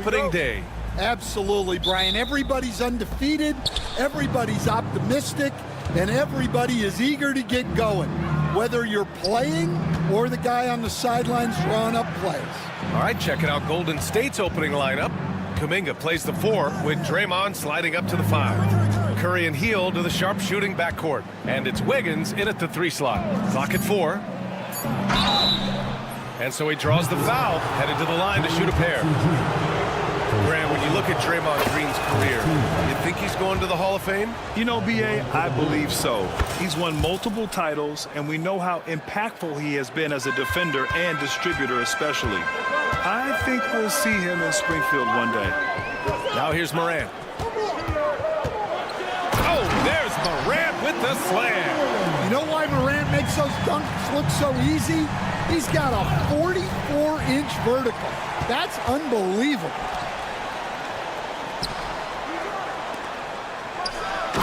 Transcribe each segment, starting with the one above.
opening day. Absolutely, Brian. Everybody's undefeated, everybody's optimistic, and everybody is eager to get going, whether you're playing or the guy on the sidelines drawing up plays. All right, checking out Golden State's opening lineup. Kuminga plays the 4 with Draymond sliding up to the 5. Curry and Hield to the sharpshooting backcourt. And it's Wiggins in at the 3 slot. Clock at 4. And so he draws the foul, headed to the line to shoot a pair. Grant, when you look at Draymond Green's career, you think he's going to the Hall of Fame? You know, B.A., I believe so. He's won multiple titles, and we know how impactful he has been as a defender and distributor especially. I think we'll see him in Springfield one day. Now here's Morant. Oh, there's Morant with the slam. You know why Morant makes those dunks look so easy? He's got a 44-inch vertical. That's unbelievable.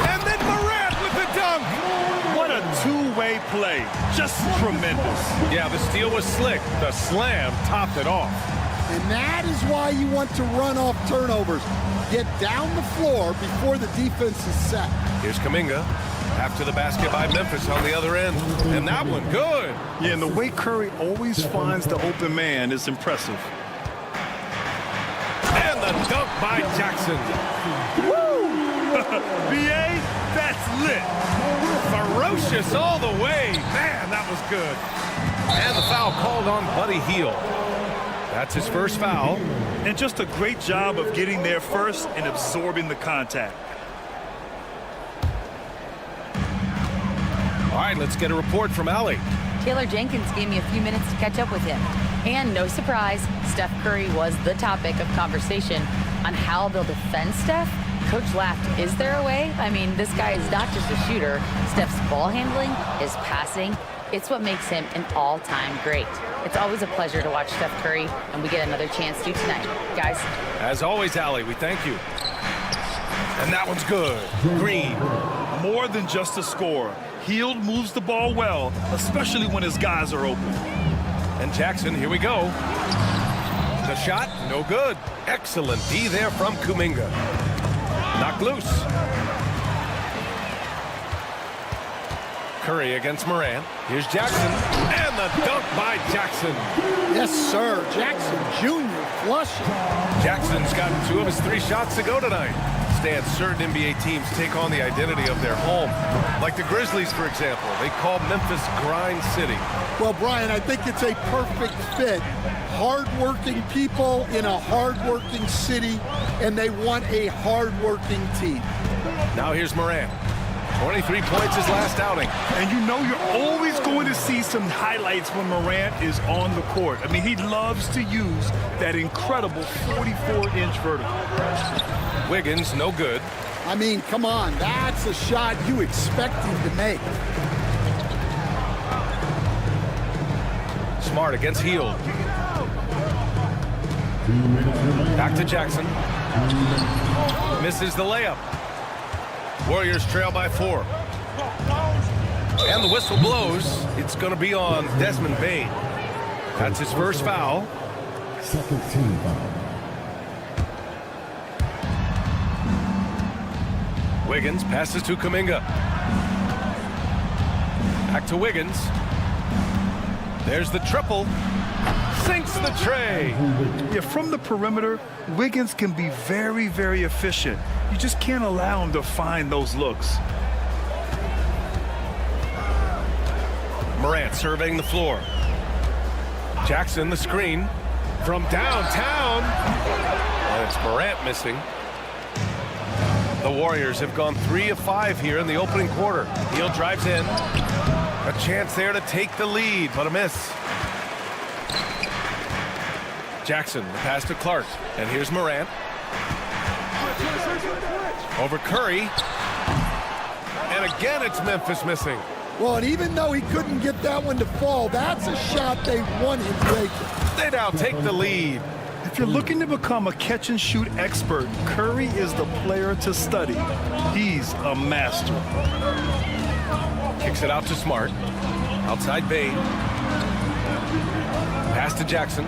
And then Morant with the dunk. What a two-way play. Just tremendous. Yeah, the steal was slick. The slam topped it off. And that is why you want to run off turnovers. Get down the floor before the defense is set. Here's Kuminga. After the basket by Memphis on the other end. And that one, good. Yeah, and the way Curry always finds the open man is impressive. And the dunk by Jackson. Woo! B.A., that's lit. Ferocious all the way. Man, that was good. And the foul called on Buddy Hield. That's his first foul. And just a great job of getting there first and absorbing the contact. All right, let's get a report from Allie. Taylor Jenkins gave me a few minutes to catch up with him. And no surprise, Steph Curry was the topic of conversation on how they'll defend Steph. Coach laughed, is there a way? I mean, this guy is not just a shooter. Steph's ball handling, his passing, it's what makes him an all-time great. It's always a pleasure to watch Steph Curry, and we get another chance to tonight. Guys. As always, Allie, we thank you. And that one's good. Green. More than just a scorer. Hield moves the ball well, especially when his guys are open. And Jackson, here we go. The shot, no good. Excellent D there from Kuminga. Knocked loose. Curry against Morant. Here's Jackson. And the dunk by Jackson. Yes, sir. Jackson Jr. flushing. Jackson's gotten 2 of his 3 shots to go tonight. Stan, certain NBA teams take on the identity of their home. Like the Grizzlies, for example. They call Memphis Grind City. Well, Brian, I think it's a perfect fit. Hard-working people in a hard-working city, and they want a hard-working team. Now here's Morant. 23 points his last outing. And you know you're always going to see some highlights when Morant is on the court. I mean, he loves to use that incredible 44-inch vertical. Wiggins, no good. I mean, come on. That's a shot you expect him to make. Smart against Hield. Back to Jackson. Misses the layup. Warriors trail by 4. And the whistle blows. It's going to be on Desmond Bane. That's his first foul. Second team foul. Wiggins passes to Kuminga. Back to Wiggins. There's the triple. Sinks the tray. Yeah, from the perimeter, Wiggins can be very, very efficient. You just can't allow him to find those looks. Morant surveying the floor. Jackson the screen from downtown. And it's Morant missing. The Warriors have gone 3 of 5 here in the opening quarter. Hield drives in. A chance there to take the lead, but a miss. Jackson, the pass to Clark. And here's Morant. Over Curry. And again, it's Memphis missing. Well, and even though he couldn't get that one to fall, that's a shot they want him taking. They now take the lead. If you're looking to become a catch-and-shoot expert, Curry is the player to study. He's a master. Kicks it out to Smart. Outside Bane. Pass to Jackson.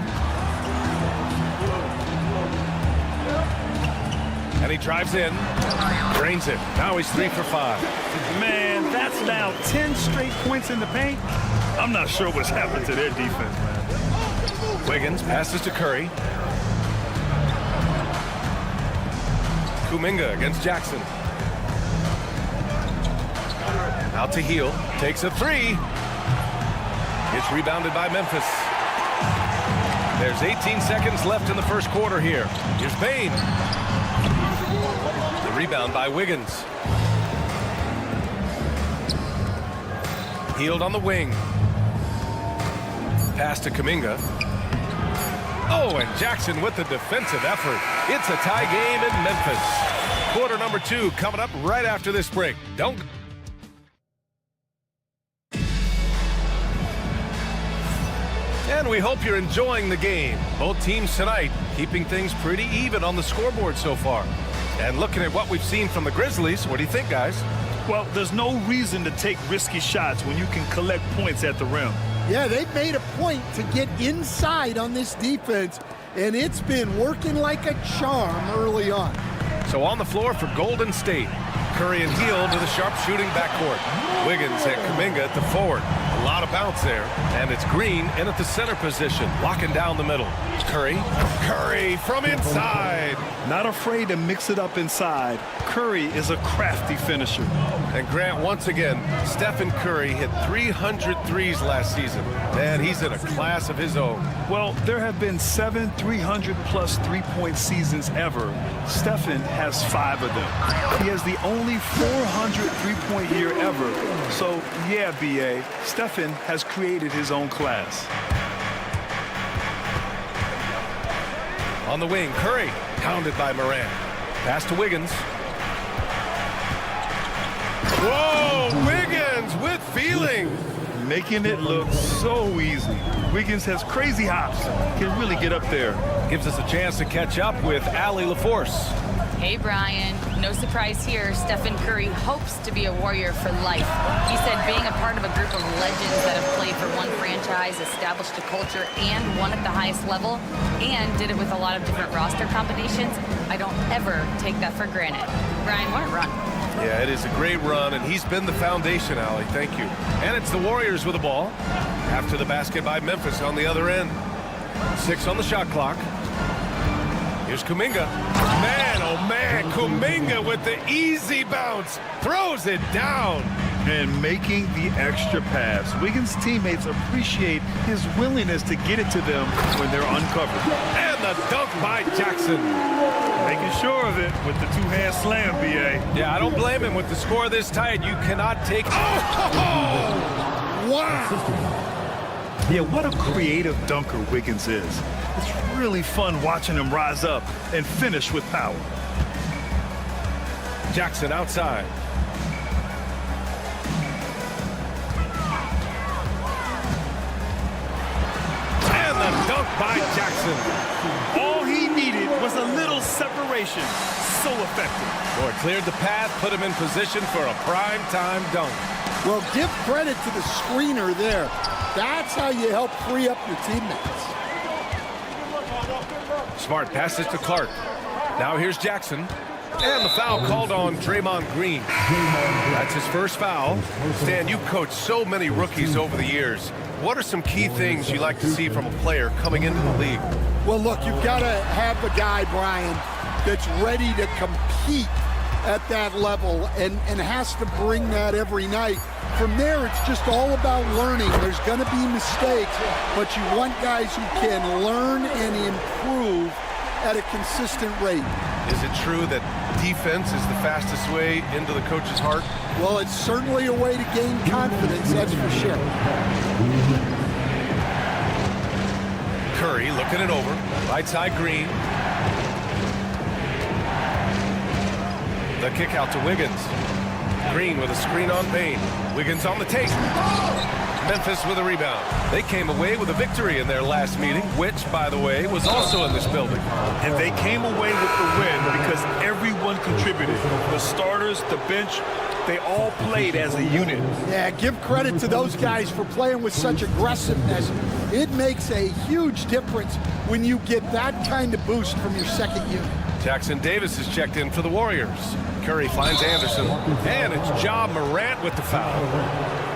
And he drives in, drains it. Now he's 3 for 5. Man, that's now 10 straight points in the paint. I'm not sure what's happened to their defense, man. Wiggins passes to Curry. Kuminga against Jackson. Out to Heel, takes a 3. It's rebounded by Memphis. There's 18 seconds left in the first quarter here. Here's Bain. The rebound by Wiggins. Healed on the wing. Pass to Kuminga. Oh, and Jackson with the defensive effort. It's a tie game in Memphis. Quarter number 2 coming up right after this break. Don't. And we hope you're enjoying the game. Both teams tonight keeping things pretty even on the scoreboard so far. And looking at what we've seen from the Grizzlies, what do you think, guys? Well, there's no reason to take risky shots when you can collect points at the rim. Yeah, they've made a point to get inside on this defense, and it's been working like a charm early on. So on the floor for Golden State, Curry and Heel to the sharpshooting backcourt. Wiggins and Kuminga at the forward. A lot of bounce there. And it's Green in at the center position, locking down the middle. Curry from inside. Not afraid to mix it up inside. Curry is a crafty finisher. And Grant, once again, Stephen Curry hit 300 threes last season. And he's in a class of his own. Well, there have been 7 300-plus three-point seasons ever. Stephen has 5 of them. He has the only 400 three-point year ever. So, yeah, B.A., Stephen has created his own class. On the wing, Curry, pounded by Morant. Pass to Wiggins. Whoa, Wiggins with feeling. Making it look so easy. Wiggins has crazy hops. Can really get up there. Gives us a chance to catch up with Allie LaForce. Hey, Brian. No surprise here. Stephen Curry hopes to be a Warrior for life. He said being a part of a group of legends that have played for one franchise, established a culture, and won at the highest level, and did it with a lot of different roster combinations, I don't ever take that for granted. Brian, what a run. Yeah, it is a great run, and he's been the foundation, Allie. Thank you. And it's the Warriors with the ball. After the basket by Memphis on the other end. 6 on the shot clock. Here's Kuminga. Man, oh man, Kuminga with the easy bounce. Throws it down. And making the extra pass. Wiggins' teammates appreciate his willingness to get it to them when they're uncovered. And the dunk by Jackson. Making sure of it with the two-hand slam, B.A. Yeah, I don't blame him. With the score this tight, you cannot take... Oh! Wow! Yeah, what a creative dunker Wiggins is. It's really fun watching him rise up and finish with power. Jackson outside. And the dunk by Jackson. All he needed was a little separation. So effective. Boy, cleared the path, put him in position for a prime-time dunk. Well, give credit to the screener there. That's how you help free up your teammates. Smart passes to Clark. Now here's Jackson. And the foul called on Draymond Green. That's his first foul. Stan, you've coached so many rookies over the years. What are some key things you like to see from a player coming into the league? Well, look, you've got to have a guy, Brian, that's ready to compete at that level and has to bring that every night. From there, it's just all about learning. There's going to be mistakes, but you want guys who can learn and improve at a consistent rate. Is it true that defense is the fastest way into the coach's heart? Well, it's certainly a way to gain confidence, that's for sure. Curry looking it over. Right side Green. The kick out to Wiggins. Green with a screen on Bain. Wiggins on the take. Memphis with a rebound. They came away with a victory in their last meeting, which, by the way, was also in this building. And they came away with the win because everyone contributed. The starters, the bench, they all played as a unit. Yeah, give credit to those guys for playing with such aggressiveness. It makes a huge difference when you get that kind of boost from your second unit. Jackson Davis is checked in for the Warriors. Curry finds Anderson, and it's Ja Morant with the foul.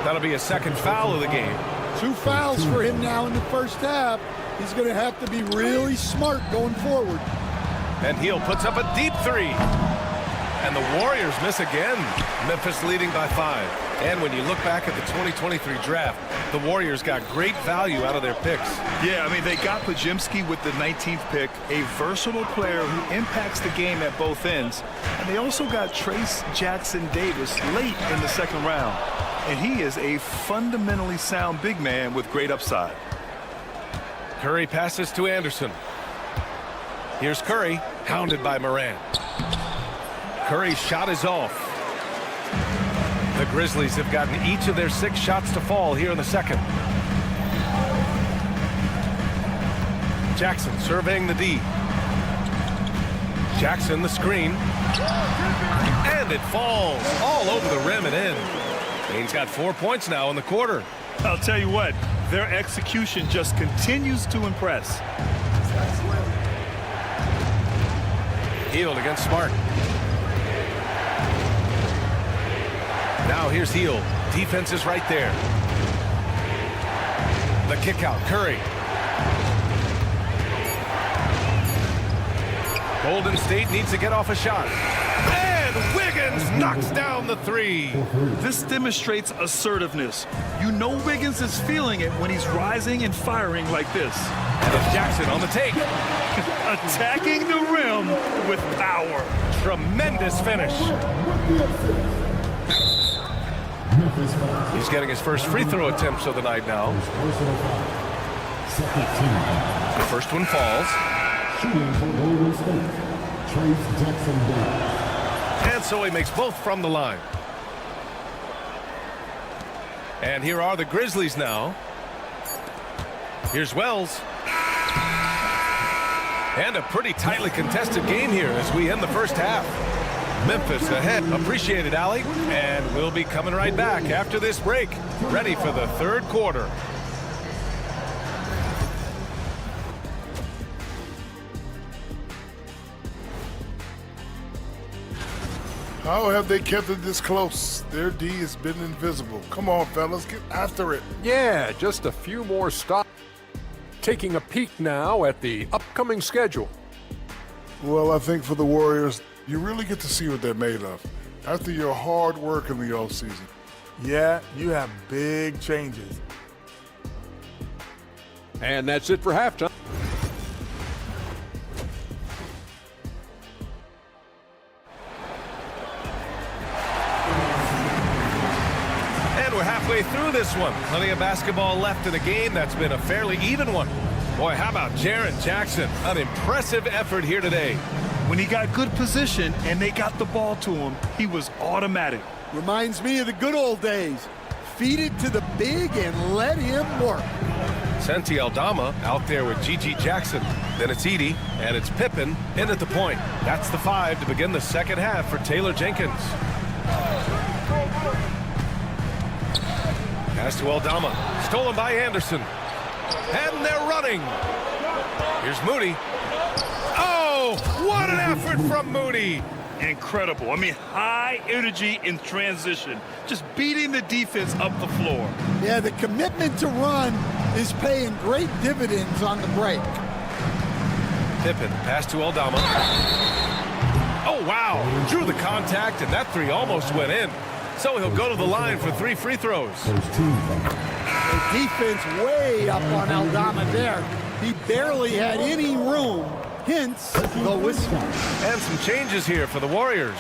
That'll be a second foul of the game. 2 fouls for him now in the first half. He's going to have to be really smart going forward. And Hill puts up a deep 3. And the Warriors miss again. Memphis leading by 5. And when you look back at the 2023 draft, the Warriors got great value out of their picks. Yeah, I mean, they got Podziemski with the 19th pick, a versatile player who impacts the game at both ends. And they also got Trace Jackson Davis late in the second round. And he is a fundamentally sound big man with great upside. Curry passes to Anderson. Here's Curry, hounded by Morant. Curry's shot is off. The Grizzlies have gotten each of their 6 shots to fall here in the second. Jackson surveying the D. Jackson the screen. And it falls all over the rim and in. He's got 4 points now in the quarter. I'll tell you what, their execution just continues to impress. Hield against Smart. Now here's Hield. Defense is right there. The kick out, Curry. Golden State needs to get off a shot. And Wiggins knocks down the 3. This demonstrates assertiveness. You know Wiggins is feeling it when he's rising and firing like this. And it's Jackson on the take. Attacking the rim with power. Tremendous finish. He's getting his first free throw attempts of the night now. The first one falls. And so he makes both from the line. And here are the Grizzlies now. Here's Wells. And a pretty tightly contested game here as we end the first half. Memphis ahead. Appreciate it, Allie. And we'll be coming right back after this break. Ready for the third quarter. How have they kept it this close? Their D has been invisible. Come on, fellas, get after it. Yeah, just a few more stops. Taking a peek now at the upcoming schedule. Well, I think for the Warriors, you really get to see what they're made of after your hard work in the offseason. Yeah, you have big changes. And that's it for halftime. And we're halfway through this one. Plenty of basketball left in a game that's been a fairly even one. Boy, how about Jaren Jackson? An impressive effort here today. When he got good position and they got the ball to him, he was automatic. Reminds me of the good old days. Feed it to the big and let him work. Santi Aldama out there with G.G. Jackson. Then it's Edey, and it's Pippen in at the point. That's the 5 to begin the second half for Taylor Jenkins. Pass to Aldama. Stolen by Anderson. And they're running. Here's Moody. Oh, what an effort from Moody. Incredible. I mean, high energy in transition. Just beating the defense up the floor. Yeah, the commitment to run is paying great dividends on the break. Pippen, pass to Aldama. Oh, wow. Drew the contact, and that 3 almost went in. So he'll go to the line for 3 free throws. The defense way up on Aldama there. He barely had any room. Hence the whistle. And some changes here for the Warriors.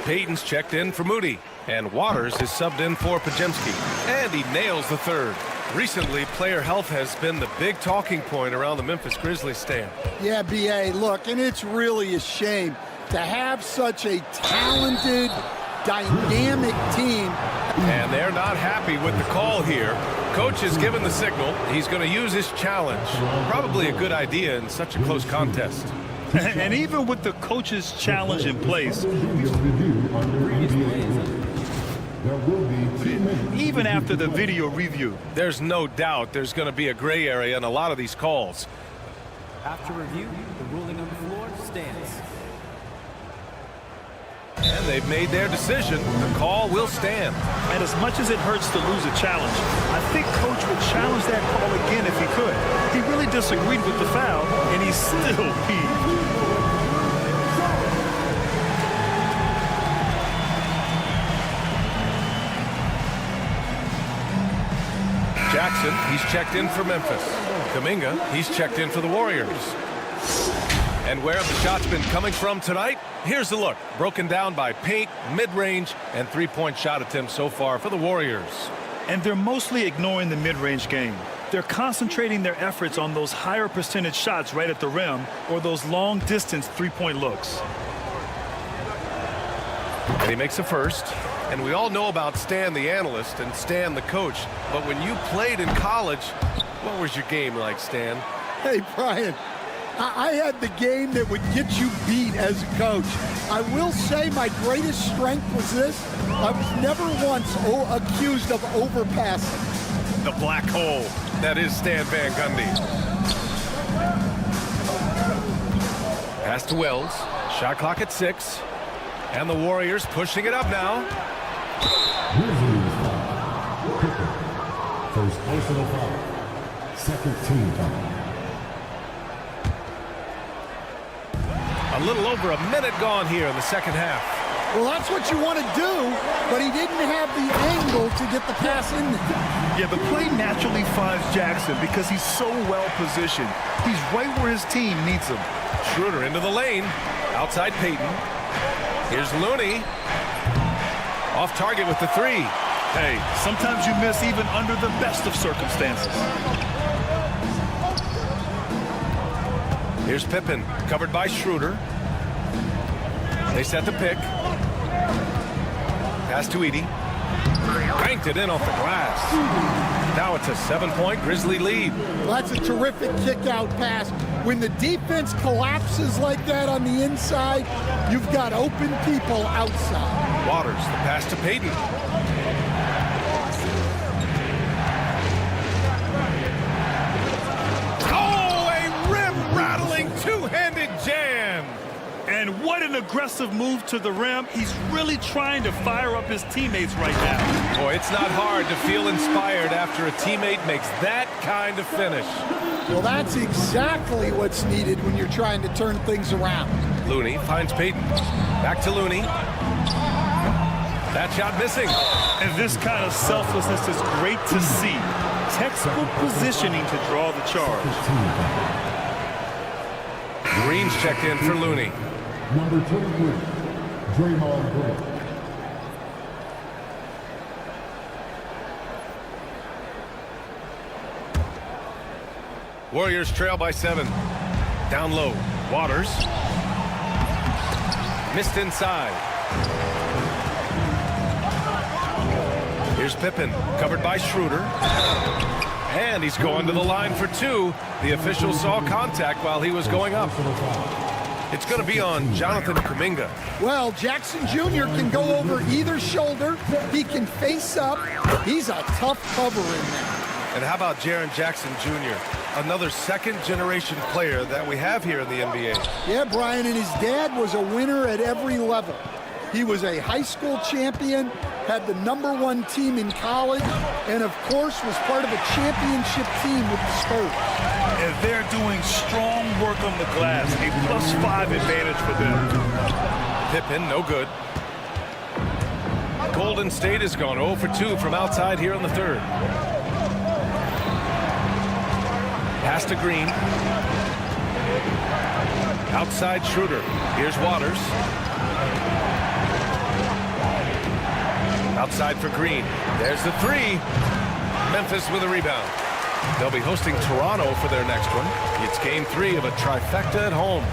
Payton's checked in for Moody. And Waters is subbed in for Podziemski. And he nails the 3rd. Recently, player health has been the big talking point around the Memphis Grizzlies stand. Yeah, B.A., look, and it's really a shame to have such a talented, dynamic team. And they're not happy with the call here. Coach has given the signal. He's going to use his challenge. Probably a good idea in such a close contest. And even with the coach's challenge in place, even after the video review, there's no doubt there's going to be a gray area in a lot of these calls. After review, the ruling on the floor stands. And they've made their decision. The call will stand. And as much as it hurts to lose a challenge, I think Coach would challenge that call again if he could. He really disagreed with the foul, and he's still peeved. Jackson, he's checked in for Memphis. Kuminga, he's checked in for the Warriors. And where have the shots been coming from tonight? Here's the look. Broken down by paint, mid-range, and three-point shot attempts so far for the Warriors. And they're mostly ignoring the mid-range game. They're concentrating their efforts on those higher percentage shots right at the rim or those long-distance three-point looks. And he makes a first. And we all know about Stan the analyst and Stan the coach. But when you played in college, what was your game like, Stan? Hey, Brian, I had the game that would get you beat as a coach. I will say my greatest strength was this. I was never once accused of overpassing. The black hole. That is Stan Van Gundy. Pass to Wells. Shot clock at 6. And the Warriors pushing it up now. Grizzlies foul. First personal foul. Second team foul. A little over a minute gone here in the second half. Well, that's what you want to do, but he didn't have the angle to get the pass in there. Yeah, the play naturally finds Jackson because he's so well positioned. He's right where his team needs him. Schroeder into the lane. Outside Payton. Here's Looney. Off target with the three. Hey, sometimes you miss even under the best of circumstances. Here's Pippen, covered by Schroeder. They set the pick. Pass to Edey. Banked it in off the glass. Now it's a 7-point Grizzly lead. Well, that's a terrific kick-out pass. When the defense collapses like that on the inside, you've got open people outside. Waters, the pass to Payton. Oh, a rim-rattling two-handed jam. And what an aggressive move to the rim. He's really trying to fire up his teammates right now. Boy, it's not hard to feel inspired after a teammate makes that kind of finish. Well, that's exactly what's needed when you're trying to turn things around. Looney finds Payton. Back to Looney. That shot missing. And this kind of selflessness is great to see. Textbook positioning to draw the charge. Green's checked in for Looney. Number 23, Draymond Green. Warriors trail by 7. Down low. Waters. Missed inside. Here's Pippen, covered by Schroeder. And he's going to the line for 2. The official saw contact while he was going up. It's going to be on Jonathan Kuminga. Well, Jackson Jr. can go over either shoulder. He can face up. He's a tough cover in there. And how about Jaren Jackson Jr., another second-generation player that we have here in the NBA? Yeah, Brian, and his dad was a winner at every level. He was a high school champion, had the #1 team in college, and of course was part of a championship team with the Spurs. And they're doing strong work on the glass, a +5 advantage for them. Pippen, no good. Golden State has gone 0 for 2 from outside here in the third. Pass to Green. Outside Schroeder. Here's Waters. Outside for Green. There's the 3. Memphis with a rebound. They'll be hosting Toronto for their next one. It's game 3 of a trifecta at home.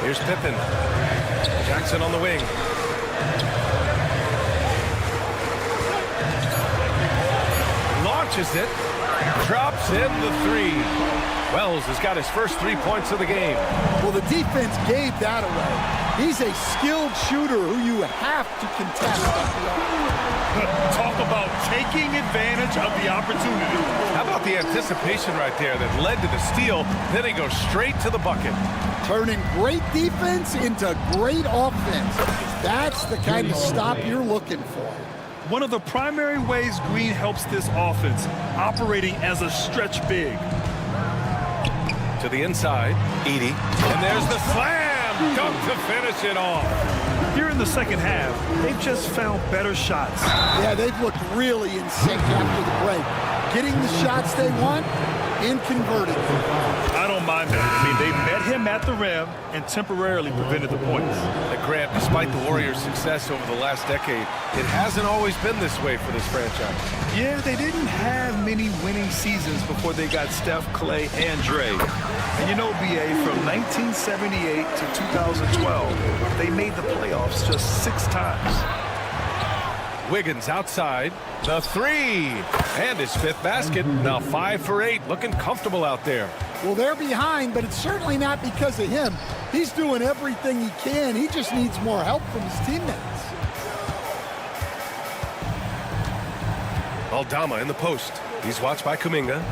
Here's Pippen. Jackson on the wing. Launches it. Drops in the 3. Wells has got his first 3 points of the game. Well, the defense gave that away. He's a skilled shooter who you have to contest. Talk about taking advantage of the opportunity. How about the anticipation right there that led to the steal? Then he goes straight to the bucket. Turning great defense into great offense. That's the kind of stop you're looking for. One of the primary ways Green helps this offense, operating as a stretch big. To the inside, Edey. And there's the slam! Dunk to finish it off. Here in the second half, they've just found better shots. Yeah, they've looked really in sync after the break. Getting the shots they want and converting them. I don't mind that. I mean, they met him at the rim and temporarily prevented the points. And Grant, despite the Warriors' success over the last decade, it hasn't always been this way for this franchise. Yeah, they didn't have many winning seasons before they got Steph, Clay, and Dre. And you know, BA, from 1978 to 2012, they made the playoffs just 6 times. Wiggins outside, the three, and his 5th basket. Now 5 for 8, looking comfortable out there. Well, they're behind, but it's certainly not because of him. He's doing everything he can. He just needs more help from his teammates. Aldama in the post. He's watched by Kuminga.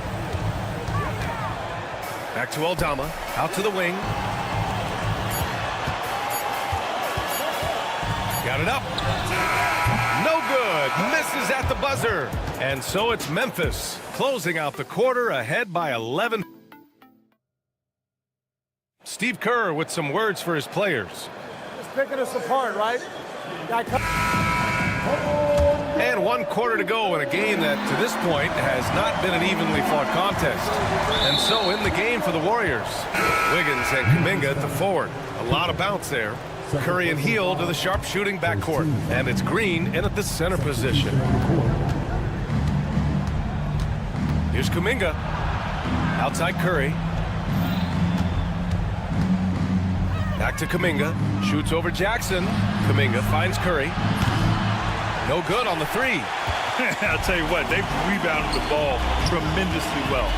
Back to Aldama, out to the wing. Got it up. No good. Misses at the buzzer. And so it's Memphis closing out the quarter ahead by 11. Steve Kerr with some words for his players. Just picking us apart, right? And 1 quarter to go in a game that, to this point, has not been an evenly fought contest. And so in the game for the Warriors, Wiggins and Kuminga at the forward. A lot of bounce there. Curry and Hield to the sharp-shooting backcourt. And it's Green in at the center position. Here's Kuminga. Outside Curry. Back to Kuminga. Shoots over Jackson. Kuminga finds Curry. No good on the 3. I'll tell you what, they've rebounded the ball tremendously well.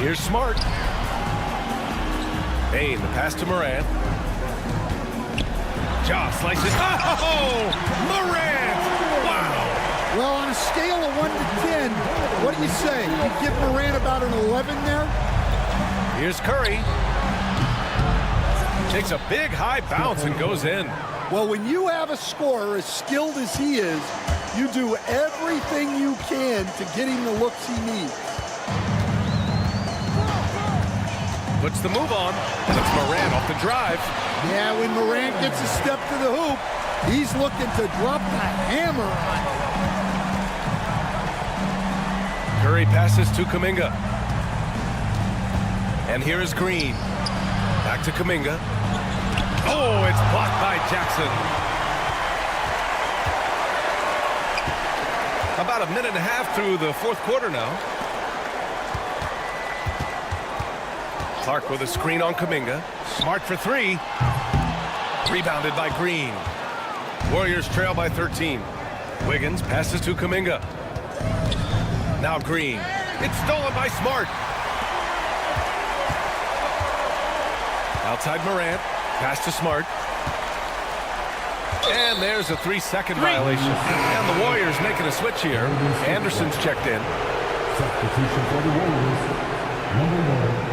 Here's Smart. Payne, the pass to Morant. Ja slices. Oh! Morant! Wow! Well, on a scale of 1 to 10, what do you say? You give Morant about an 11 there? Here's Curry. Takes a big high bounce and goes in. Well, when you have a scorer as skilled as he is, you do everything you can to get him the looks he needs. Puts the move on, and it's Morant off the drive. Yeah, when Morant gets a step to the hoop, he's looking to drop the hammer on it. Curry passes to Kuminga. And here is Green. Back to Kuminga. Oh, it's blocked by Jackson. About a minute and a half through the 4th quarter now. Clark with a screen on Kuminga. Smart for 3. Rebounded by Green. Warriors trail by 13. Wiggins passes to Kuminga. Now Green. It's stolen by Smart. Outside Morant. Pass to Smart. And there's a 3-second violation. And the Warriors making a switch here. Anderson's checked in. Substitution for the Warriors. Number 1.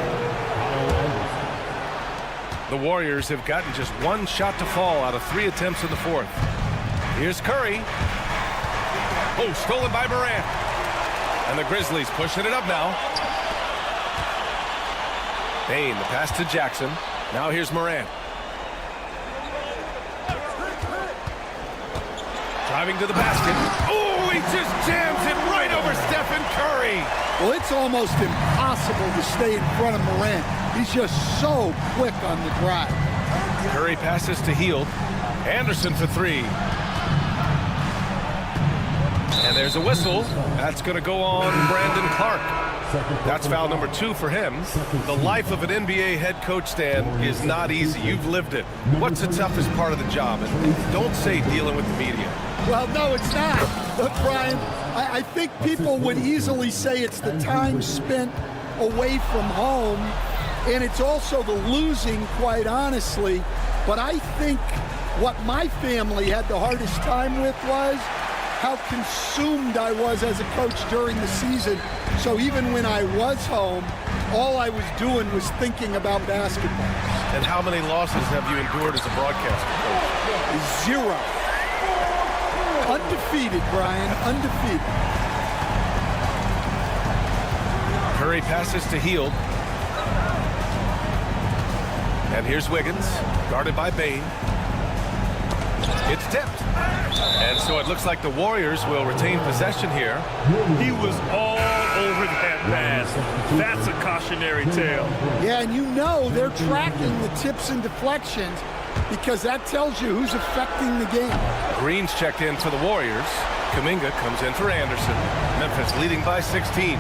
The Warriors have gotten just 1 shot to fall out of 3 attempts in the 4th. Here's Curry. Oh, stolen by Morant. And the Grizzlies pushing it up now. Payne, the pass to Jackson. Now here's Morant. Driving to the basket. Oh, he just jams it right over Stephen Curry. Well, it's almost impossible to stay in front of Morant. He's just so quick on the drive. Curry passes to Hield. Anderson for 3. And there's a whistle. That's going to go on Brandon Clark. That's foul number 2 for him. The life of an NBA head coach, Stan, is not easy. You've lived it. What's the toughest part of the job? And don't say dealing with the media. Well, no, it's not. Look, Brian, I think people would easily say it's the time spent away from home, and it's also the losing, quite honestly. But I think What my family had the hardest time with was how consumed I was as a coach during the season. So even when I was home, all I was doing was thinking about basketball. And how many losses have you endured as a broadcaster coach? 0. Undefeated, Brian, undefeated. Curry passes to Hield. And here's Wiggins, guarded by Bain. It's tipped. And so it looks like the Warriors will retain possession here. He was all over that pass. That's a cautionary tale. Yeah, and you know they're tracking the tips and deflections because that tells you who's affecting the game. Green's checked in for the Warriors. Kuminga comes in for Anderson. Memphis leading by 16.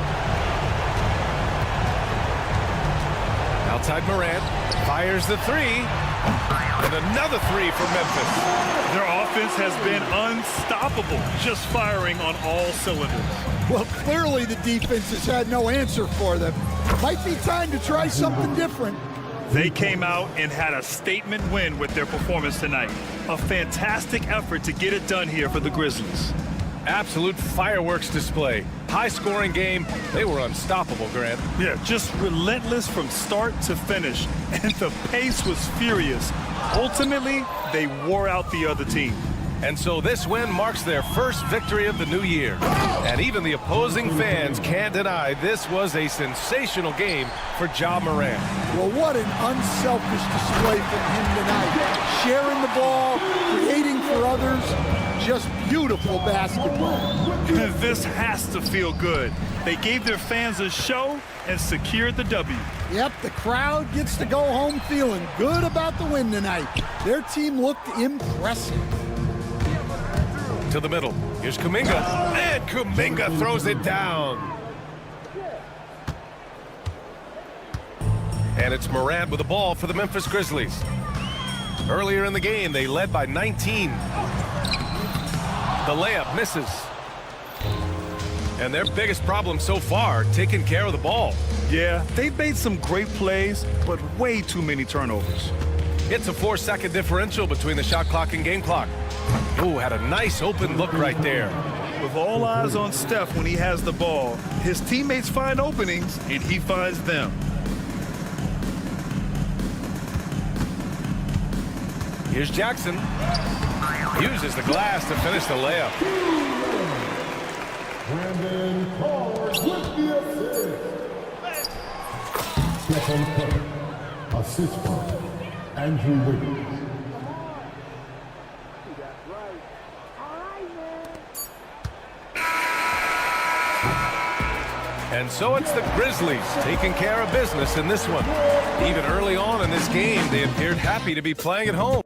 Outside Morant, fires the three. And another three for Memphis. Their offense has been unstoppable, just firing on all cylinders. Well, clearly the defense has had no answer for them. Might be time to try something different. They came out and had a statement win with their performance tonight. A fantastic effort to get it done here for the Grizzlies. Absolute fireworks display. High-scoring game. They were unstoppable, Grant. Yeah, just relentless from start to finish. And the pace was furious. Ultimately, they wore out the other team. And so this win marks their first victory of the new year. And even the opposing fans can't deny this was a sensational game for Ja Morant. Well, what an unselfish display from him tonight. Sharing the ball, creating for others, just beautiful basketball. This has to feel good. They gave their fans a show and secured the W. Yep, the crowd gets to go home feeling good about the win tonight. Their team looked impressive. To the middle. Here's Kuminga. And Kuminga throws it down. And it's Morant with the ball for the Memphis Grizzlies. Earlier in the game, they led by 19. The layup misses. And their biggest problem so far, taking care of the ball. Yeah, they've made some great plays, but way too many turnovers. It's a 4-second differential between the shot clock and game clock. Ooh, had a nice open look right there. With all eyes on Steph when he has the ball, his teammates find openings, and he finds them. Here's Jackson. Uses the glass to finish the layup. Brandon Clark with the assist. Stephen Curry, assist for Andrew Wiggins. And so it's the Grizzlies taking care of business in this one. Even early on in this game, they appeared happy to be playing at home.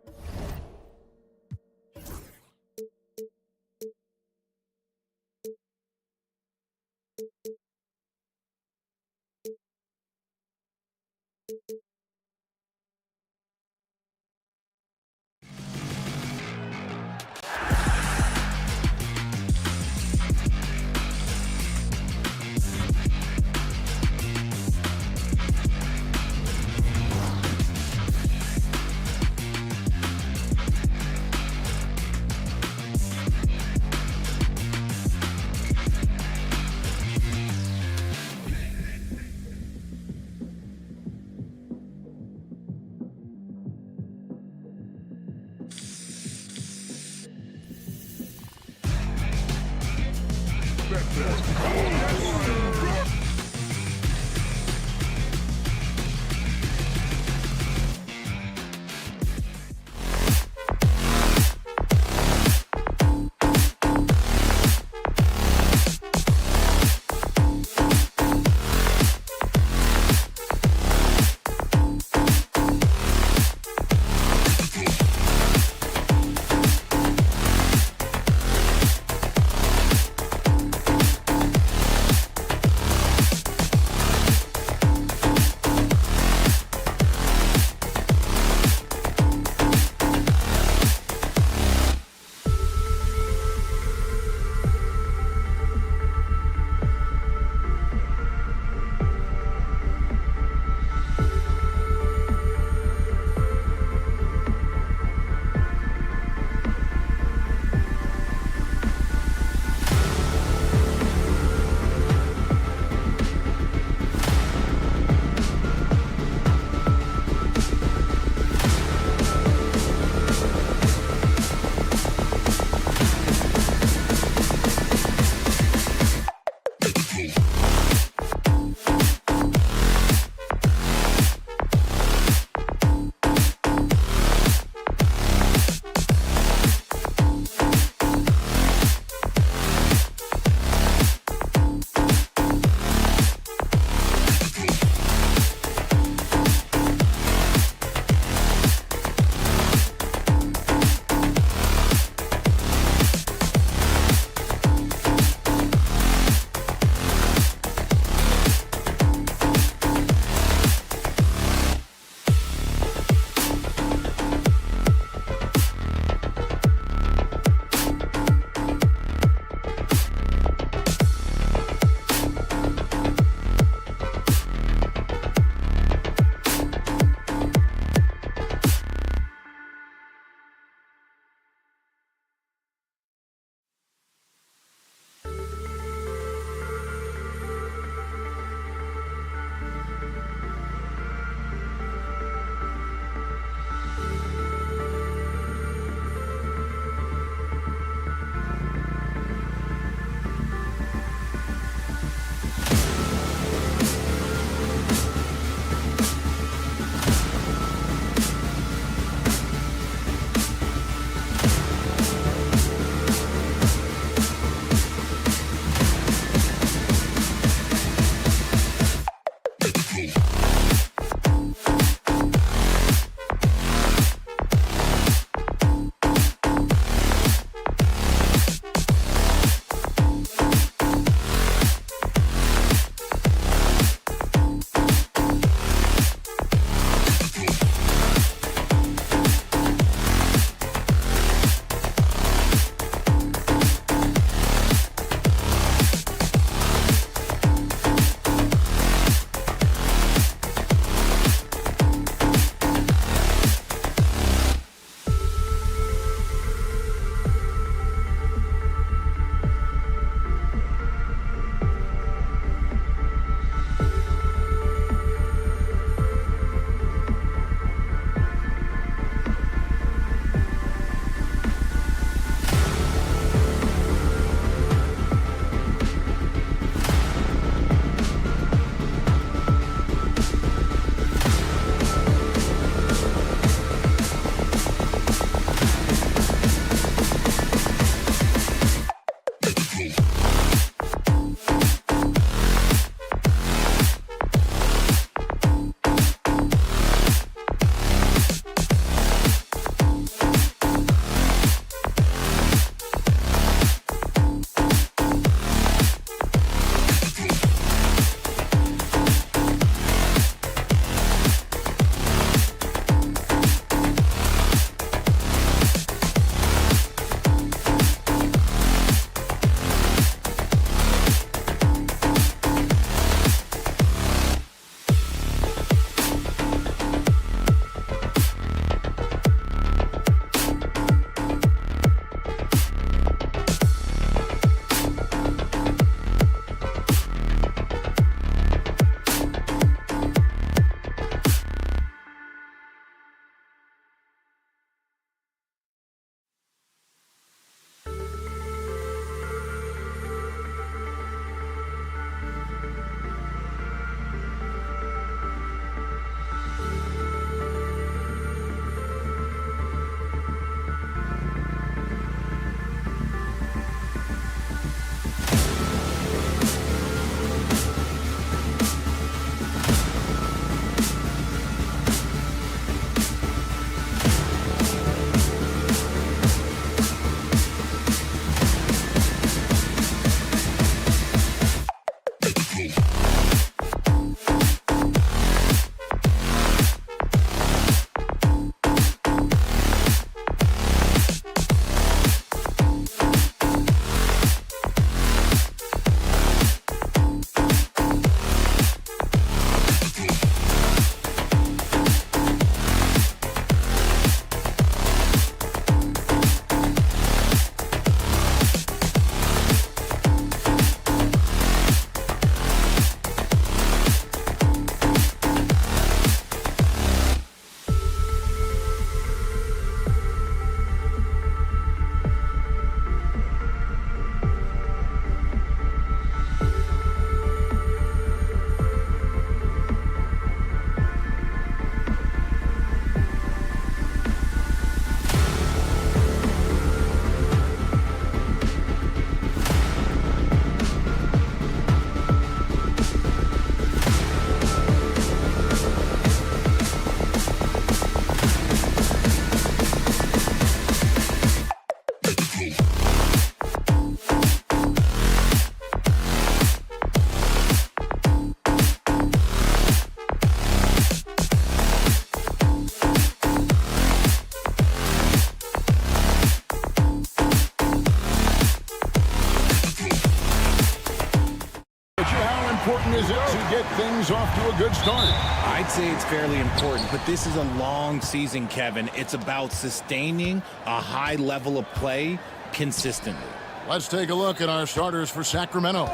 Kings off to a good start. I'd say it's fairly important, but this is a long season, Kevin. It's about sustaining a high level of play consistently. Let's take a look at our starters for Sacramento.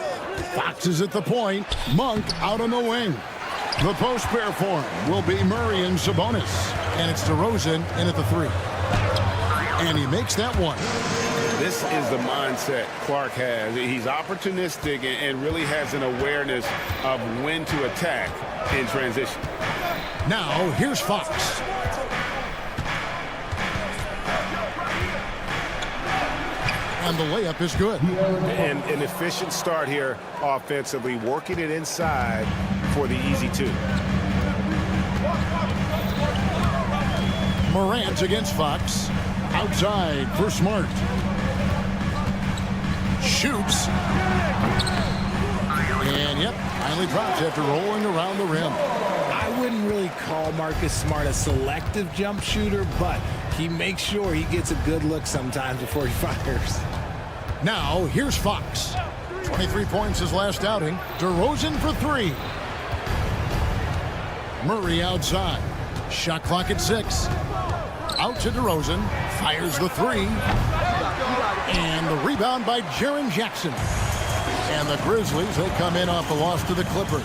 Fox is at the point. Monk out on the wing. The post pair form will be Murray and Sabonis. And it's DeRozan in at the 3. And he makes that one. This is the mindset Clark has. He's opportunistic and really has an awareness of when to attack in transition. Now, here's Fox. And the layup is good. And an efficient start here offensively, working it inside for the easy 2. Morant against Fox. Outside for Smart. Shoots. And, yep, finally drops after rolling around the rim. I wouldn't really call Marcus Smart a selective jump shooter, but he makes sure he gets a good look sometimes before he fires. Now, here's Fox. 23 points his last outing. DeRozan for 3. Murray outside. Shot clock at 6. Out to DeRozan. Fires the 3. And the rebound by Jaren Jackson. And the Grizzlies, they come in off the loss to the Clippers.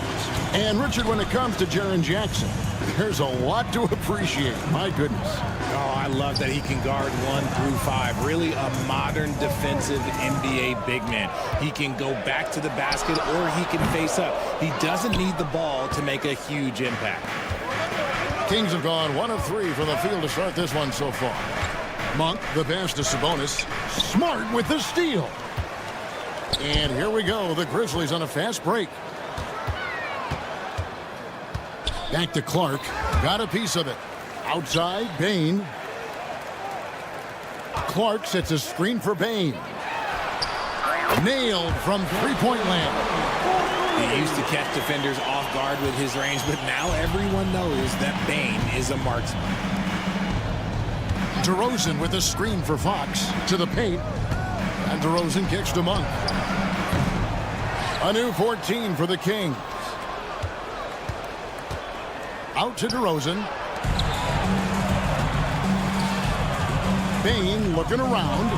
And, Richard, when it comes to Jaren Jackson, there's a lot to appreciate. My goodness. Oh, I love that he can guard 1 through 5. Really a modern defensive NBA big man. He can go back to the basket or he can face up. He doesn't need the ball to make a huge impact. Kings have gone 1 of 3 from the field to start this one so far. Monk, the pass to Sabonis. Smart with the steal. And here we go. The Grizzlies on a fast break. Back to Clark. Got a piece of it. Outside, Bane. Clark sets a screen for Bane. Nailed from three-point land. He used to catch defenders off guard with his range, but now everyone knows that Bane is a marksman. DeRozan with a screen for Fox to the paint. And DeRozan kicks to Monk. A new 14 for the Kings. Out to DeRozan. Bane looking around.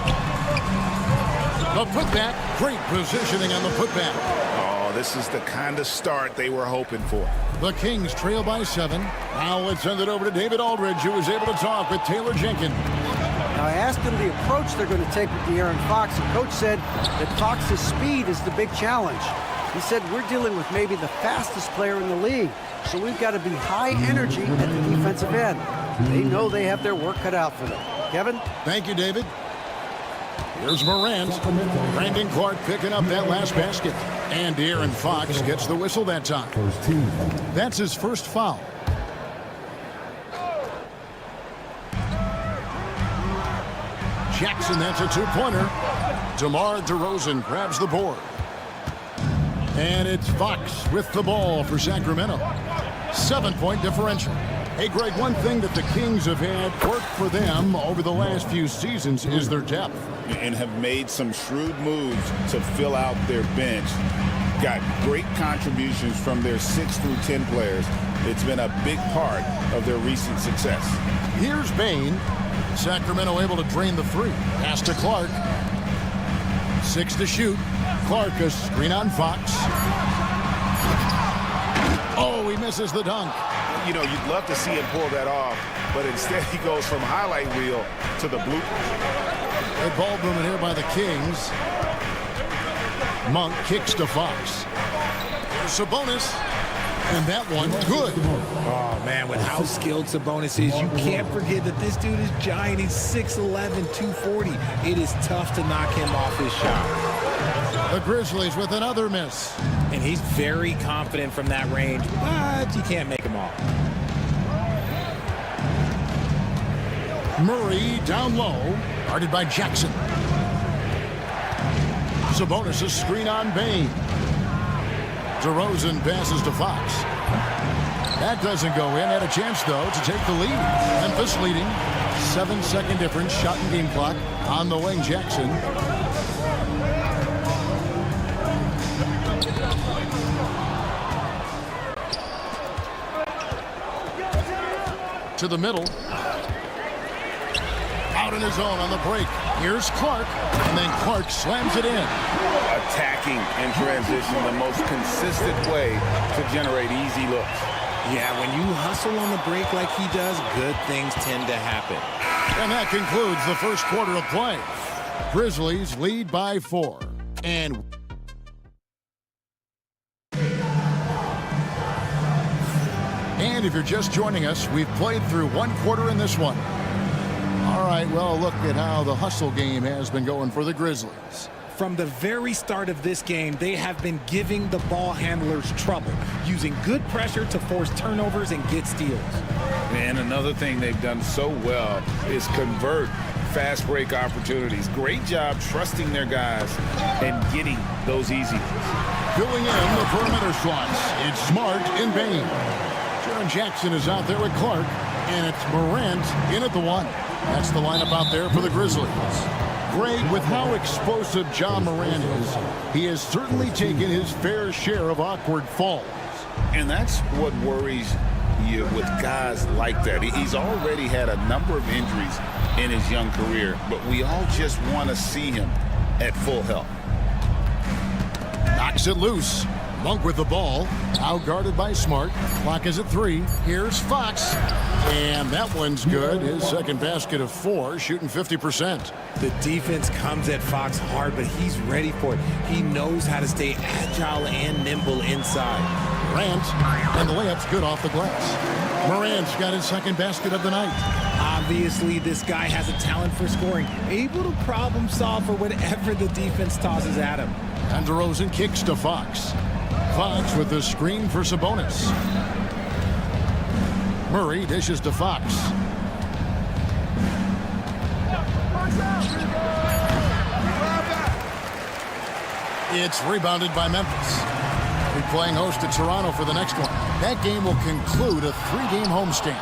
The putback. Great positioning on the putback. Oh, this is the kind of start they were hoping for. The Kings trail by 7. Now let's send it over to David Aldridge, who was able to talk with Taylor Jenkins. Now, I asked him the approach they're going to take with De'Aaron Fox, and Coach said that Fox's speed is the big challenge. He said we're dealing with maybe the fastest player in the league, so we've got to be high energy at the defensive end. They know they have their work cut out for them. Kevin? Thank you, David. Here's Morant. Brandon Clark picking up that last basket. And De'Aaron Fox gets the whistle that time. That's his first foul. Jackson, that's a two-pointer. DeMar DeRozan grabs the board. And it's Fox with the ball for Sacramento. 7-point differential. Hey, Greg, one thing that the Kings have had work for them over the last few seasons is their depth. And have made some shrewd moves to fill out their bench. Got great contributions from their 6 through 10 players. It's been a big part of their recent success. Here's Bane. Sacramento able to drain the 3. Pass to Clark. 6 to shoot. Clark a screen on Fox. Oh, he misses the dunk. You know, you'd love to see him pull that off, but instead he goes from highlight reel to the bloopers. Good ball movement here by the Kings. Monk kicks to Fox. Sabonis. And that one, good. Oh, man, with how skilled Sabonis is, you can't forget that this dude is giant. He's 6'11", 240. It is tough to knock him off his shot. The Grizzlies with another miss. And he's very confident from that range, but you can't make him all. Murray down low, guarded by Jackson. Sabonis' screen on Bane. DeRozan passes to Fox. That doesn't go in. Had a chance, though, to take the lead. Memphis leading. 7-second difference. Shot and game clock. On the wing, Jackson. To the middle. Out in his own on the break. Here's Clark, and then Clark slams it in. Attacking in transition, the most consistent way to generate easy looks. Yeah, when you hustle on the break like he does, good things tend to happen. And that concludes the first quarter of play. Grizzlies lead by 4. And if you're just joining us, we've played through 1 quarter in this one. All right, well, look at how the hustle game has been going for the Grizzlies. From the very start of this game, they have been giving the ball handlers trouble, using good pressure to force turnovers and get steals. And another thing they've done so well is convert fast break opportunities. Great job trusting their guys and getting those easy ones. Filling in the perimeter slots, it's Smart and Bain. Jaren Jackson is out there with Clark, and it's Morant in at the 1. That's the lineup out there for the Grizzlies. Greg, with how explosive John Morant is, he has certainly taken his fair share of awkward falls. And that's what worries you with guys like that. He's already had a number of injuries in his young career, but we all just want to see him at full health. Knocks it loose. Monk with the ball, out guarded by Smart. Clock is at 3. Here's Fox, and that one's good. His second basket of 4, shooting 50%. The defense comes at Fox hard, but he's ready for it. He knows how to stay agile and nimble inside. Morant, and the layup's good off the glass. Morant's got his second basket of the night. Obviously, this guy has a talent for scoring, able to problem solve for whatever the defense tosses at him. And DeRozan kicks to Fox. Fox with the screen for Sabonis. Murray dishes to Fox. It's rebounded by Memphis. We're playing host to Toronto for the next one. That game will conclude a 3-game homestand.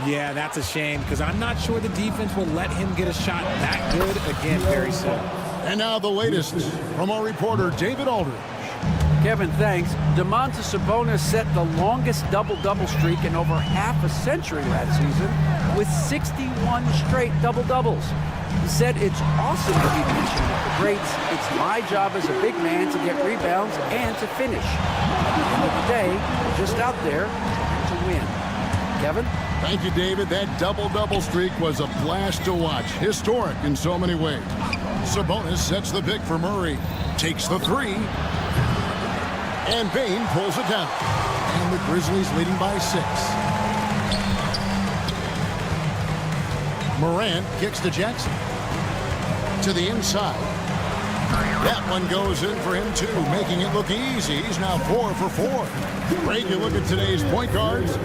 Yeah, that's a shame because I'm not sure the defense will let him get a shot that good again very soon. And now the latest from our reporter, David Aldridge. Kevin, thanks. Domantas Sabonis set the longest double-double streak in over half a century last season with 61 straight double-doubles. He said, "It's awesome to be mentioned with the greats. It's my job as a big man to get rebounds and to finish. At the end of the day, we're just out there to win." Kevin? Thank you, David. That double-double streak was a blast to watch. Historic in so many ways. Sabonis sets the pick for Murray. Takes the 3. And Bain pulls it down. And the Grizzlies leading by 6. Morant kicks to Jackson. To the inside. That one goes in for him, too, making it look easy. He's now 4 for 4. Great, you look at today's point guards.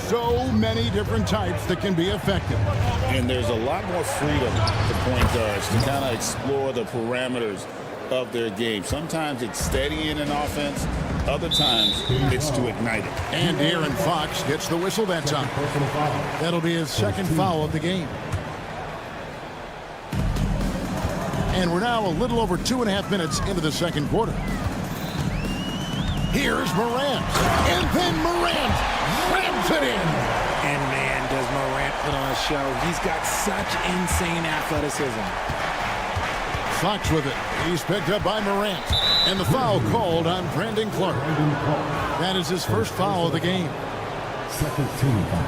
So many different types that can be effective. And there's a lot more freedom for point guards to kind of explore the parameters of their game. Sometimes it's steadying an offense. Other times it's to ignite it. And Aaron Fox gets the whistle that time. That'll be his second foul of the game. And we're now a little over 2.5 minutes into the second quarter. Here's Morant. And then Morant rams it in. And man, does Morant put on a show. He's got such insane athleticism. Fox with it. He's picked up by Morant. And the foul called on Brandon Clark. That is his first foul of the game. Second team foul.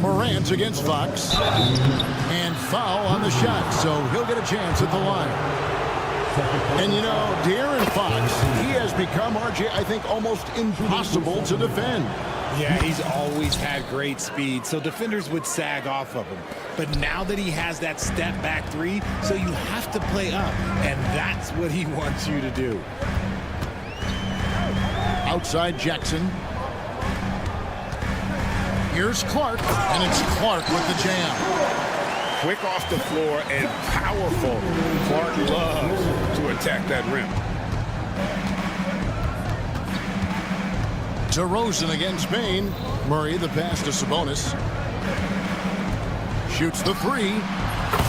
Morant against Fox. And foul on the shot, so he'll get a chance at the line. And you know, De'Aaron Fox, he has become, RJ, I think, almost impossible to defend. Yeah, he's always had great speed, so defenders would sag off of him. But now that he has that step-back 3, so you have to play up, and that's what he wants you to do. Outside Jackson. Here's Clark, and it's Clark with the jam. Quick off the floor and powerful. Clark loves to attack that rim. DeRozan against Bain. Murray the pass to Sabonis. Shoots the 3.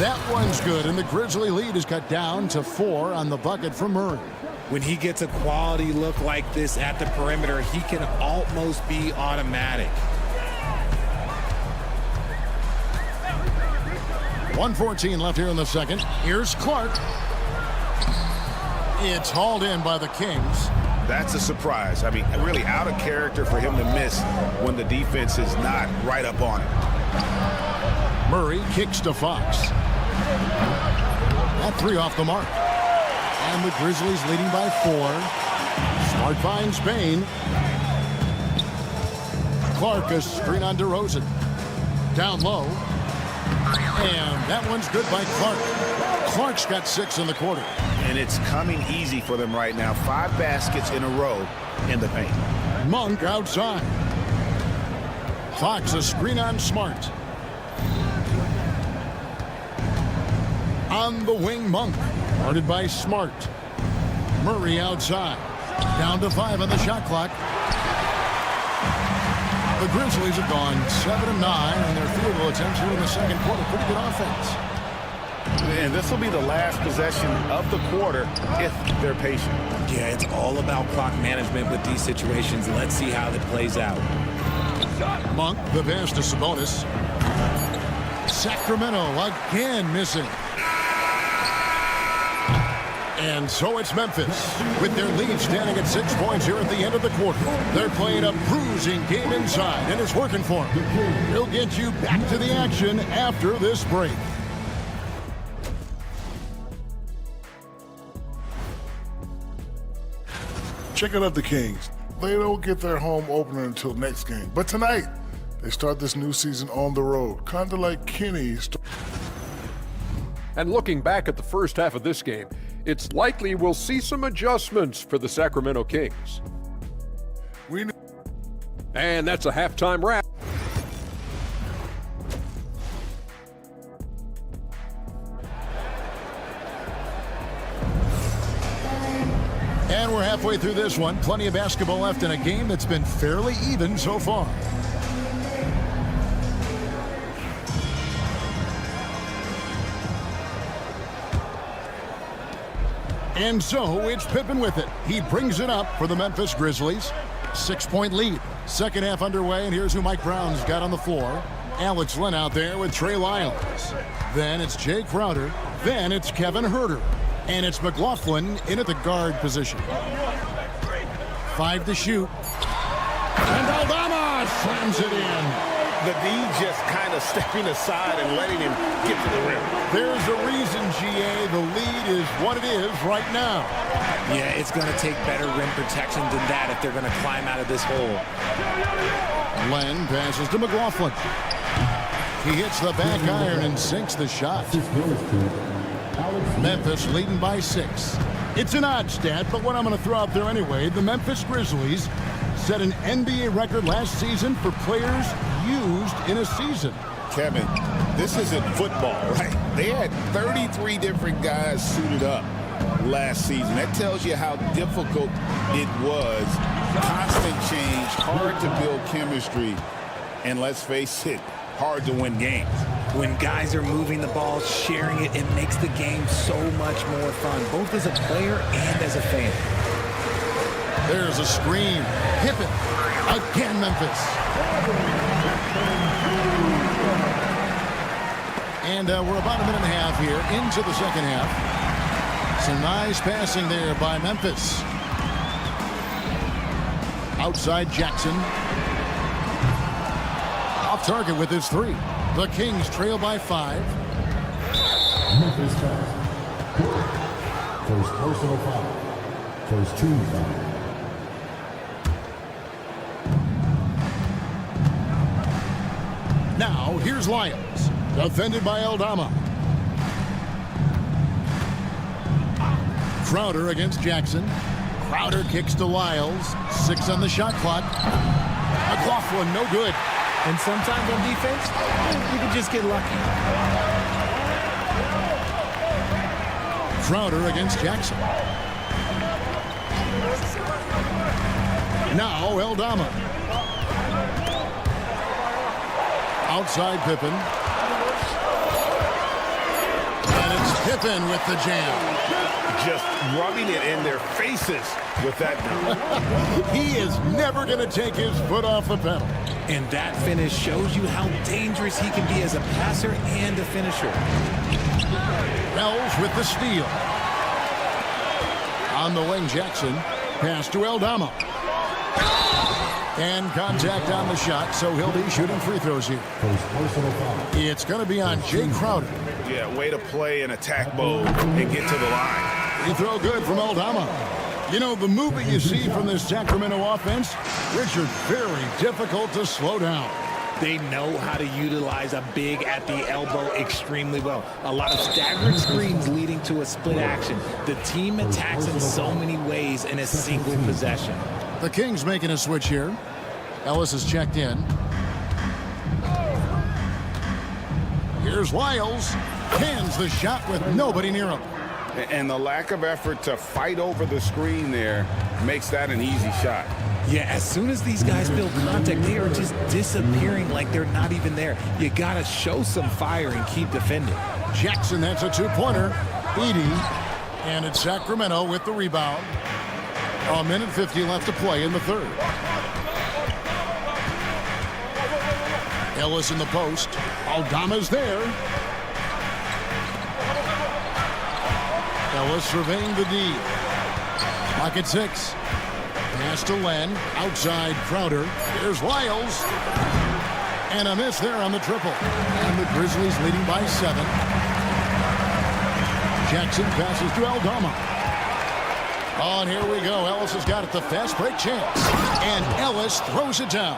That one's good, and the Grizzly lead is cut down to 4 on the bucket for Murray. When he gets a quality look like this at the perimeter, he can almost be automatic. 1:14 left here in the second. Here's Clark. It's hauled in by the Kings. That's a surprise. I mean, really out of character for him to miss when the defense is not right up on him. Murray kicks to Fox. That three off the mark. And the Grizzlies leading by 4. Smart finds Bain. Clark a screen on DeRozan. Down low. And that one's good by Clark. Clark's got 6 in the quarter. And it's coming easy for them right now. 5 baskets in a row in the paint. Monk outside. Fox a screen on Smart. On the wing, Monk. Guarded by Smart. Murray outside. Down to 5 on the shot clock. The Grizzlies have gone 7 of 9 on their field goal attempts here in the second quarter. Pretty good offense. And this will be the last possession of the quarter if they're patient. Yeah, it's all about clock management with these situations. Let's see how that plays out. Monk, the pass to Sabonis. Sacramento again missing. And so it's Memphis with their lead standing at 6 points here at the end of the quarter. They're playing a bruising game inside, and it's working for them. He'll get you back to the action after this break. Checking out the Kings. They don't get their home opener until next game. But tonight, they start this new season on the road, kind of like Kenny. And looking back at the first half of this game, it's likely we'll see some adjustments for the Sacramento Kings. And that's a halftime wrap. And we're halfway through this one. Plenty of basketball left in a game that's been fairly even so far. And so it's Pippen with it. He brings it up for the Memphis Grizzlies. 6-point lead. Second half underway, and here's who Mike Brown's got on the floor. Alex Len out there with Trey Lyles. Then it's Jay Crowder. Then it's Kevin Huerter. And it's McLaughlin in at the guard position. 5 to shoot. And Aldama slams it in. The D just kind of stepping aside and letting him get to the rim. There's a reason, GA, the lead is what it is right now. Yeah, it's going to take better rim protection than that if they're going to climb out of this hole. Len passes to McLaughlin. He hits the back iron and sinks the shot. Memphis leading by 6. It's an odd stat, but what I'm going to throw out there anyway, the Memphis Grizzlies set an NBA record last season for players used in a season. Kevin, this isn't football, right? They had 33 different guys suited up last season. That tells you how difficult it was. Constant change, hard to build chemistry, and let's face it, hard to win games. When guys are moving the ball, sharing it, it makes the game so much more fun, both as a player and as a fan. There's a screen. Pippen. Again, Memphis. And we're about a minute and a half here into the second half. Some nice passing there by Memphis. Outside Jackson. Off target with his 3. The Kings trail by 5. Memphis foul. First personal foul. First team foul. Now, here's Lyles. Defended by Aldama. Crowder against Jackson. Crowder kicks to Lyles. 6 on the shot clock. McLaughlin, no good. And sometimes on defense, you can just get lucky. Crowder against Jackson. Now Aldama. Outside Pippen. And it's Pippen with the jam. just rubbing it in their faces with that dunk. He is never going to take his foot off the pedal. And that finish shows you how dangerous he can be as a passer and a finisher. Wells with the steal. On the wing, Jackson. Pass to Aldama. And contact on the shot, so he'll be shooting free throws here. It's going to be on Jay Crowder. Yeah, way to play in attack mode and get to the line. Free throw good from Aldama. You know, the movement you see from this Sacramento offense, Richard, very difficult to slow down. They know how to utilize a big at the elbow extremely well. A lot of staggered screens leading to a split action. The team attacks in so many ways in a single possession. The Kings making a switch here. Ellis is checked in. Here's Wiles. Hands the shot with nobody near him. And the lack of effort to fight over the screen there makes that an easy shot. Yeah, as soon as these guys build contact, they are just disappearing like they're not even there. You got to show some fire and keep defending. Jackson, that's a two-pointer. Edey, and it's Sacramento with the rebound. A minute 50 left to play in the third. Ellis in the post. Aldama's there. Ellis surveying the D. Pocket 6. Pass to Len. Outside Crowder. Here's Wiles. And a miss there on the triple. And the Grizzlies leading by 7. Jackson passes to Aldama. Oh, and here we go. Ellis has got it. The fast break chance. And Ellis throws it down.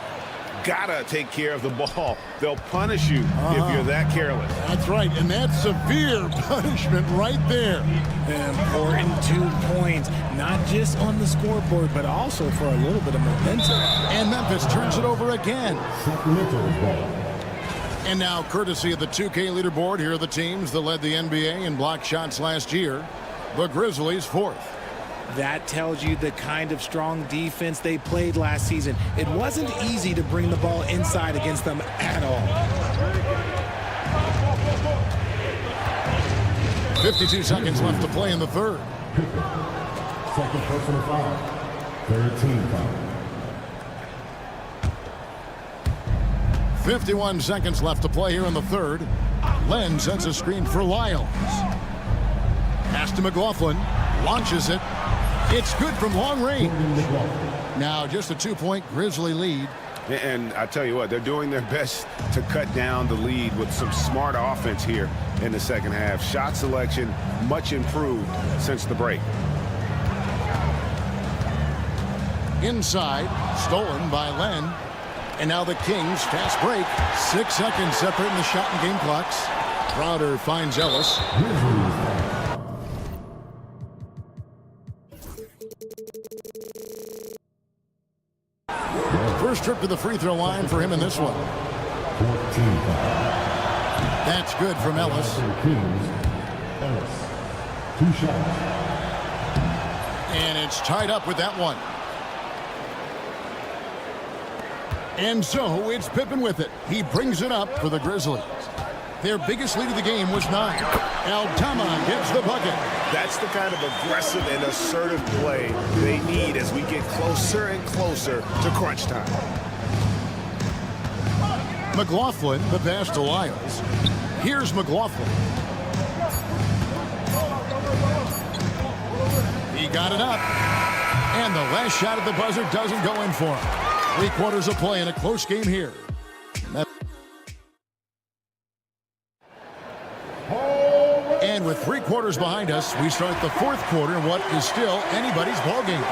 Gotta take care of the ball. They'll punish you if you're that careless. That's right, and that's severe punishment right there. Important 2 points, not just on the scoreboard, but also for a little bit of momentum. And Memphis turns it over again. And now, courtesy of the 2K leaderboard, here are the teams that led the NBA in block shots last year. The Grizzlies 4th. That tells you the kind of strong defense they played last season. It wasn't easy to bring the ball inside against them at all. 52 seconds left to play in the third. Second personal foul. Third team foul. 51 seconds left to play here in the third. Len sets a screen for Lyles. Pass to McLaughlin. Launches it. It's good from long range. Now just a 2-point Grizzly lead. And I tell you what, they're doing their best to cut down the lead with some smart offense here in the second half. Shot selection much improved since the break. Inside, stolen by Len. And now the Kings fast break. 6 seconds separating the shot and game clocks. Crowder finds Ellis. First trip to the free throw line for him in this one. 14 foul. That's good from Ellis. Ellis. 2 shots. And it's tied up with that one. And so it's Pippen with it. He brings it up for the Grizzlies. Their biggest lead of the game was 9. Aldama gets the bucket. That's the kind of aggressive and assertive play they need as we get closer and closer to crunch time. McLaughlin, the pass to Lyles. Here's McLaughlin. He got it up. And the last shot at the buzzer doesn't go in for him. 3 quarters of play in a close game here. And with 3 quarters behind us, we start the 4th quarter in what is still anybody's ballgame.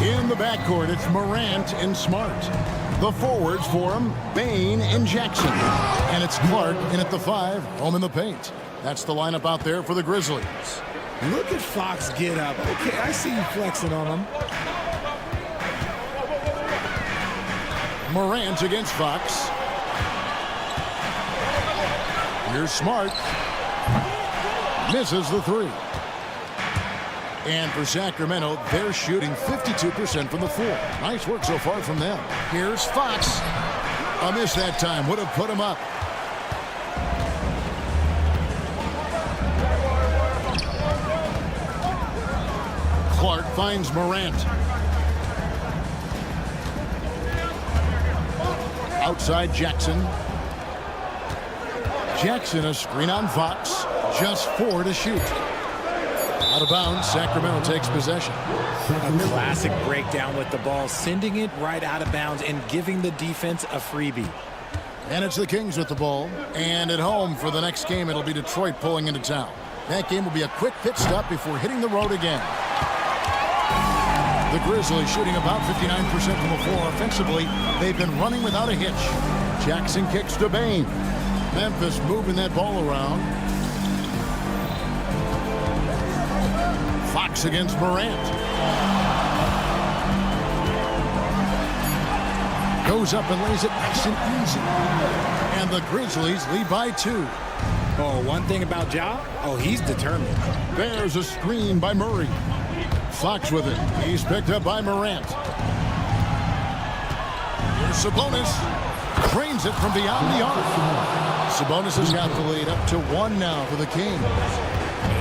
In the backcourt, it's Morant and Smart. The forwards for him, Bain and Jackson. And it's Clark in at the 5, home in the paint. That's the lineup out there for the Grizzlies. Look at Fox get up. Okay, I see you flexing on him. Morant against Fox. Here's Smart. Misses the 3. And for Sacramento, they're shooting 52% from the floor. Nice work so far from them. Here's Fox. A miss that time. Would have put him up. finds Morant. Outside Jackson. Jackson, a screen on Fox. Just 4 to shoot. Out of bounds, Sacramento takes possession. A classic breakdown with the ball, sending it right out of bounds and giving the defense a freebie. And it's the Kings with the ball. And at home for the next game, it'll be Detroit pulling into town. That game will be a quick pit stop before hitting the road again. The Grizzlies shooting about 59% from the floor. Offensively, they've been running without a hitch. Jackson kicks to Bain. Memphis moving that ball around. Fox against Morant. Goes up and lays it nice and easy. And the Grizzlies lead by 2. Oh, one thing about Ja, he's determined. There's a screen by Murray. Fox with it. He's picked up by Morant. Here's Sabonis. Drains it from beyond the arc. Sabonis has got the lead up to 1 now for the Kings.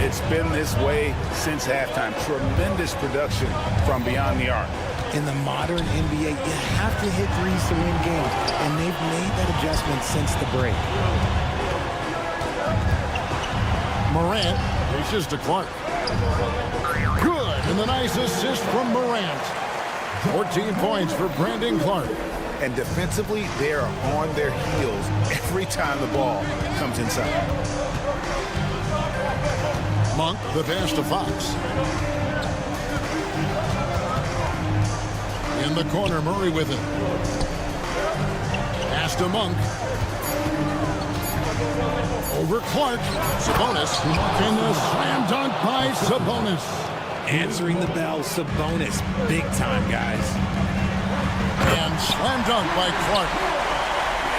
It's been this way since halftime. Tremendous production from beyond the arc. In the modern NBA, you have to hit threes to win games, and they've made that adjustment since the break. Morant reaches to Clark. Good, and the nice assist from Morant. 14 points for Brandon Clark. And defensively, they are on their heels every time the ball comes inside. Monk, the pass to Fox. In the corner, Murray with it. Pass to Monk. Over Clark. Sabonis. And the slam dunk by Sabonis. Answering the bell, Sabonis. Big time, guys. And slam dunk by Clark.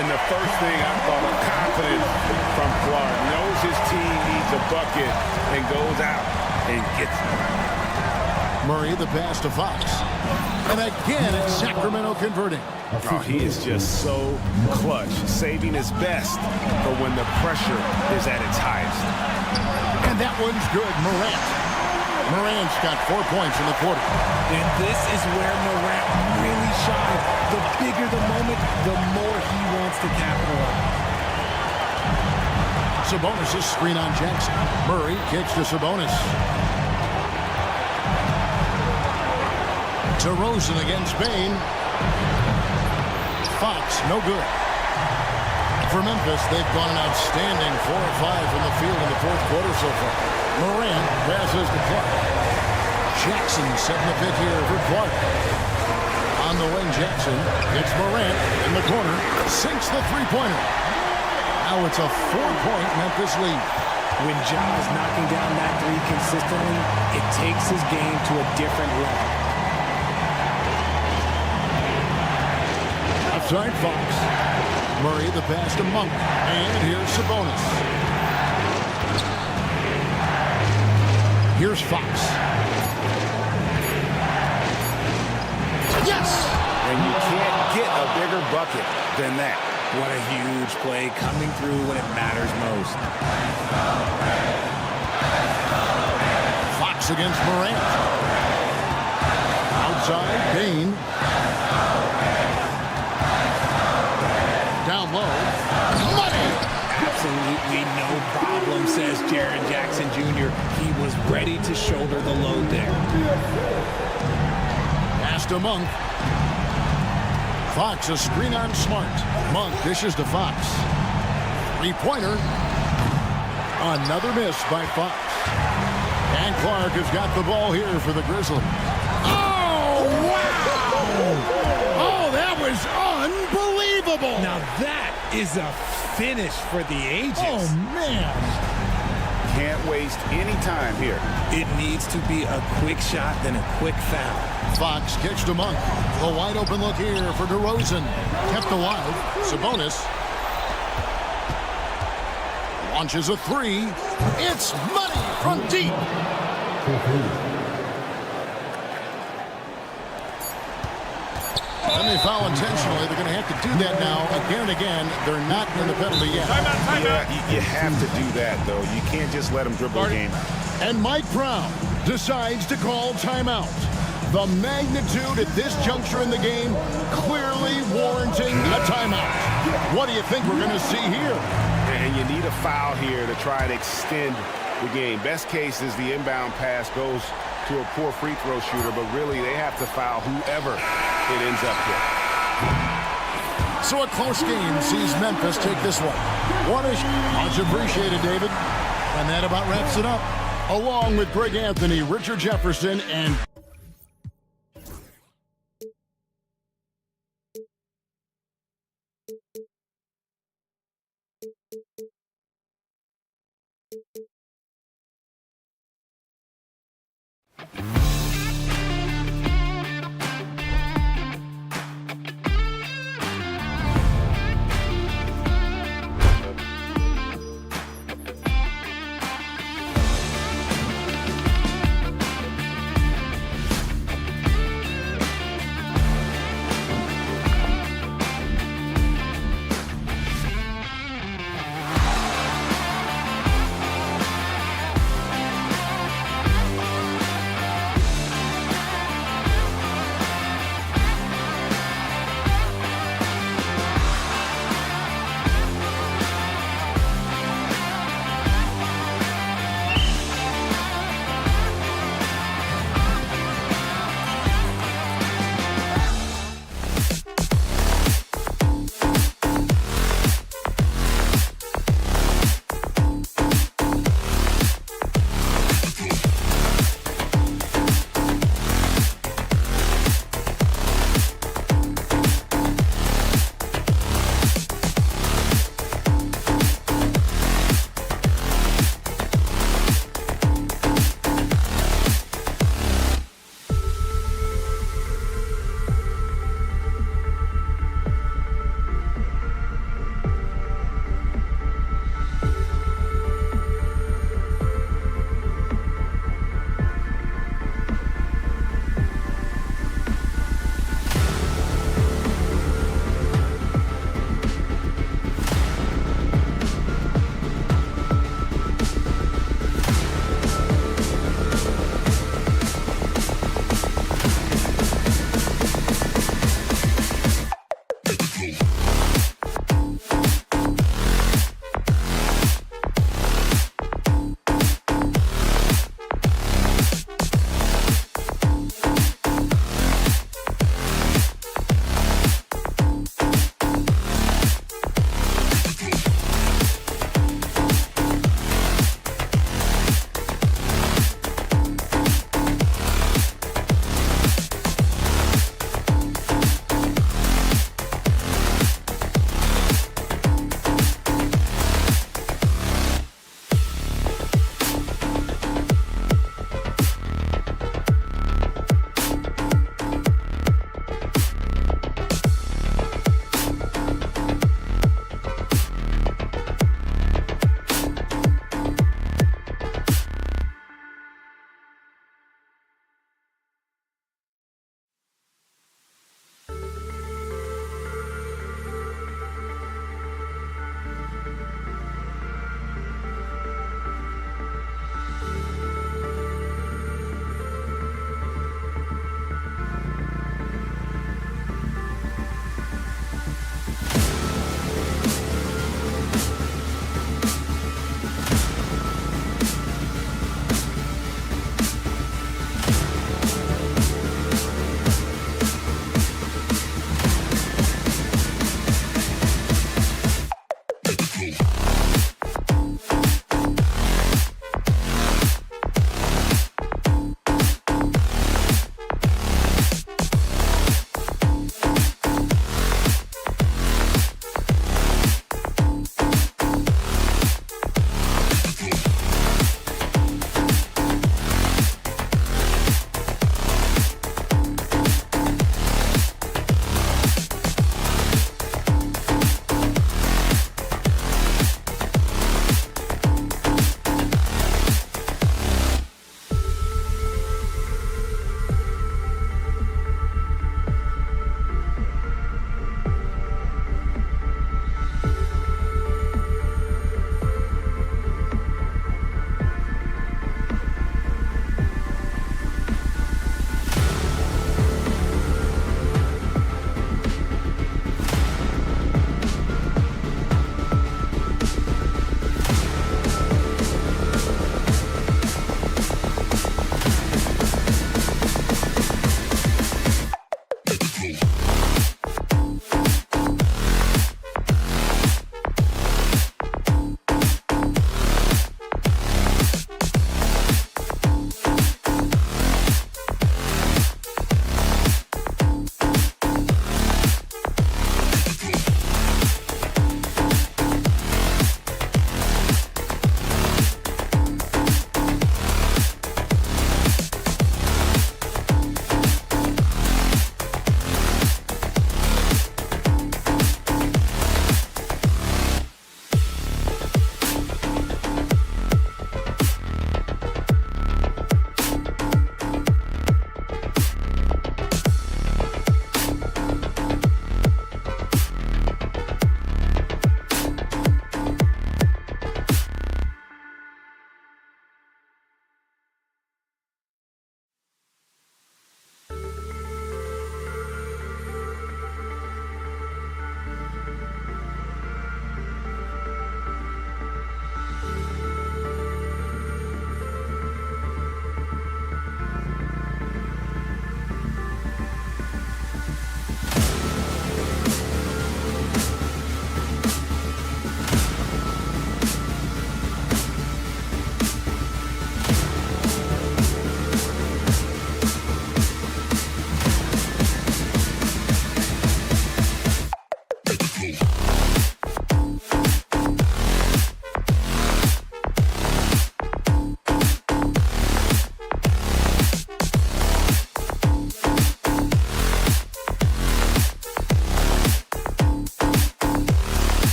And the first thing I thought of, confidence from Clark. Knows his team needs a bucket and goes out and gets it. Murray, the pass to Fox. And again, it's Sacramento converting. Oh, he is just so clutch, saving his best for when the pressure is at its highest. And that one's good. Morant's got 4 points in the quarter. And this is where Morant really shines. The bigger the moment, the more he wants to capitalize. Sabonis' screen on Jackson. Murray kicks to Sabonis. To Rosen against Bain. Fox, no good. For Memphis, they've gone an outstanding 4 of 5 from the field in the fourth quarter so far. Morant passes to Clark. Jackson setting the pick here for Clark. On the wing, Jackson gets Morant in the corner. Sinks the three-pointer. Now it's a 4-point Memphis lead. When Ja is knocking down that three consistently, it takes his game to a different level. Outside Fox. Murray the pass to Monk. And here's Sabonis. Here's Fox. Yes! And you can't get a bigger bucket than that. What a huge play coming through when it matters most. Fox against Morant. Outside, Bain. Down low. Money! Absolutely no problem, says Jaren Jackson Jr. He was ready to shoulder the load there. Pass to Monk. Fox, a screen on Smart. Monk dishes to Fox. Three-pointer. Another miss by Fox. And Clark has got the ball here for the Grizzlies. Oh, wow! Oh, that was unbelievable! Now that is a finish for the ages. Oh, man. Can't waste any time here. It needs to be a quick shot, then a quick foul. Fox kicks to Monk. A wide open look here for DeRozan. Kept alive. Sabonis launches a three. It's money from deep. And they foul intentionally. They're going to have to do that now again and again. They're not in the penalty yet. Yeah, you have to do that, though. You can't just let them dribble the game. And Mike Brown decides to call timeout. The magnitude at this juncture in the game clearly warranting a timeout. What do you think we're going to see here? And you need a foul here to try and extend the game. Best case is the inbound pass goes to a poor free throw shooter, but really they have to foul whoever it ends up with. So a close game sees Memphis take this one. Much appreciated, David. And that about wraps it up. Along with Greg Anthony, Richard Jefferson, and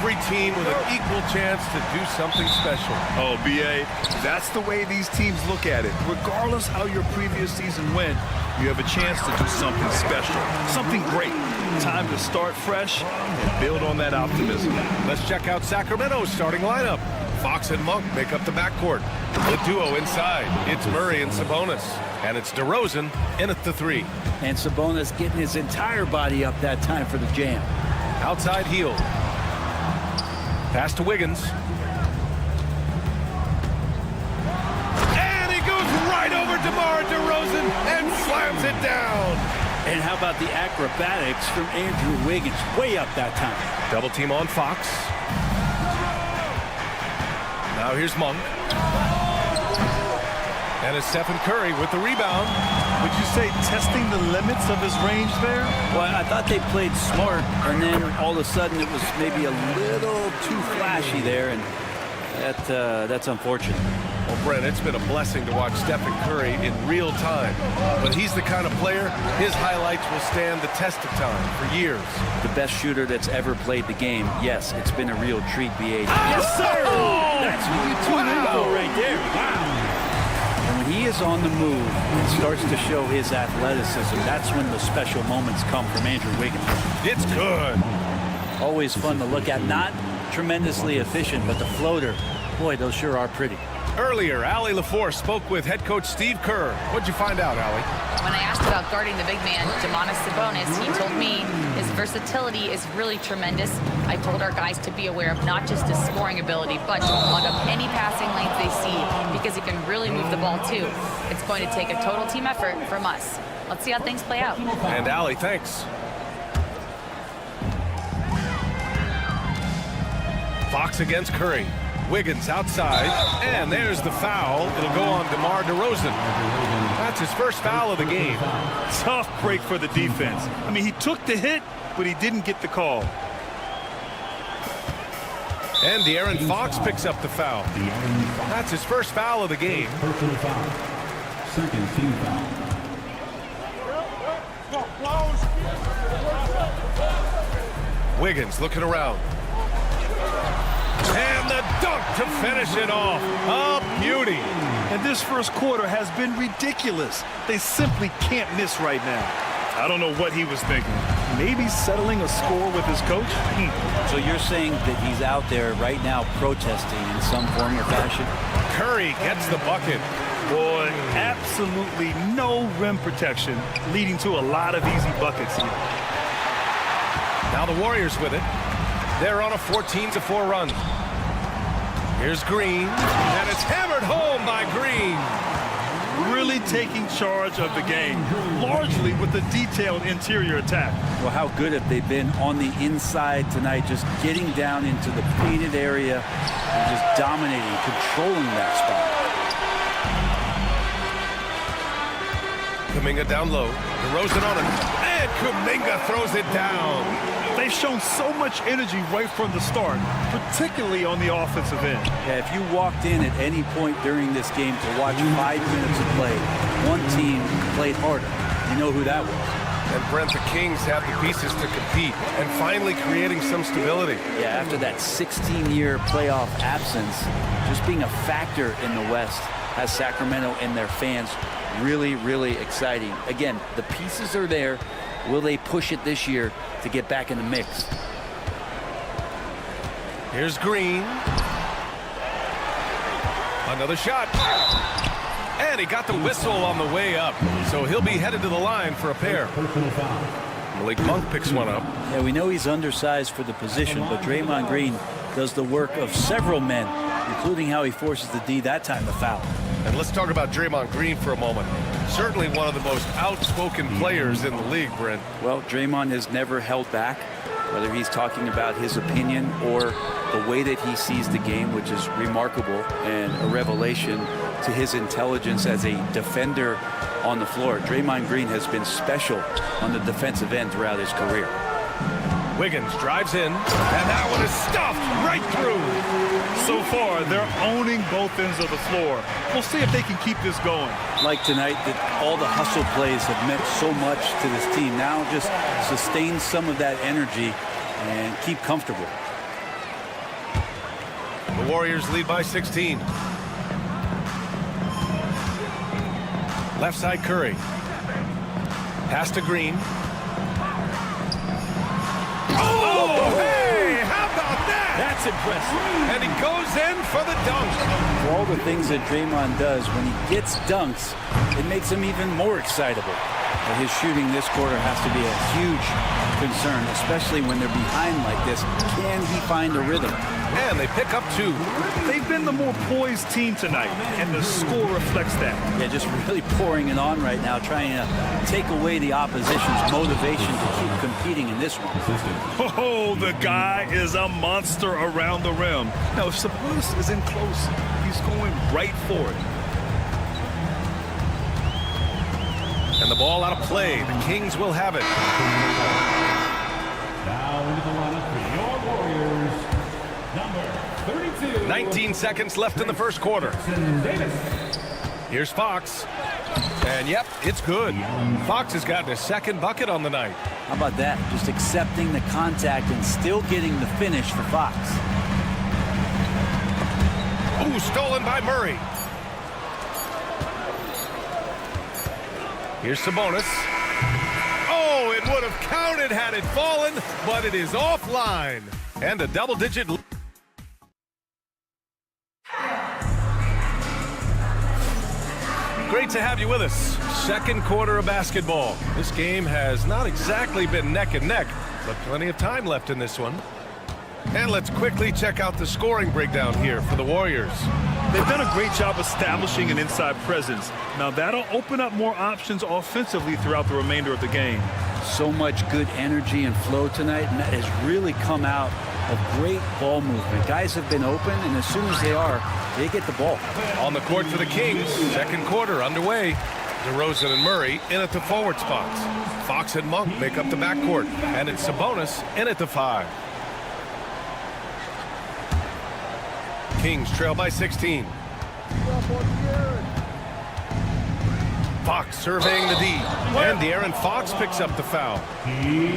every team with an equal chance to do something special. Oh, B.A., that's the way these teams look at it. Regardless how your previous season went, you have a chance to do something special, something great. Time to start fresh and build on that optimism. Let's check out Sacramento's starting lineup. Fox and Monk make up the backcourt. The duo inside, it's Murray and Sabonis. And it's DeRozan in at the 3. And Sabonis getting his entire body up that time for the jam. Outside heel. Pass to Wiggins. And he goes right over DeMar DeRozan and slams it down. And how about the acrobatics from Andrew Wiggins? Way up that time. Double team on Fox. Now here's Monk. And it's Stephen Curry with the rebound. Would you say testing the limits of his range there? Well, I thought they played smart, and then all of a sudden it was maybe a little too flashy there, and that's unfortunate. Well, Brent, it's been a blessing to watch Stephen Curry in real time. But he's the kind of player, his highlights will stand the test of time for years. The best shooter that's ever played the game. Yes, it's been a real treat, B.A. Yes, sir! That's what you tune in for right there. Wow. And when he is on the move and starts to show his athleticism, that's when the special moments come from Andrew Wiggins. It's good. Always fun to look at. Not tremendously efficient, but the floater, boy, those sure are pretty. Earlier, Allie LaForce spoke with head coach Steve Kerr. What'd you find out, Allie? When I asked about guarding the big man, Domantas Sabonis, he told me his versatility is really tremendous. I told our guys to be aware of not just his scoring ability, but to plug up any passing lanes they see, because he can really move the ball too. It's going to take a total team effort from us. Let's see how things play out. And Allie, thanks. Fox against Curry. Wiggins outside, and there's the foul. It'll go on DeMar DeRozan. That's his first foul of the game. Tough break for the defense. I mean, he took the hit, but he didn't get the call. And De'Aaron Fox picks up the foul. That's his first foul of the game. Personal foul. Second team foul. Wiggins looking around. And the dunk to finish it off. A beauty. And this first quarter has been ridiculous. They simply can't miss right now. I don't know what he was thinking. Maybe settling a score with his coach? So you're saying that he's out there right now protesting in some form or fashion? Curry gets the bucket. Boy, absolutely no rim protection, leading to a lot of easy buckets here. Now the Warriors with it. They're on a 14-4 run. Here's Green, and it's hammered home by Green. Really taking charge of the game, largely with a detailed interior attack. Well, how good have they been on the inside tonight, just getting down into the painted area and just dominating, controlling that spot. Kuminga down low. DeRozan on it, and Kuminga throws it down. They've shown so much energy right from the start, particularly on the offensive end. Yeah, if you walked in at any point during this game to watch 5 minutes of play, one team played harder. You know who that was. And Brent, the Kings have the pieces to compete and finally creating some stability. Yeah, after that 16-year playoff absence, just being a factor in the West has Sacramento and their fans really, really exciting. Again, the pieces are there. Will they push it this year to get back in the mix? Here's Green. Another shot. And he got the whistle on the way up. So he'll be headed to the line for a pair. Malik Monk picks one up. Yeah, we know he's undersized for the position, but Draymond Green does the work of several men, including how he forces the D that time to foul. And let's talk about Draymond Green for a moment. Certainly one of the most outspoken players in the league, Brent. Well, Draymond has never held back, whether he's talking about his opinion or the way that he sees the game, which is remarkable and a revelation to his intelligence as a defender on the floor. Draymond Green has been special on the defensive end throughout his career. Wiggins drives in, and that one is stuffed right through. So far, they're owning both ends of the floor. We'll see if they can keep this going. Like tonight, that all the hustle plays have meant so much to this team. Now just sustain some of that energy and keep comfortable. The Warriors lead by 16. Left side Curry. Pass to Green. Oh, hey, how about that? That's impressive. And he goes in for the dunk. For all the things that Draymond does, when he gets dunks, it makes him even more excitable. But his shooting this quarter has to be a huge concern, especially when they're behind like this. Can he find a rhythm? And they pick up 2. They've been the more poised team tonight, and the score reflects that. Yeah, just really pouring it on right now, trying to take away the opposition's motivation to keep competing in this one. Oh, the guy is a monster around the rim. Now, if Sabonis is in close, he's going right for it. And the ball out of play. The Kings will have it. Now into the lineup for your Warriors, number 32. 19 seconds left in the first quarter. Here's Fox. And yep, it's good. Fox has gotten his second bucket on the night. How about that? Just accepting the contact and still getting the finish for Fox. Ooh, stolen by Murray. Here's Sabonis. Oh, it would have counted had it fallen, but it is offline. And a double-digit lead. Great to have you with us. Second quarter of basketball. This game has not exactly been neck and neck, but plenty of time left in this one. And let's quickly check out the scoring breakdown here for the Warriors. They've done a great job establishing an inside presence. Now that'll open up more options offensively throughout the remainder of the game. So much good energy and flow tonight, and that has really come out of great ball movement. Guys have been open, and as soon as they get the ball. On the court for the Kings, second quarter underway. DeRozan and Murray in at the forward spots. Fox and Monk make up the backcourt, and it's Sabonis in at the 5. Kings trail by 16. Fox surveying the D, and De'Aaron Fox picks up the foul.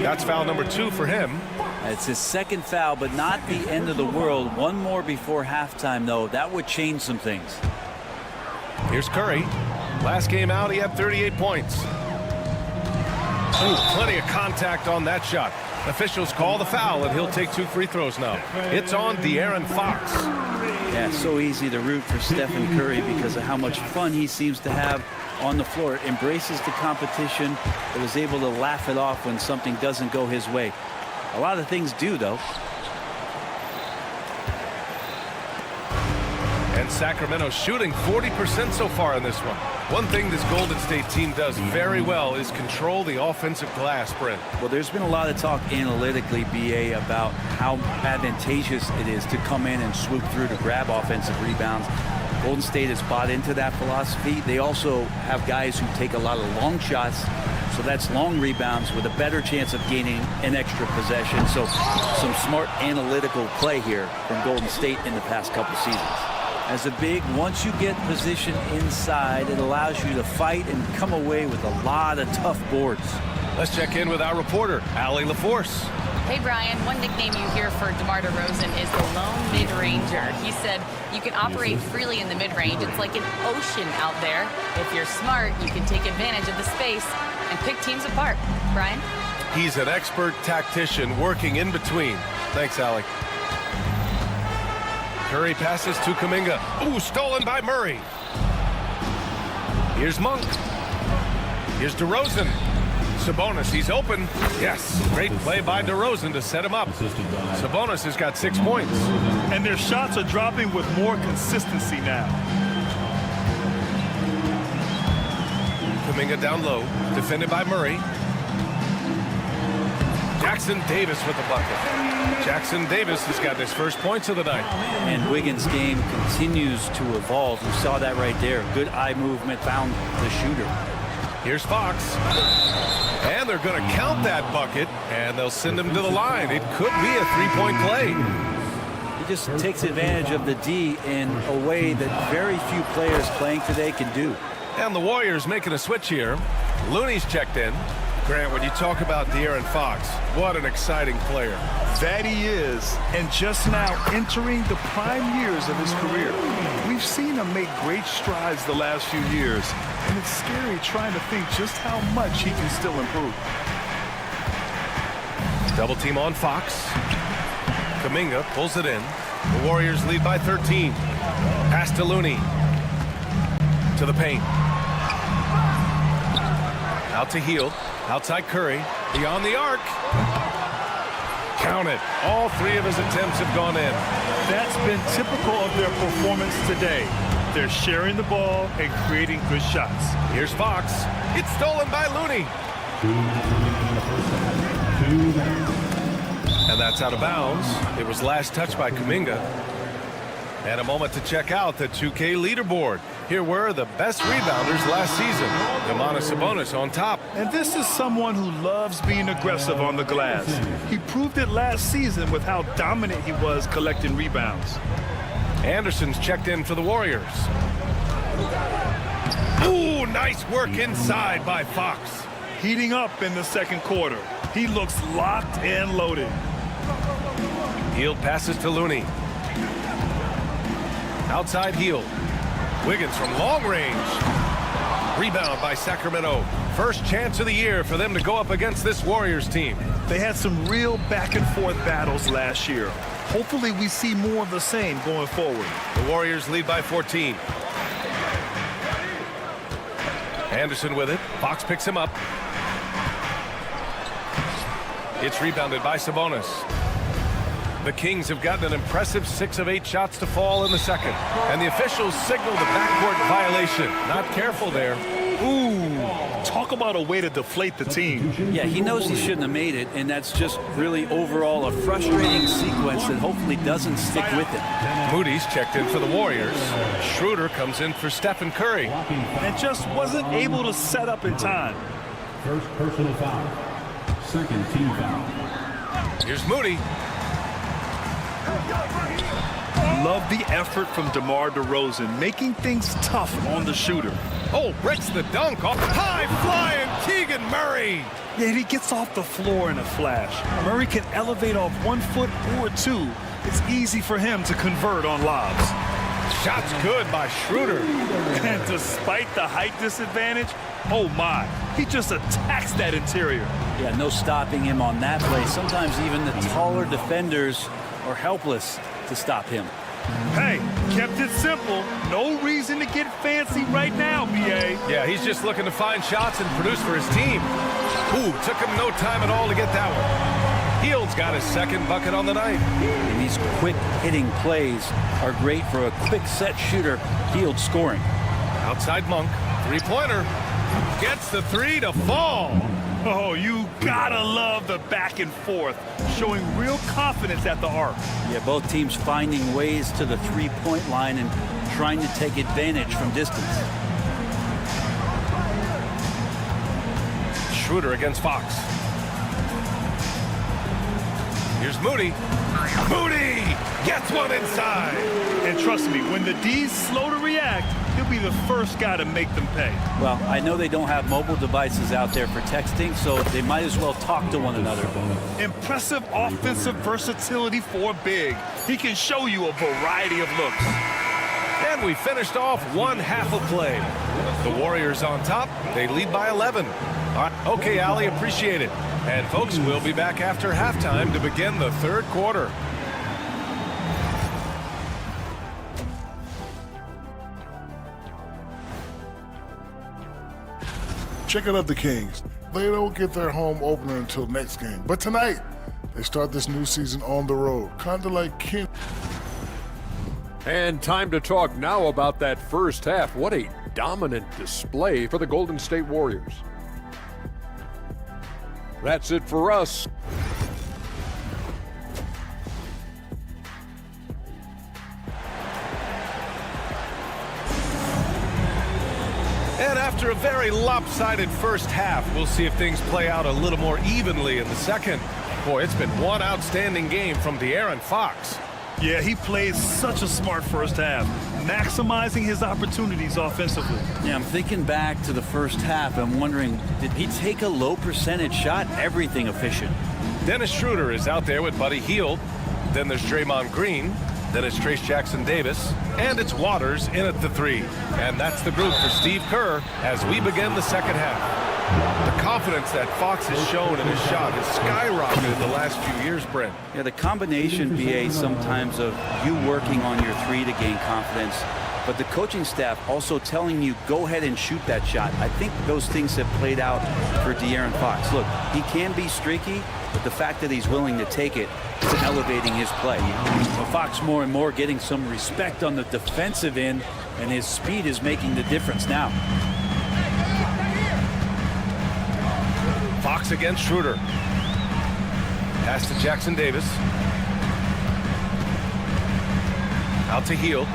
That's foul number 2 for him. It's his second foul, but not the end of the world. One more before halftime, though. That would change some things. Here's Curry. Last game out, he had 38 points. Ooh, plenty of contact on that shot. Officials call the foul, and he'll take 2 free throws now. It's on De'Aaron Fox. Yeah, so easy to root for Stephen Curry because of how much fun he seems to have on the floor. Embraces the competition, but is able to laugh it off when something doesn't go his way. A lot of things do, though. And Sacramento shooting 40% so far in this one. One thing this Golden State team does very well is control the offensive glass, Brent. Well, there's been a lot of talk analytically, BA, about how advantageous it is to come in and swoop through to grab offensive rebounds. Golden State has bought into that philosophy. They also have guys who take a lot of long shots, so that's long rebounds with a better chance of gaining an extra possession. So some smart analytical play here from Golden State in the past couple seasons. As a big, once you get position inside, it allows you to fight and come away with a lot of tough boards. Let's check in with our reporter, Allie LaForce. Hey, Brian, one nickname you hear for DeMar DeRozan is the lone mid-ranger. He said you can operate freely in the mid-range. It's like an ocean out there. If you're smart, you can take advantage of the space and pick teams apart. Brian? He's an expert tactician working in between. Thanks, Allie. Curry passes to Kuminga. Ooh, stolen by Murray. Here's Monk. Here's DeRozan. Sabonis, he's open. Yes, great play by DeRozan to set him up. Sabonis has got 6 points. And their shots are dropping with more consistency now. Kuminga down low, defended by Murray. Jackson Davis with the bucket. Jackson Davis has got his first points of the night. And Wiggins' game continues to evolve. You saw that right there. Good eye movement, found the shooter. Here's Fox. And they're going to count that bucket, and they'll send him to the line. It could be a three-point play. He just takes advantage of the D in a way that very few players playing today can do. And the Warriors making a switch here. Looney's checked in. Grant, when you talk about De'Aaron Fox, what an exciting player. That he is, and just now entering the prime years of his career. We've seen him make great strides the last few years, and it's scary trying to think just how much he can still improve. Double team on Fox. Kuminga pulls it in. The Warriors lead by 13. Pass to Looney. To the paint. Out to Hield. Outside Curry. Beyond the arc. Count it. All three of his attempts have gone in. That's been typical of their performance today. They're sharing the ball and creating good shots. Here's Fox. It's stolen by Looney. And that's out of bounds. It was last touched by Kuminga. And a moment to check out the 2K leaderboard. Here were the best rebounders last season. Domantas Sabonis on top. And this is someone who loves being aggressive on the glass. He proved it last season with how dominant he was collecting rebounds. Anderson's checked in for the Warriors. Ooh, nice work inside by Fox. Heating up in the second quarter. He looks locked and loaded. Hield passes to Looney. Outside Hield. Wiggins from long range. Rebound by Sacramento. First chance of the year for them to go up against this Warriors team. They had some real back and forth battles last year. Hopefully we see more of the same going forward. The Warriors lead by 14. Anderson with it. Fox picks him up. It's rebounded by Sabonis. The Kings have gotten an impressive 6 of 8 shots to fall in the second. And the officials signal the backcourt violation. Not careful there. Ooh, talk about a way to deflate the team. Yeah, he knows he shouldn't have made it, and that's just really overall a frustrating sequence that hopefully doesn't stick with it. Moody's checked in for the Warriors. Schroeder comes in for Stephen Curry. And just wasn't able to set up in time. First personal foul. Second team foul. Here's Moody. Love the effort from DeMar DeRozan, making things tough on the shooter. Oh, breaks the dunk off high-flying Keegan Murray. Yeah, he gets off the floor in a flash. Murray can elevate off 1 foot or 2. It's easy for him to convert on lobs. Shot's good by Schroeder. And despite the height disadvantage, oh my, he just attacks that interior. Yeah, no stopping him on that play. Sometimes even the taller defenders are helpless to stop him. Hey, kept it simple. No reason to get fancy right now, BA. Yeah, he's just looking to find shots and produce for his team. Ooh, took him no time at all to get that one. Hield's got his second bucket on the night. And these quick hitting plays are great for a quick set shooter. Hield scoring. Outside Monk, three-pointer. Gets the three to fall. Oh, you gotta love the back and forth, showing real confidence at the arc. Yeah, both teams finding ways to the three-point line and trying to take advantage from distance. Schroeder against Fox. Here's Moody. Moody gets one inside. And trust me, when the D's slow to react, he'll be the first guy to make them pay. Well, I know they don't have mobile devices out there for texting, so they might as well talk to one another. Impressive offensive versatility for big. He can show you a variety of looks. And we finished off one half of play. The Warriors on top. They lead by 11. Okay, Allie, appreciate it. And folks, we'll be back after halftime to begin the third quarter. Check out the Kings. They don't get their home opener until next game. But tonight, they start this new season on the road. Kind of like King. And time to talk now about that first half. What a dominant display for the Golden State Warriors. That's it for us. And after a very lopsided first half, we'll see if things play out a little more evenly in the second. Boy, it's been one outstanding game from De'Aaron Fox. Yeah, he played such a smart first half, maximizing his opportunities offensively. Yeah, I'm thinking back to the first half. I'm wondering, did he take a low percentage shot? Everything efficient. Dennis Schroeder is out there with Buddy Hield. Then there's Draymond Green. Then it's Trace Jackson-Davis. And it's Waters in at the 3. And that's the group for Steve Kerr as we begin the second half. The confidence that Fox has shown in his shot has skyrocketed in the last few years, Brent. Yeah, the combination, BA, sometimes of you working on your 3 to gain confidence, but the coaching staff also telling you, go ahead and shoot that shot. I think those things have played out for De'Aaron Fox. Look, he can be streaky, but the fact that he's willing to take it is elevating his play. So Fox more and more getting some respect on the defensive end, and his speed is making the difference now. Fox against Schroeder. Pass to Jackson-Davis. Out to Hield.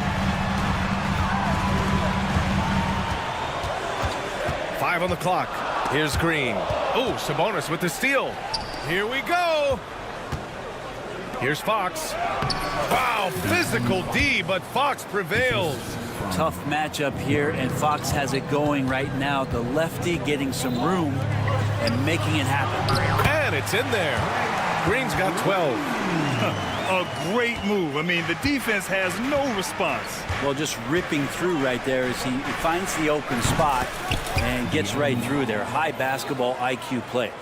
5 on the clock. Here's Green. Oh, Sabonis with the steal. Here we go. Here's Fox. Wow, physical D, but Fox prevails. Tough matchup here, and Fox has it going right now. The lefty getting some room and making it happen. And it's in there. Green's got 12. A great move. I mean, the defense has no response. Well, just ripping through right there as he finds the open spot and gets right through there. High basketball IQ play.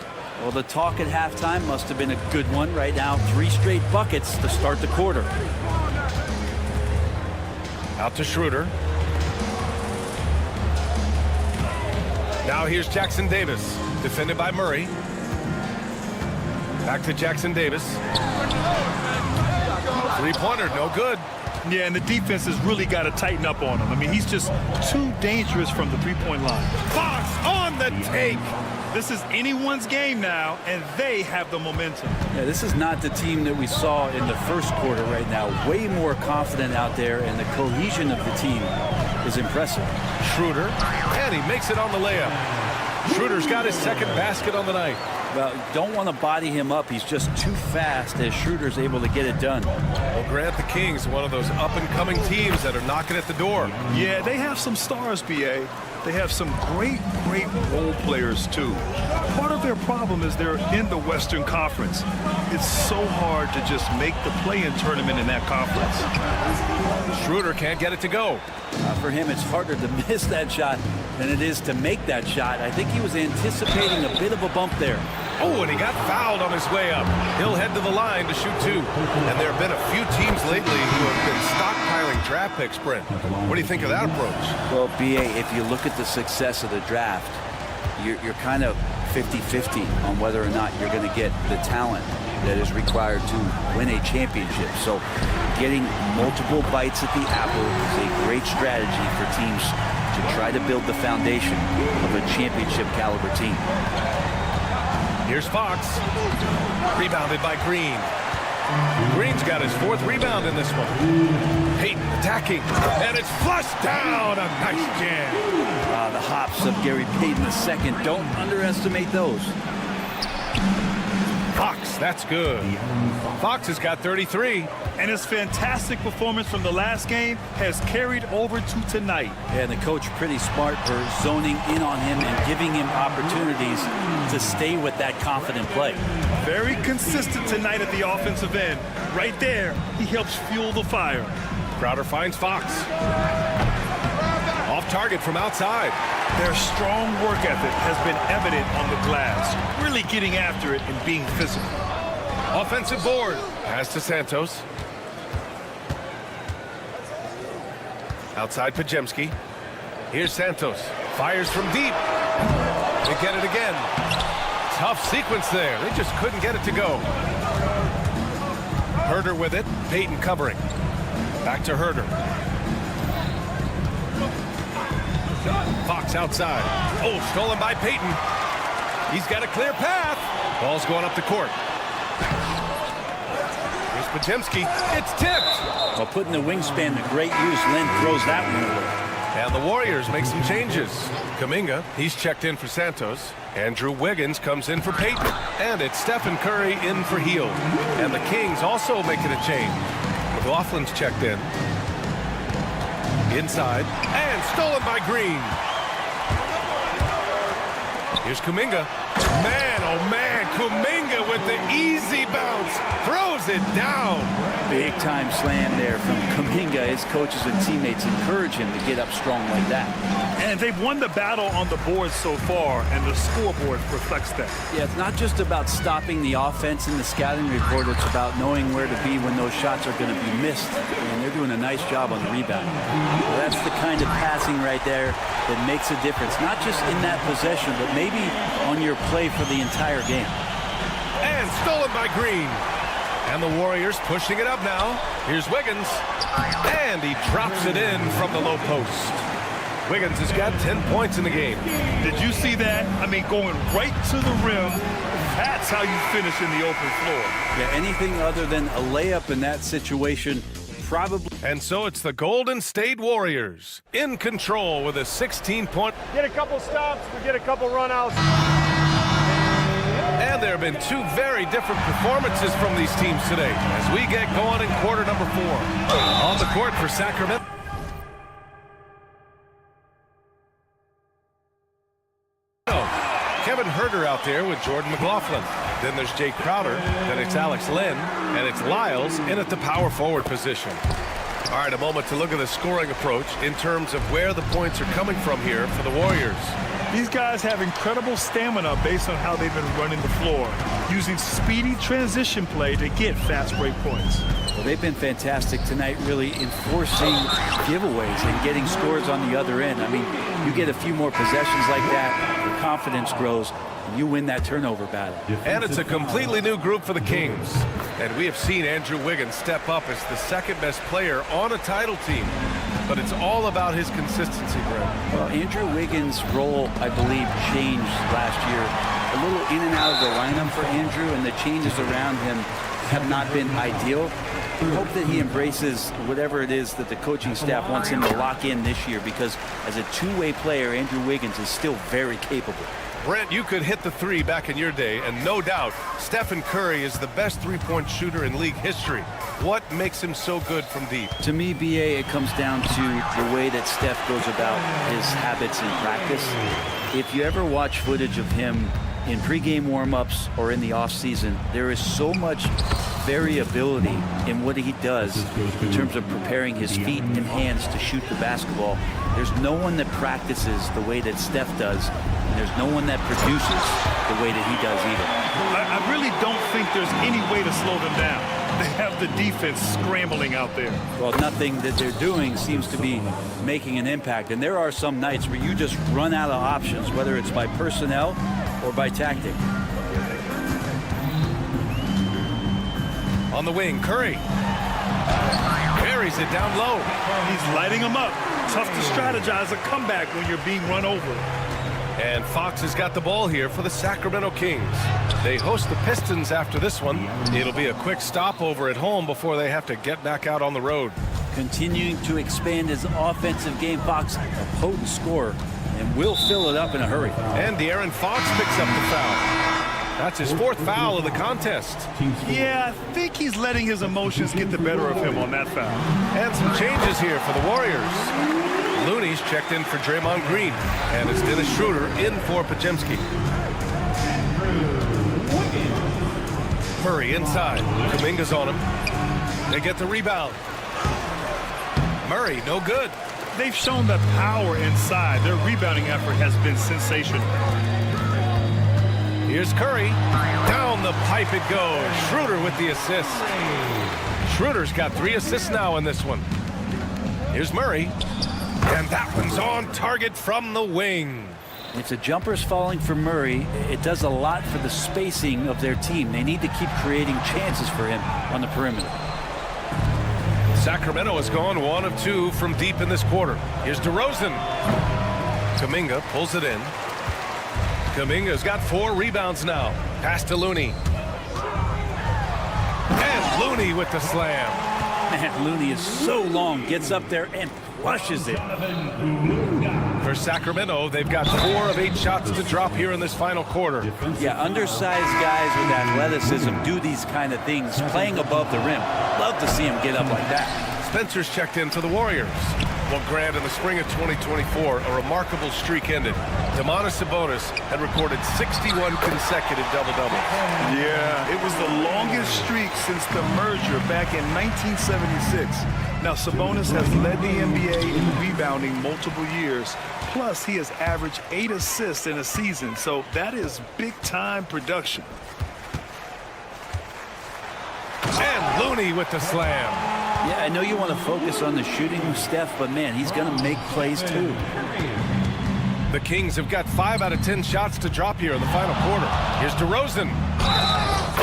Well, the talk at halftime must have been a good one. Right now, 3 straight buckets to start the quarter. Out to Schroeder. Now here's Jackson-Davis, defended by Murray. Back to Jackson-Davis. 3-pointer, no good. Yeah, and the defense has really got to tighten up on him. I mean, he's just too dangerous from the 3-point line. Fox on the take. This is anyone's game now, and they have the momentum. Yeah, this is not the team that we saw in the first quarter right now. Way more confident out there, and the cohesion of the team is impressive. Schroeder, and he makes it on the layup. Schroeder's got his second basket on the night. Well, you don't want to body him up. He's just too fast as Schroeder's able to get it done. Well, Grant, the Kings, one of those up-and-coming teams that are knocking at the door. Yeah, they have some stars, BA. They have some great role players, too. Part of their problem is they're in the Western Conference. It's so hard to just make the play-in tournament in that conference. Schroeder can't get it to go. For him, it's harder to miss that shot than it is to make that shot. I think he was anticipating a bit of a bump there. Oh, and he got fouled on his way up. He'll head to the line to shoot 2. And there have been a few teams lately who have been stockpiling draft picks, Brent. What do you think of that approach? Well, BA, if you look at the success of the draft, you're kind of 50-50 on whether or not you're going to get the talent that is required to win a championship. So getting multiple bites at the apple is a great strategy for teams to try to build the foundation of a championship caliber team. Here's Fox. Rebounded by Green. Green's got his 4th rebound in this one. Payton attacking. And it's flushed down. A nice jam. The hops of Gary Payton II. Don't underestimate those. Fox, that's good. Fox has got 33. And his fantastic performance from the last game has carried over to tonight. And the coach pretty smart for zoning in on him and giving him opportunities to stay with that confident play. Very consistent tonight at the offensive end. Right there, he helps fuel the fire. Crowder finds Fox. Off target from outside. Their strong work ethic has been evident on the glass, really getting after it and being physical. Offensive board. Pass to Santos. Outside Pajemski. Here's Santos. Fires from deep. They get it again. Tough sequence there. They just couldn't get it to go. Herder with it. Payton covering. Back to Herder. Fox outside. Oh, stolen by Payton. He's got a clear path. Ball's going up the court. Here's Pajemski. It's tipped. Well, putting the wingspan to great use, Len throws that one away. And the Warriors make some changes. Kuminga, he's checked in for Santos. Andrew Wiggins comes in for Payton. And it's Stephen Curry in for Hield. And the Kings also making a change. McLaughlin's checked in. Inside, and stolen by Green. Here's Kuminga. Man, oh man, Kuminga with the easy bounce. Throws it down. Big time slam there from Kuminga. His coaches and teammates encourage him to get up strong like that. And they've won the battle on the board so far, and the scoreboard reflects that. Yeah, it's not just about stopping the offense in the scouting report. It's about knowing where to be when those shots are going to be missed. And they're doing a nice job on the rebound. Well, that's the kind of passing right there that makes a difference. Not just in that possession, but maybe on your play for the entire game. And stolen by Green. And the Warriors pushing it up now. Here's Wiggins. And he drops it in from the low post. Wiggins has got 10 points in the game. Did you see that? I mean, going right to the rim. That's how you finish in the open floor. Yeah, anything other than a layup in that situation, probably. And so it's the Golden State Warriors in control with a 16-point. Get a couple stops, we get a couple runouts. And there have been two very different performances from these teams today as we get going in quarter number 4. On the court for Sacramento. Kevin Huerter out there with Jordan McLaughlin. Then there's Jay Crowder. Then it's Alex Len. And it's Lyles in at the power forward position. All right, a moment to look at the scoring approach in terms of where the points are coming from here for the Warriors. These guys have incredible stamina based on how they've been running the floor, using speedy transition play to get fast break points. Well, they've been fantastic tonight, really enforcing giveaways and getting scores on the other end. I mean, you get a few more possessions like that, your confidence grows, and you win that turnover battle. And it's a completely new group for the Kings. And we have seen Andrew Wiggins step up as the second best player on a title team. But it's all about his consistency, Brett. Well, Andrew Wiggins' role, I believe, changed last year. A little in and out of the lineup for Andrew, and the changes around him have not been ideal. I hope that he embraces whatever it is that the coaching staff wants him to lock in this year, because as a two-way player, Andrew Wiggins is still very capable. Brent, you could hit the three back in your day, and no doubt, Stephen Curry is the best three-point shooter in league history. What makes him so good from deep? To me, BA, it comes down to the way that Steph goes about his habits in practice. If you ever watch footage of him in pregame warm-ups or in the off-season, there is so much variability in what he does in terms of preparing his feet and hands to shoot the basketball. There's no one that practices the way that Steph does, and there's no one that produces the way that he does either. I really don't think there's any way to slow them down. They have the defense scrambling out there. Well, nothing that they're doing seems to be making an impact, and there are some nights where you just run out of options, whether it's by personnel or by tactic. On the wing, Curry carries it down low. He's lighting them up. Tough to strategize a comeback when you're being run over. And Fox has got the ball here for the Sacramento Kings. They host the Pistons after this one. It'll be a quick stopover at home before they have to get back out on the road. Continuing to expand his offensive game, Fox, a potent scorer, and will fill it up in a hurry. And De'Aaron Fox picks up the foul. That's his 4th foul of the contest. Yeah, I think he's letting his emotions get the better of him on that foul. And some changes here for the Warriors. Looney's checked in for Draymond Green. And it's Dennis Schroeder in for Podziemski. Murray inside. Kuminga's on him. They get the rebound. Murray, no good. They've shown the power inside. Their rebounding effort has been sensational. Here's Curry. Down the pipe it goes. Schroeder with the assist. Schroeder's got 3 assists now in this one. Here's Murray. And that one's on target from the wing. If the jumper's falling for Murray, it does a lot for the spacing of their team. They need to keep creating chances for him on the perimeter. Sacramento has gone 1 of 2 from deep in this quarter. Here's DeRozan. Kuminga pulls it in. Kuminga's got 4 rebounds now. Pass to Looney. And Looney with the slam. Man, Looney is so long, gets up there and flushes it. For Sacramento, they've got 4 of 8 shots to drop here in this final quarter. Yeah, undersized guys with athleticism do these kind of things, playing above the rim. Love to see him get up like that. Spencer's checked in for the Warriors. Well, Grant, in the spring of 2024, a remarkable streak ended. Domantas Sabonis had recorded 61 consecutive double-doubles. Yeah, it was the longest streak since the merger back in 1976. Now, Sabonis has led the NBA in rebounding multiple years. Plus, he has averaged 8 assists in a season, so that is big-time production. And Looney with the slam. Yeah, I know you want to focus on the shooting of Steph, but man, he's going to make plays too. The Kings have got 5 out of 10 shots to drop here in the final quarter. Here's DeRozan.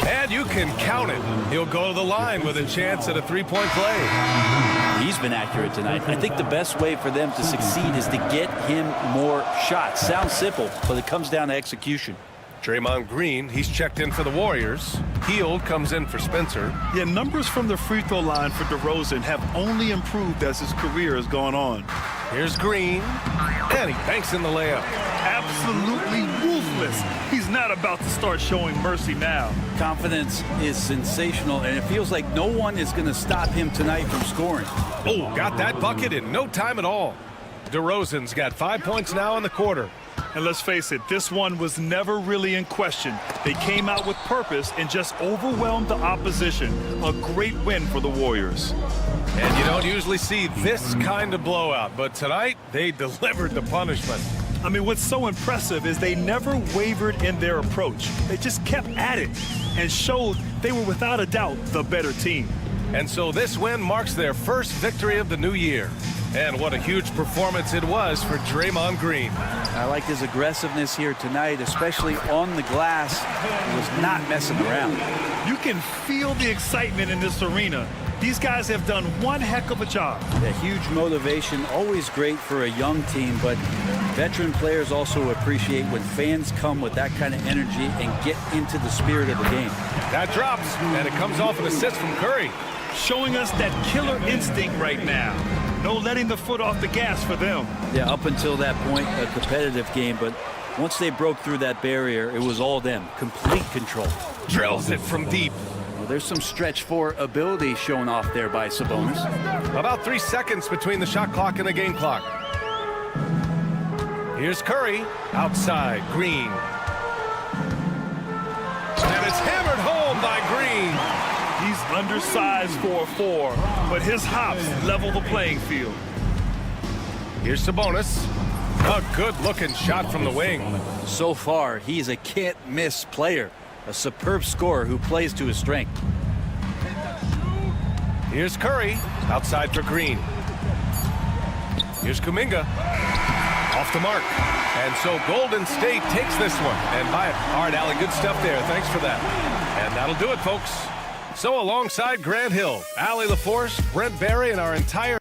And you can count it. He'll go to the line with a chance at a three-point play. He's been accurate tonight. I think the best way for them to succeed is to get him more shots. Sounds simple, but it comes down to execution. Draymond Green, he's checked in for the Warriors. Hield comes in for Spencer. Yeah, numbers from the free throw line for DeRozan have only improved as his career has gone on. Here's Green, and he banks in the layup. Absolutely ruthless. He's not about to start showing mercy now. Confidence is sensational, and it feels like no one is going to stop him tonight from scoring. Oh, got that bucket in no time at all. DeRozan's got 5 points now in the quarter. And let's face it, this one was never really in question. They came out with purpose and just overwhelmed the opposition. A great win for the Warriors. And you don't usually see this kind of blowout, but tonight they delivered the punishment. I mean, what's so impressive is they never wavered in their approach. They just kept at it and showed they were without a doubt the better team. And so this win marks their first victory of the new year. And what a huge performance it was for Draymond Green. I like his aggressiveness here tonight, especially on the glass. He was not messing around. You can feel the excitement in this arena. These guys have done one heck of a job. A huge motivation, always great for a young team, but veteran players also appreciate when fans come with that kind of energy and get into the spirit of the game. That drops, and it comes off an assist from Curry. Showing us that killer instinct right now. No letting the foot off the gas for them. Yeah, up until that point, a competitive game, but once they broke through that barrier, it was all them. Complete control. Drills it from deep. Well, there's some stretch four ability shown off there by Sabonis. About 3 seconds between the shot clock and the game clock. Here's Curry. Outside, Green. And it's hammered home by Green. He's undersized for a 4, but his hops level the playing field. Here's Sabonis. A good-looking shot from the wing. So far, he's a can't-miss player. A superb scorer who plays to his strength. Here's Curry. Outside for Green. Here's Kuminga. Off the mark. And so Golden State takes this one. And by it. All right, Allie, good stuff there. Thanks for that. And that'll do it, folks. So alongside Grant Hill, Allie LaForce, Brent Barry, and our entire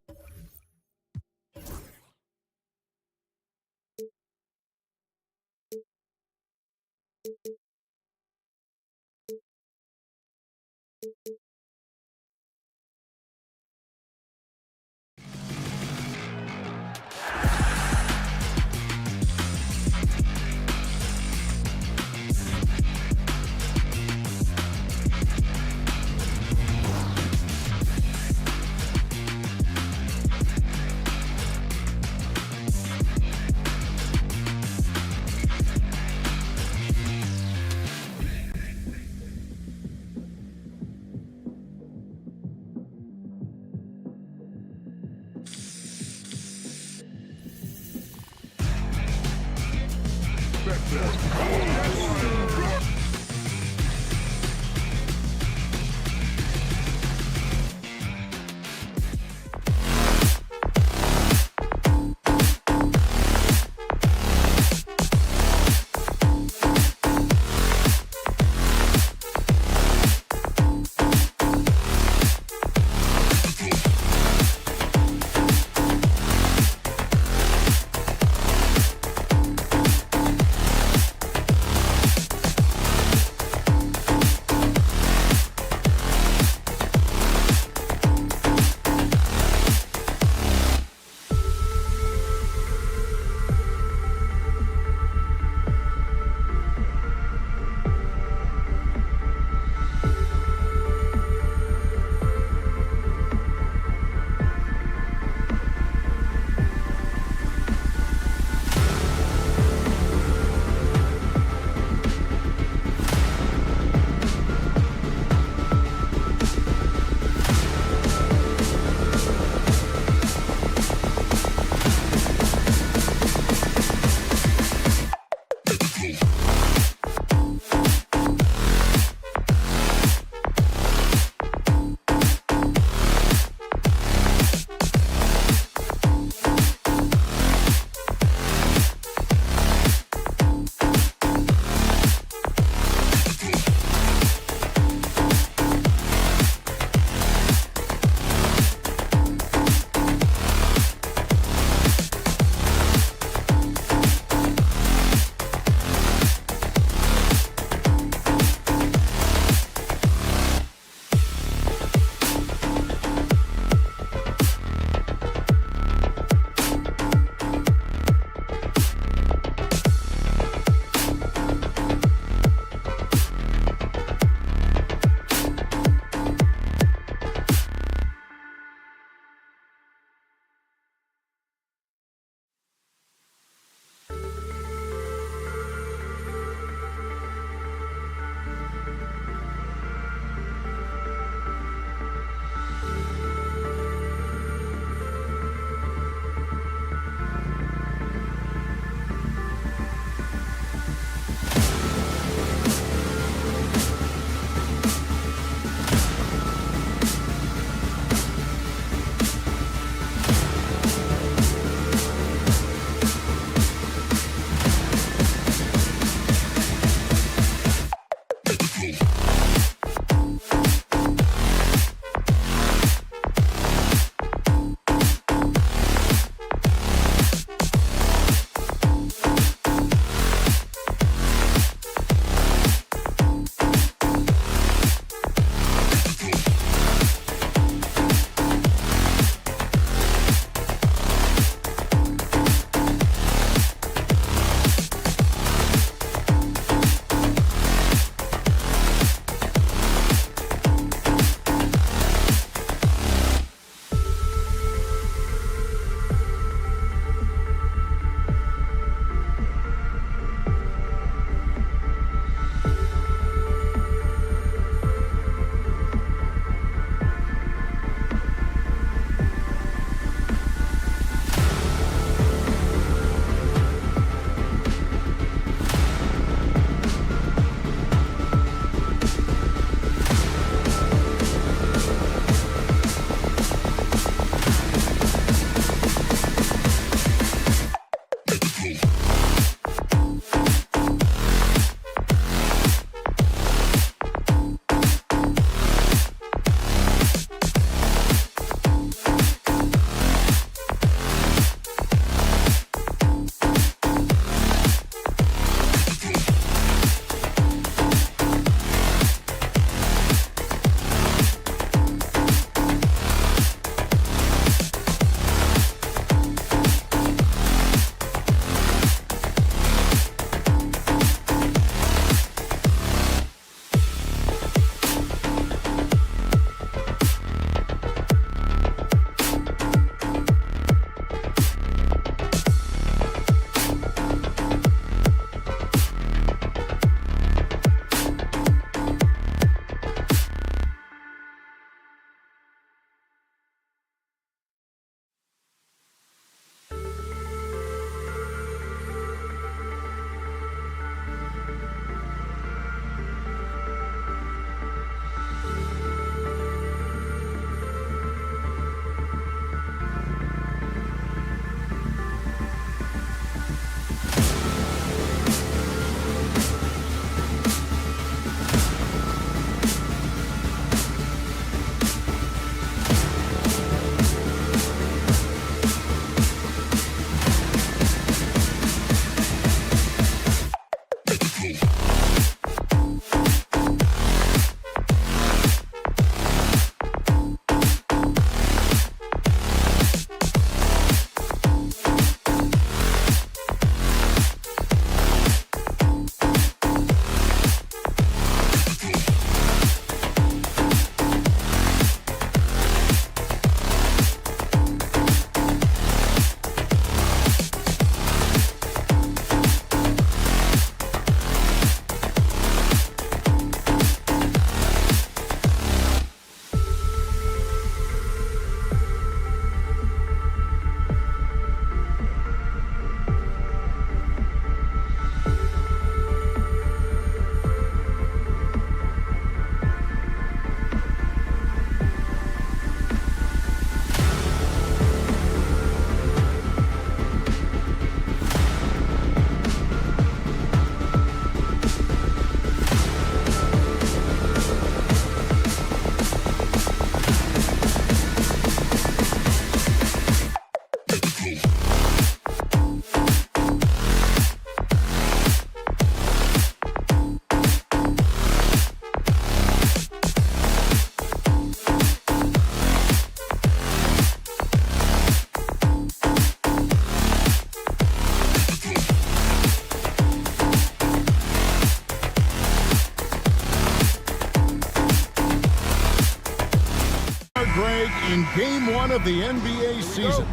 Game 1 of the NBA season.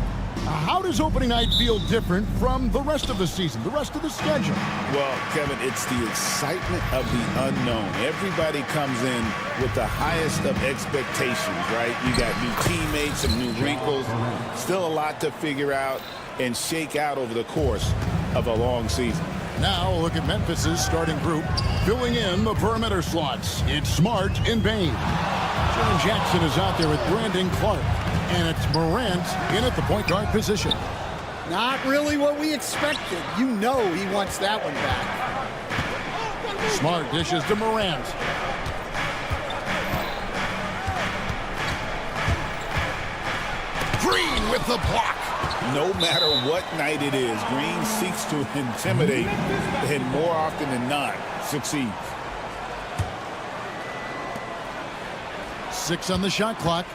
How does opening night feel different from the rest of the season, the rest of the schedule? Well, Kevin, it's the excitement of the unknown. Everybody comes in with the highest of expectations, right? You got new teammates, some new wrinkles, still a lot to figure out and shake out over the course of a long season. Now look at Memphis's starting group, filling in the perimeter slots. It's Smart and Bain. Jaren Jackson is out there with Brandon Clark. And it's Morant in at the point guard position. Not really what we expected. You know he wants that one back. Smart dishes to Morant. Green with the block. No matter what night it is, Green seeks to intimidate and more often than not succeeds. 6 on the shot clock.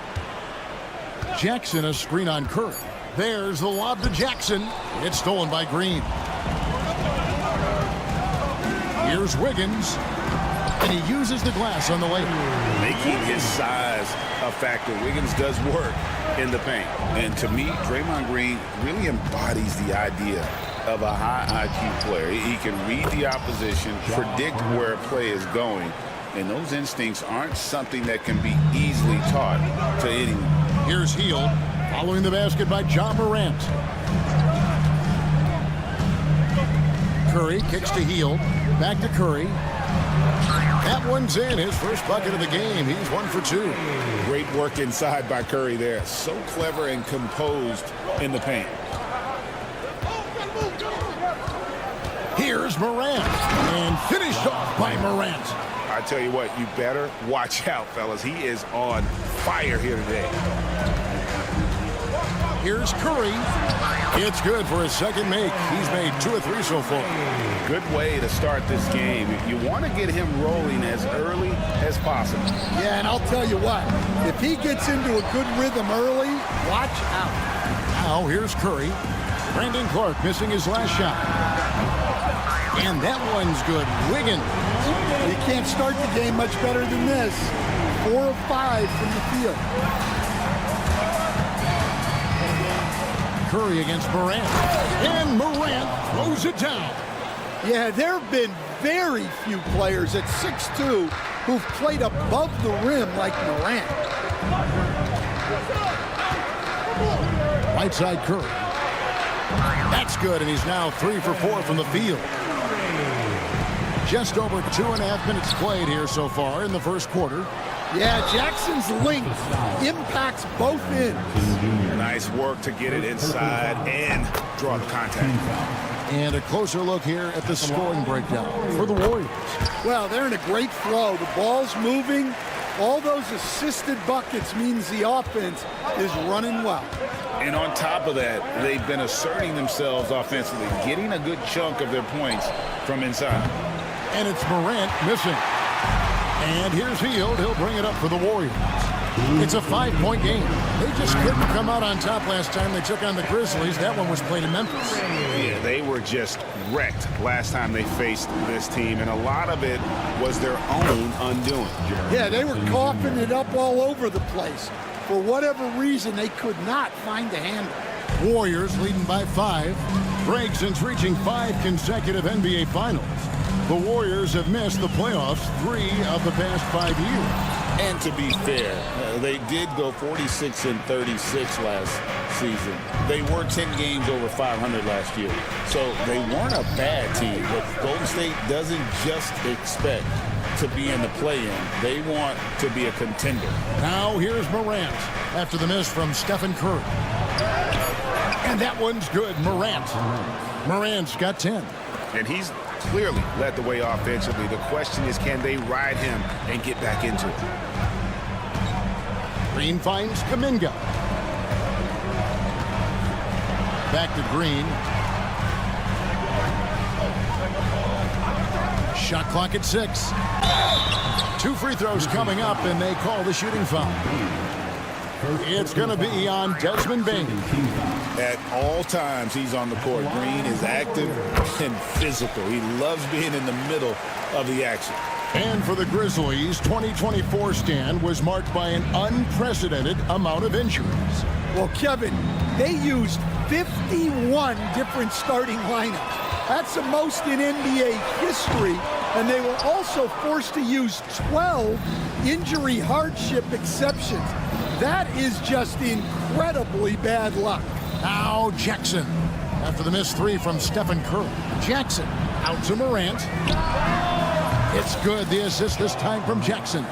Jackson a screen on Curry. There's the lob to Jackson. It's stolen by Green. Here's Wiggins. And he uses the glass on the way. Making his size a factor. Wiggins does work in the paint. And to me, Draymond Green really embodies the idea of a high IQ player. He can read the opposition, predict where a play is going. And those instincts aren't something that can be easily taught to anyone. Here's Hield, following the basket by Ja Morant. Curry kicks to Hield, back to Curry. That one's in, his first bucket of the game. He's 1 for 2. Great work inside by Curry there. So clever and composed in the paint. Here's Morant, and finished off by Morant. I tell you what, you better watch out, fellas. He is on fire here today. Here's Curry. It's good for his second make. He's made 2 of 3 so far. Good way to start this game. You want to get him rolling as early as possible. Yeah, and I'll tell you what, if he gets into a good rhythm early, watch out. Now here's Curry. Brandon Clark missing his last shot. And that one's good. Wiggins. You can't start the game much better than this. 4 of 5 from the field. Curry against Morant. And Morant throws it down. Yeah, there have been very few players at 6'2" who've played above the rim like Morant. Right side Curry. That's good, and he's now 3 for 4 from the field. Just over 2.5 minutes played here so far in the first quarter. Yeah, Jackson's length impacts both ends. Nice work to get it inside and draw the contact. And a closer look here at the scoring breakdown for the Warriors. Well, they're in a great flow. The ball's moving. All those assisted buckets means the offense is running well. And on top of that, they've been asserting themselves offensively, getting a good chunk of their points from inside. And it's Morant missing. And here's Hield. He'll bring it up for the Warriors. It's a 5-point game. They just couldn't come out on top last time they took on the Grizzlies. That one was played in Memphis. Yeah, they were just wrecked last time they faced this team, and a lot of it was their own undoing. Yeah, they were coughing it up all over the place. For whatever reason, they could not find the handle. Warriors leading by 5. Break since reaching 5 consecutive NBA Finals. The Warriors have missed the playoffs 3 of the past 5 years. And to be fair, they did go 46-36 last season. They were 10 games over 500 last year. So they weren't a bad team, but Golden State doesn't just expect to be in the play-in. They want to be a contender. Now here's Morant after the miss from Stephen Curry. And that one's good, Morant. Morant's got 10. And he's clearly led the way offensively. The question is, can they ride him and get back into it? Green finds Kuminga. Back to Green. Shot clock at 6. 2 free throws coming up, and they call the shooting foul. It's going to be on Desmond Bain. At all times, he's on the court. Green is active and physical. He loves being in the middle of the action. And for the Grizzlies, 2024 stand was marked by an unprecedented amount of injuries. Well, Kevin, they used 51 different starting lineups. That's the most in NBA history, and they were also forced to use 12 injury hardship exceptions. That is just incredibly bad luck. Now Jackson. After the missed three from Stephen Curry. Jackson out to Morant. It's good. The assist this time from Jackson.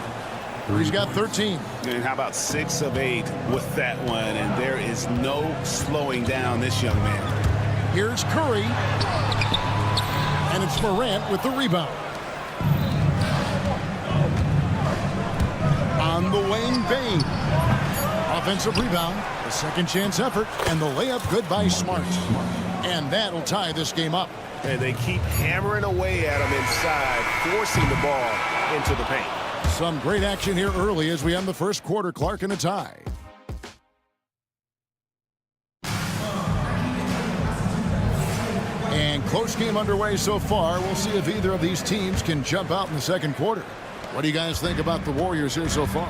He's got 13. And how about 6 of 8 with that one? And there is no slowing down this young man. Here's Curry. And it's Morant with the rebound. On the wing, Bane. Offensive rebound. A second chance effort. And the layup good by Smart. And that'll tie this game up. And they keep hammering away at him inside, forcing the ball into the paint. Some great action here early as we end the first quarter. Clark in a tie. And close game underway so far. We'll see if either of these teams can jump out in the second quarter. What do you guys think about the Warriors here so far?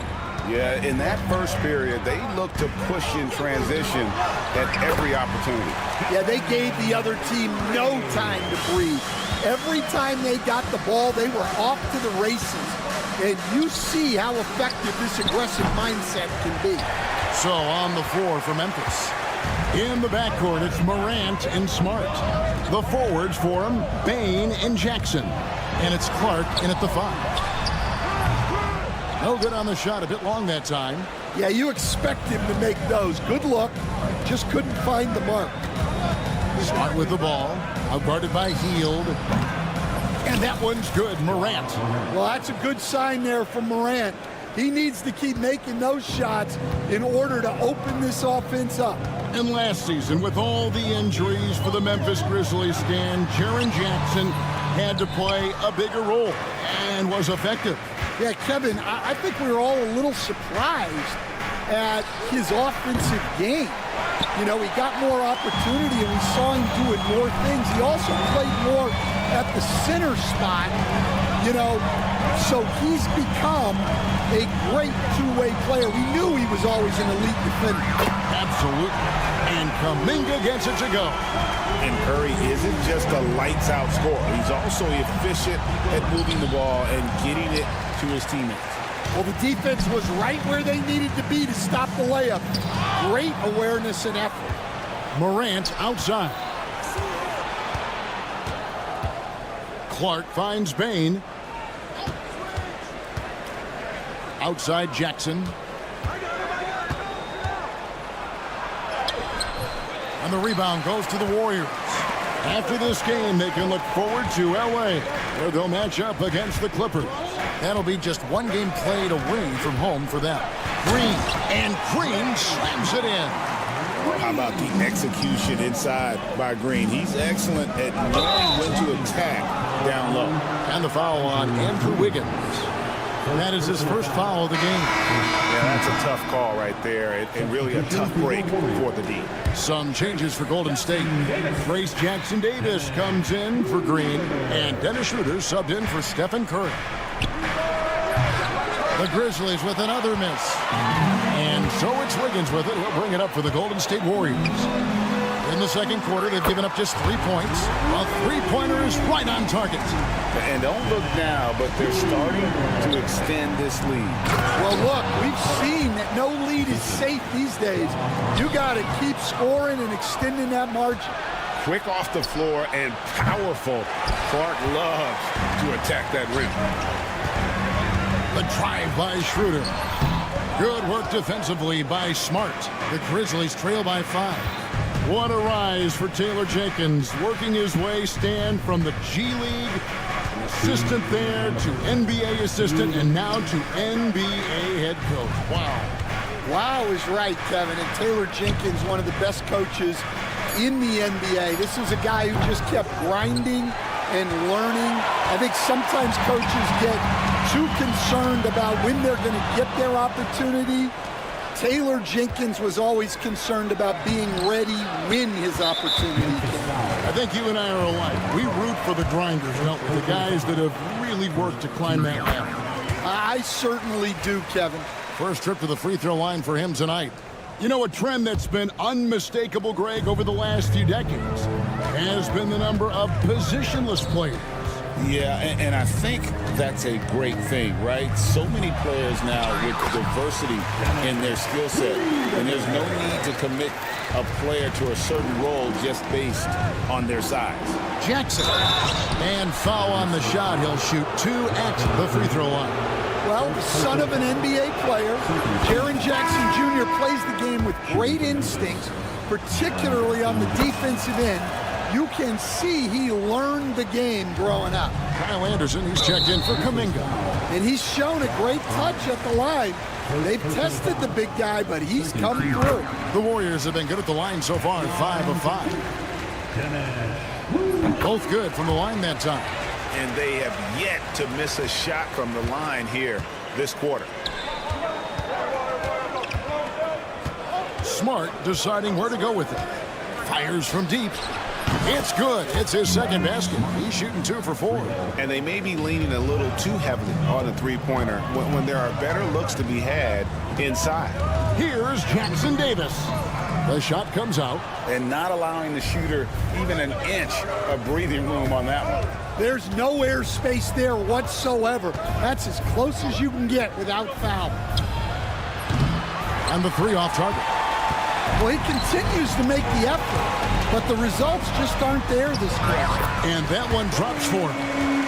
Yeah, in that first period, they looked to push in transition at every opportunity. Yeah, they gave the other team no time to breathe. Every time they got the ball, they were off to the races. And you see how effective this aggressive mindset can be. So on the floor for Memphis. In the backcourt, it's Morant and Smart. The forwards for him, Bane and Jackson. And it's Clark in at the 5. No good on the shot, a bit long that time. Yeah, you expect him to make those. Good look, just couldn't find the mark. Smart with the ball, outguarded by Hield. And that one's good, Morant. Well, that's a good sign there from Morant. He needs to keep making those shots in order to open this offense up. And last season, with all the injuries for the Memphis Grizzlies stand, Jaren Jackson had to play a bigger role and was effective. Yeah, Kevin, I think we were all a little surprised at his offensive game. You know, he got more opportunity and we saw him doing more things. He also played more at the center spot, you know, so he's become a great two-way player. We knew he was always an elite defender. Absolutely. And Kuminga gets it to go. And Curry isn't just a lights-out scorer. He's also efficient at moving the ball and getting it to his teammates. Well, the defense was right where they needed to be to stop the layup. Great awareness and effort. Morant outside. Clark finds Bane. Outside Jackson. And the rebound goes to the Warriors. After this game, they can look forward to LA, where they'll match up against the Clippers. That'll be just one game played away from home for them. Green, and Green slams it in. How about the execution inside by Green? He's excellent at knowing when to attack down low. And the foul on Andrew Wiggins. That is his first foul of the game. Yeah, that's a tough call right there, and really a tough break for the D. Some changes for Golden State. Trace Jackson Davis comes in for Green, and Dennis Schroeder subbed in for Stephen Curry. The Grizzlies with another miss. And so it's Wiggins with it. He'll bring it up for the Golden State Warriors. In the second quarter, they've given up just 3 points. A three-pointer is right on target. And don't look now, but they're starting to extend this lead. Well, look, we've seen that no lead is safe these days. You got to keep scoring and extending that margin. Quick off the floor and powerful. Clark loves to attack that rim. The drive by Schroeder. Good work defensively by Smart. The Grizzlies trail by 5. What a rise for Taylor Jenkins, working his way stand from the G League, an assistant there to NBA assistant, and now to NBA head coach. Wow. Wow is right, Kevin. And Taylor Jenkins, one of the best coaches in the NBA. This is a guy who just kept grinding and learning. I think sometimes coaches get too concerned about when they're going to get their opportunity. Taylor Jenkins was always concerned about being ready when his opportunity came. I think you and I are alike. We root for the grinders, don't we? The guys that have really worked to climb that ladder. I certainly do, Kevin. First trip to the free throw line for him tonight. You know, a trend that's been unmistakable, Greg, over the last few decades has been the number of positionless players. Yeah, and I think that's a great thing, right? So many players now with diversity in their skill set, and there's no need to commit a player to a certain role just based on their size. Jackson, and foul on the shot. He'll shoot 2 at the free throw line. Well, the son of an NBA player, Jaren Jackson Jr. plays the game with great instincts, particularly on the defensive end. You can see he learned the game growing up. Kyle Anderson, he's checked in for Kuminga. And he's shown a great touch at the line. They've tested the big guy, but he's come through. The Warriors have been good at the line so far, 5 of 5. Both good from the line that time. And they have yet to miss a shot from the line here this quarter. Smart deciding where to go with it. Fires from deep. It's good. It's his second basket. He's shooting 2 for 4. And they may be leaning a little too heavily on the three-pointer when there are better looks to be had inside. Here's Jackson Davis. The shot comes out. And not allowing the shooter even an inch of breathing room on that one. There's no air space there whatsoever. That's as close as you can get without foul. And the 3 off target. Well, he continues to make the effort, but the results just aren't there this quarter. And that one drops for him.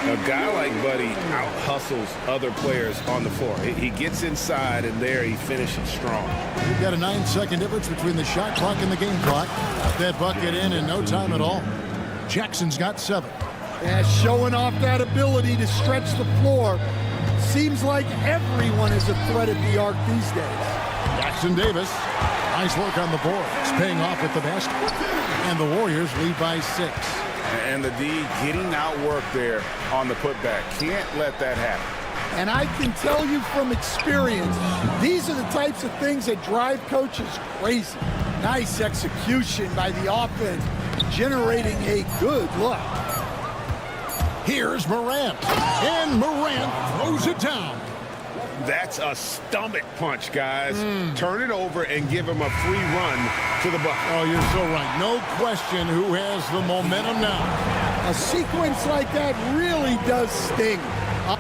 A guy like Buddy out-hustles other players on the floor. He gets inside, and there he finishes strong. We've got a 9-second difference between the shot clock and the game clock. Got that bucket in no time at all. Jackson's got 7. Yeah, showing off that ability to stretch the floor. Seems like everyone is a threat at the arc these days. Jackson Davis. Nice work on the board. It's paying off with the basket. And the Warriors lead by 6. And the D getting outworked there on the putback. Can't let that happen. And I can tell you from experience, these are the types of things that drive coaches crazy. Nice execution by the offense, generating a good look. Here's Morant. And Morant throws it down. That's a stomach punch, guys. Turn it over and give him a free run to the bucket. Oh, you're so right. No question who has the momentum now. A sequence like that really does sting.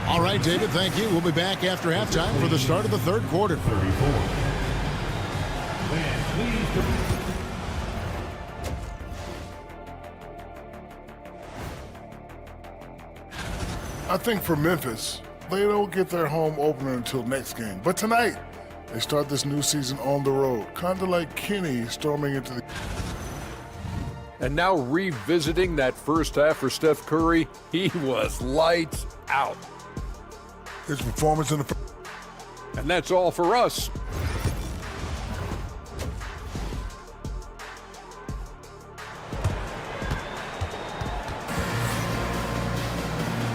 All right, David, thank you. We'll be back after halftime for the start of the third quarter. 34. I think for Memphis, they don't get their home opener until next game. But tonight, they start this new season on the road, kind of like Kenny storming into the... And now revisiting that first half for Steph Curry, he was lights out. His performance in the... And that's all for us.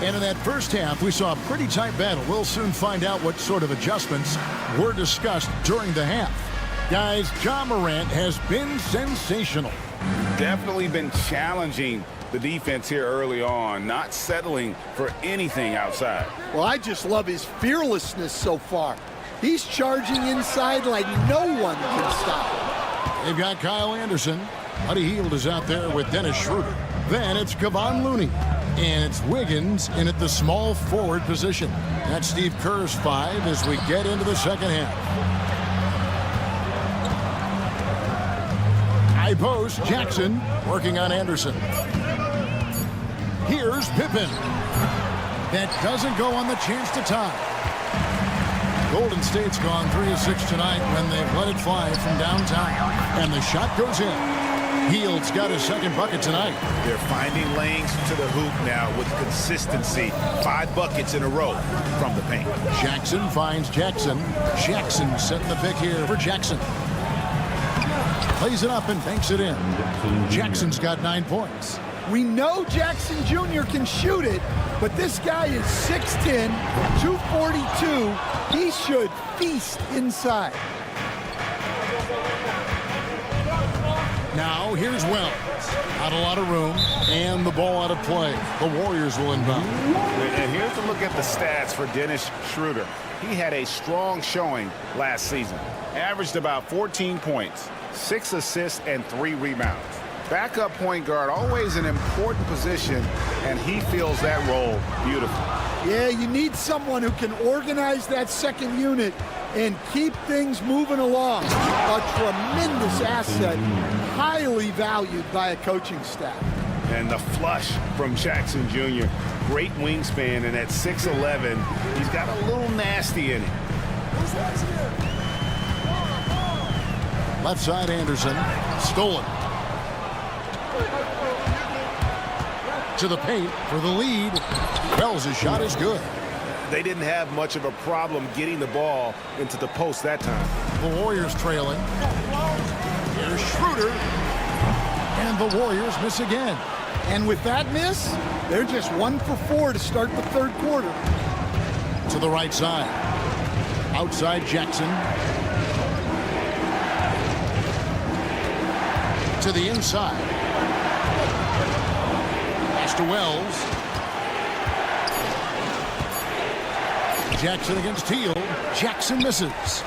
And in that first half, we saw a pretty tight battle. We'll soon find out what sort of adjustments were discussed during the half. Guys, Ja Morant has been sensational. Definitely been challenging the defense here early on, not settling for anything outside. Well, I just love his fearlessness so far. He's charging inside like no one can stop him. They've got Kyle Anderson. Buddy Hield is out there with Dennis Schroeder. Then it's Kevon Looney. And it's Wiggins in at the small forward position. That's Steve Kerr's 5 as we get into the second half. High post, Jackson working on Anderson. Here's Pippen. That doesn't go on the chance to tie. Golden State's gone 3 of 6 tonight when they've let it fly from downtown. And the shot goes in. Hield's got his second bucket tonight. They're finding lanes to the hoop now with consistency. 5 buckets in a row from the paint. Jackson finds Jackson. Jackson setting the pick here for Jackson. Plays it up and banks it in. Jackson's got 9 points. We know Jackson Jr. can shoot it, but this guy is 6'10", 242. He should feast inside. Now here's Wells. Not a lot of room, and the ball out of play. The Warriors will inbound. And here's a look at the stats for Dennis Schroeder. He had a strong showing last season. Averaged about 14 points, 6 assists, and 3 rebounds. Backup point guard, always an important position, and he fills that role beautifully. Yeah, you need someone who can organize that second unit and keep things moving along. A tremendous asset, highly valued by a coaching staff. And the flush from Jackson Jr. Great wingspan, and at 6'11", he's got a little nasty in it. Left side Anderson, stolen. To the paint for the lead. Wells' shot is good. They didn't have much of a problem getting the ball into the post that time. The Warriors trailing. Here's Schroeder. And the Warriors miss again. And with that miss, they're just 1 for 4 to start the third quarter. To the right side. Outside Jackson. To the inside. Pass to Wells. Jackson against Teal. Jackson misses.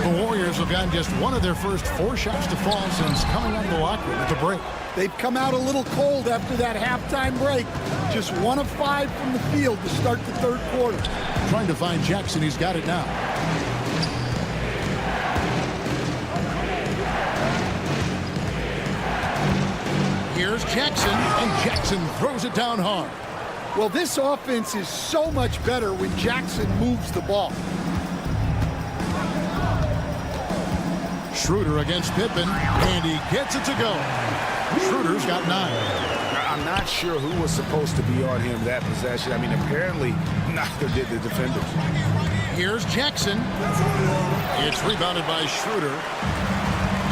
The Warriors have gotten just one of their first 4 shots to fall since coming out of the locker room at the break. They've come out a little cold after that halftime break. Just 1 of 5 from the field to start the third quarter. Trying to find Jackson. He's got it now. Here's Jackson, and Jackson throws it down hard. Well, this offense is so much better when Jackson moves the ball. Schroeder against Pippen, and he gets it to go. Schroeder's got 9. I'm not sure who was supposed to be on him that possession. I mean, apparently neither did the defenders. Here's Jackson. It's rebounded by Schroeder.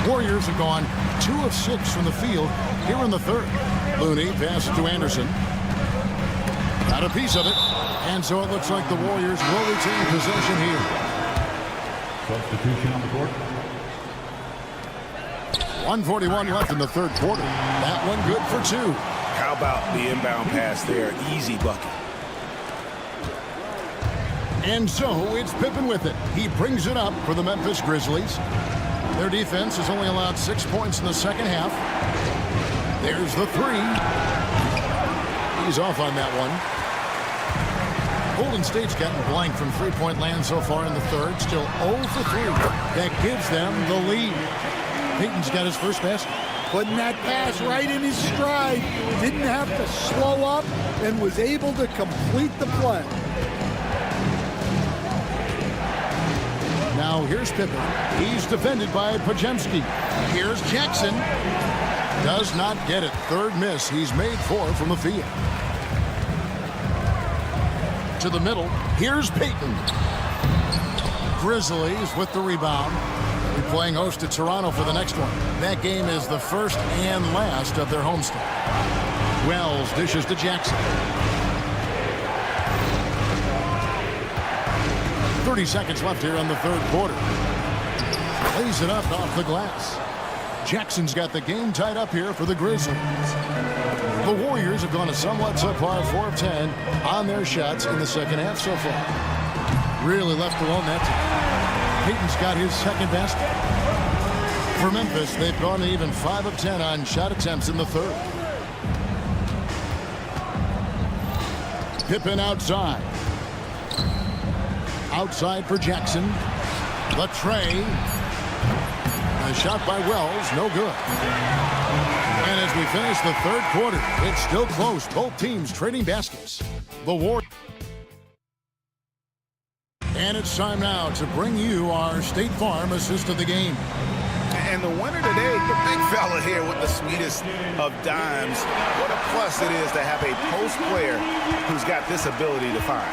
Warriors have gone 2 of 6 from the field here in the third. Looney passes to Anderson. Got a piece of it. And so it looks like the Warriors will retain possession here. Substitution on the court. 1:41 left in the third quarter. That one good for 2. How about the inbound pass there? Easy bucket. And so it's Pippen with it. He brings it up for the Memphis Grizzlies. Their defense has only allowed 6 points in the second half. There's the 3. He's off on that one. Golden State's gotten blank from three-point land so far in the third. Still 0 for 3. That gives them the lead. Payton's got his first basket. Putting that pass right in his stride. Didn't have to slow up and was able to complete the play. Now here's Pippen. He's defended by Pajemski. Here's Jackson. Does not get it. Third miss. He's made 4 from the field. To the middle. Here's Payton. Grizzlies with the rebound. We're playing host to Toronto for the next one. That game is the first and last of their homestand. Wells dishes to Jackson. 30 seconds left here in the third quarter. Lays it up off the glass. Jackson's got the game tied up here for the Grizzlies. The Warriors have gone a somewhat subpar 4 of 10 on their shots in the second half so far. Really left alone that time. Payton's got his second basket. For Memphis, they've gone even 5 of 10 on shot attempts in the third. Pippen outside. Outside for Jackson. The tray. A shot by Wells, no good. And as we finish the third quarter, it's still close. Both teams trading baskets. The Warriors. And it's time now to bring you our State Farm assist of the game. And the winner today, the big fella here with the sweetest of dimes. What a plus it is to have a post player who's got this ability to find.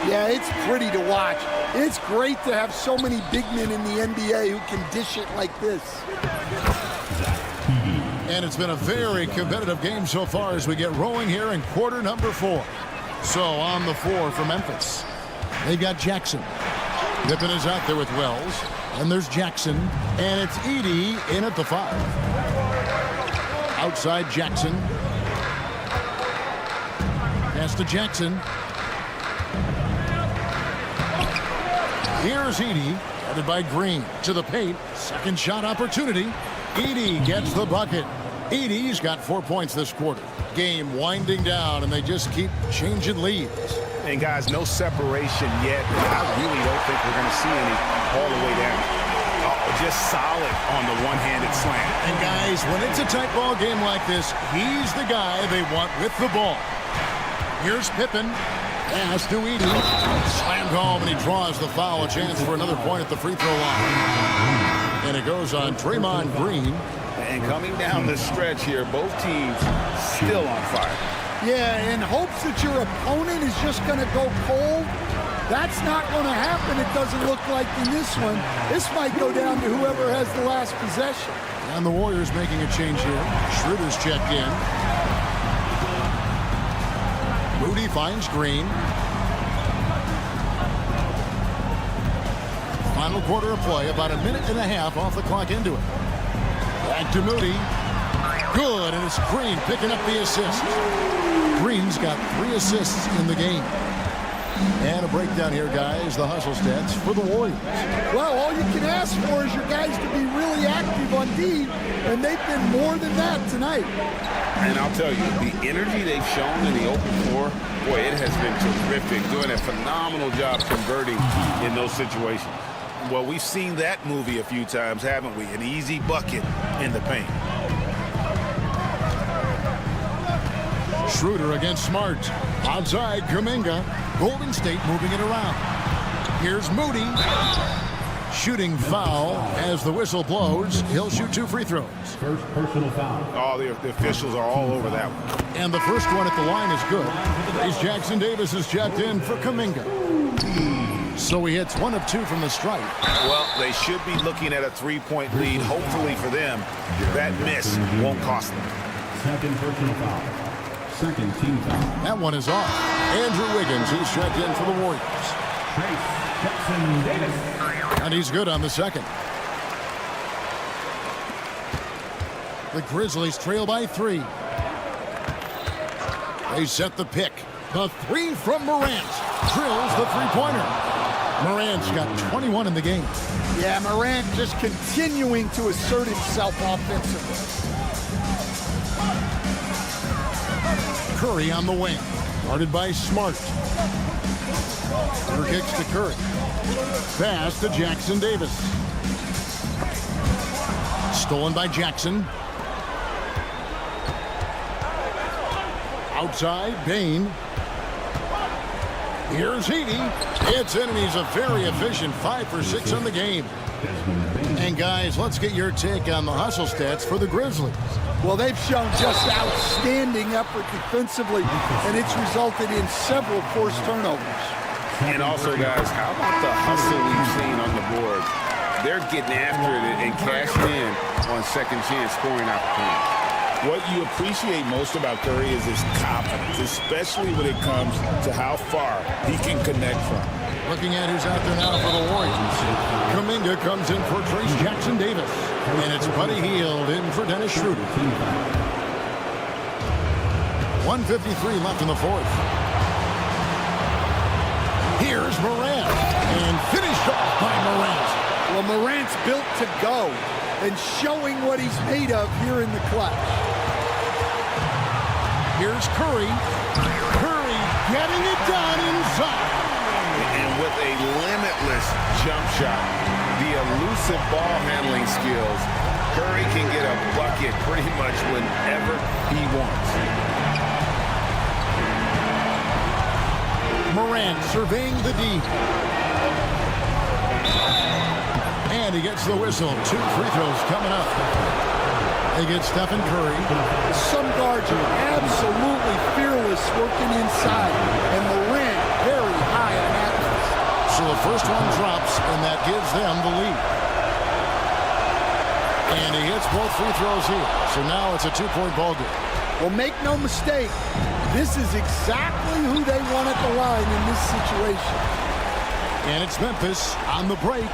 Yeah, it's pretty to watch. It's great to have so many big men in the NBA who can dish it like this. And it's been a very competitive game so far as we get rolling here in quarter number 4. So on the floor for Memphis, they've got Jackson. Pippen is out there with Wells. And there's Jackson. And it's Edey in at the 5. Outside Jackson. Pass to Jackson. Here's Edey. Headed by Green. To the paint. Second shot opportunity. Edey gets the bucket. Edey's got 4 points this quarter. Game winding down, and they just keep changing leads. And guys, no separation yet. I really don't think we're going to see any all the way down. Just solid on the one-handed slam. And guys, when it's a tight ball game like this, he's the guy they want with the ball. Here's Pippen. Pass to Edey. Slammed home, and he draws the foul. A chance for another point at the free throw line. And it goes on Draymond Green. And coming down the stretch here, both teams still on fire. Yeah, in hopes that your opponent is just going to go cold. That's not going to happen, it doesn't look like in this one. This might go down to whoever has the last possession. And the Warriors making a change here. Schroeder's checked in. Moody finds Green. Final quarter of play, about a minute and a half off the clock into it. Back to Moody. Good, and it's Green picking up the assist. Green's got 3 assists in the game. And a breakdown here, guys, the hustle stats for the Warriors. Well, all you can ask for is your guys to be really active on D, and they've been more than that tonight. And I'll tell you, the energy they've shown in the open floor, boy, it has been terrific, doing a phenomenal job converting in those situations. Well, we've seen that movie a few times, haven't we? An easy bucket in the paint. Schroeder against Smart. Outside, Kuminga. Golden State moving it around. Here's Moody. Shooting foul as the whistle blows. He'll shoot 2 free throws. First personal foul. Oh, the officials are all over that one. And the first one at the line is good. As Jackson Davis is checked in for Kuminga. So he hits 1 of 2 from the strike. Well, they should be looking at a 3-point lead. Hopefully for them, that miss won't cost them. Second personal foul. Second team foul. That one is off. Andrew Wiggins, he's checked in for the Warriors. Trace Jackson Davis. And he's good on the second. The Grizzlies trail by 3. They set the pick. The 3 from Morant. Drills the three-pointer. Morant's got 21 in the game. Yeah, Morant just continuing to assert himself offensively. Curry on the wing. Guarded by Smart. Her kicks to Curry. Pass to Jackson Davis. Stolen by Jackson. Outside, Bain. Here's Edey. It's in, and he's a very efficient 5 for 6 on the game. And guys, let's get your take on the hustle stats for the Grizzlies. Well, they've shown just outstanding effort defensively, and it's resulted in several forced turnovers. And also, guys, how about the hustle we've seen on the board? They're getting after it and cashing in on second chance scoring opportunities. What you appreciate most about Curry is his confidence, especially when it comes to how far he can connect from. Looking at who's out there now for the Warriors. Kuminga comes in for Trace Jackson Davis. And it's Buddy Hield in for Dennis Schroeder. 1:53 left in the 4th. Here's Morant. And finished off by Morant. Well, Morant's built to go and showing what he's made of here in the clutch. Here's Curry. Curry getting it done inside. And with a limitless jump shot, the elusive ball handling skills, Curry can get a bucket pretty much whenever he wants. Morant surveying the D. And he gets the whistle. 2 free throws coming up. They get Stephen Curry. Some guards are absolutely fearless working inside, and Morant very high on accuracy. So the first one drops, and that gives them the lead. And he hits both free throws here. So now it's a 2-point ball game. Well, make no mistake, this is exactly who they want at the line in this situation. And it's Memphis on the break.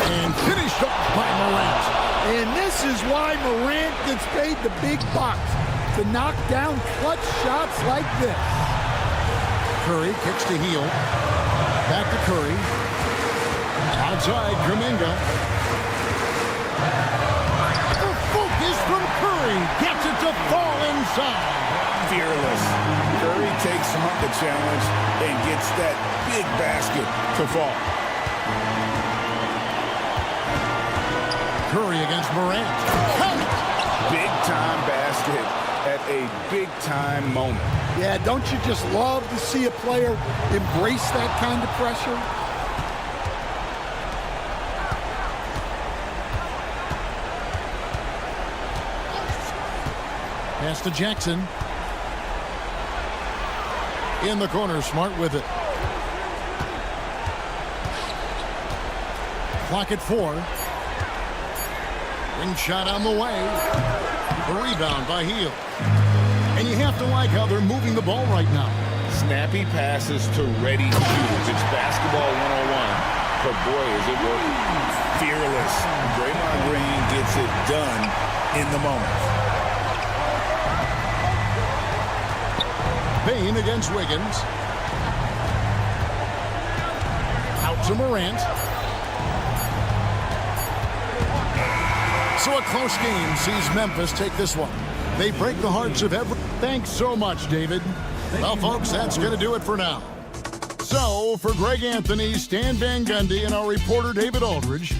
And finished off by Morant. And this is why Morant gets paid the big bucks, to knock down clutch shots like this. Curry kicks to Heel. Back to Curry. Outside, Kuminga. The focus from Curry gets it to fall inside. Fearless. Curry takes on the challenge and gets that big basket to fall. Curry against Morant. Big time basket at a big time moment. Yeah, don't you just love to see a player embrace that kind of pressure? Pass to Jackson. In the corner, Smart with it. Clock at 4. Ring shot on the way. The rebound by Heel. And you have to like how they're moving the ball right now. Snappy passes to ready shooters. It's basketball 101. But boy, is it working. Fearless. Draymond Green gets it done in the moment. Payne against Wiggins. Out to Morant. So a close game sees Memphis take this one. They break the hearts of every... Thanks so much, David. Well, folks, that's going to do it for now. So, for Greg Anthony, Stan Van Gundy, and our reporter, David Aldridge,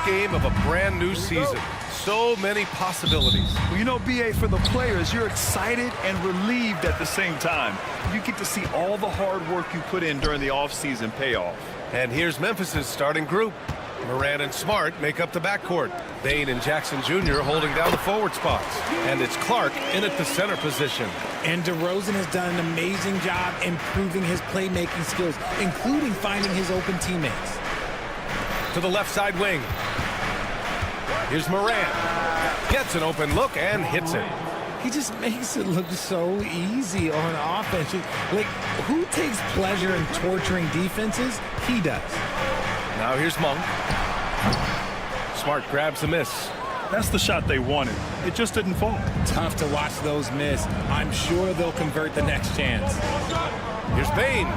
Game of a brand new season. So many possibilities. Well, you know, BA, for the players, you're excited and relieved at the same time. You get to see all the hard work you put in during the offseason pay off. And here's Memphis's starting group. Morant and Smart make up the backcourt. Bane and Jackson Jr. holding down the forward spots. And it's Clark in at the center position. And DeRozan has done an amazing job improving his playmaking skills, including finding his open teammates. To the left side wing. Here's Morant. Gets an open look and hits it. He just makes it look so easy on offense. Like, who takes pleasure in torturing defenses? He does. Now here's Monk. Smart grabs the miss. That's the shot they wanted. It just didn't fall. Tough to watch those miss. I'm sure they'll convert the next chance. Here's Bane.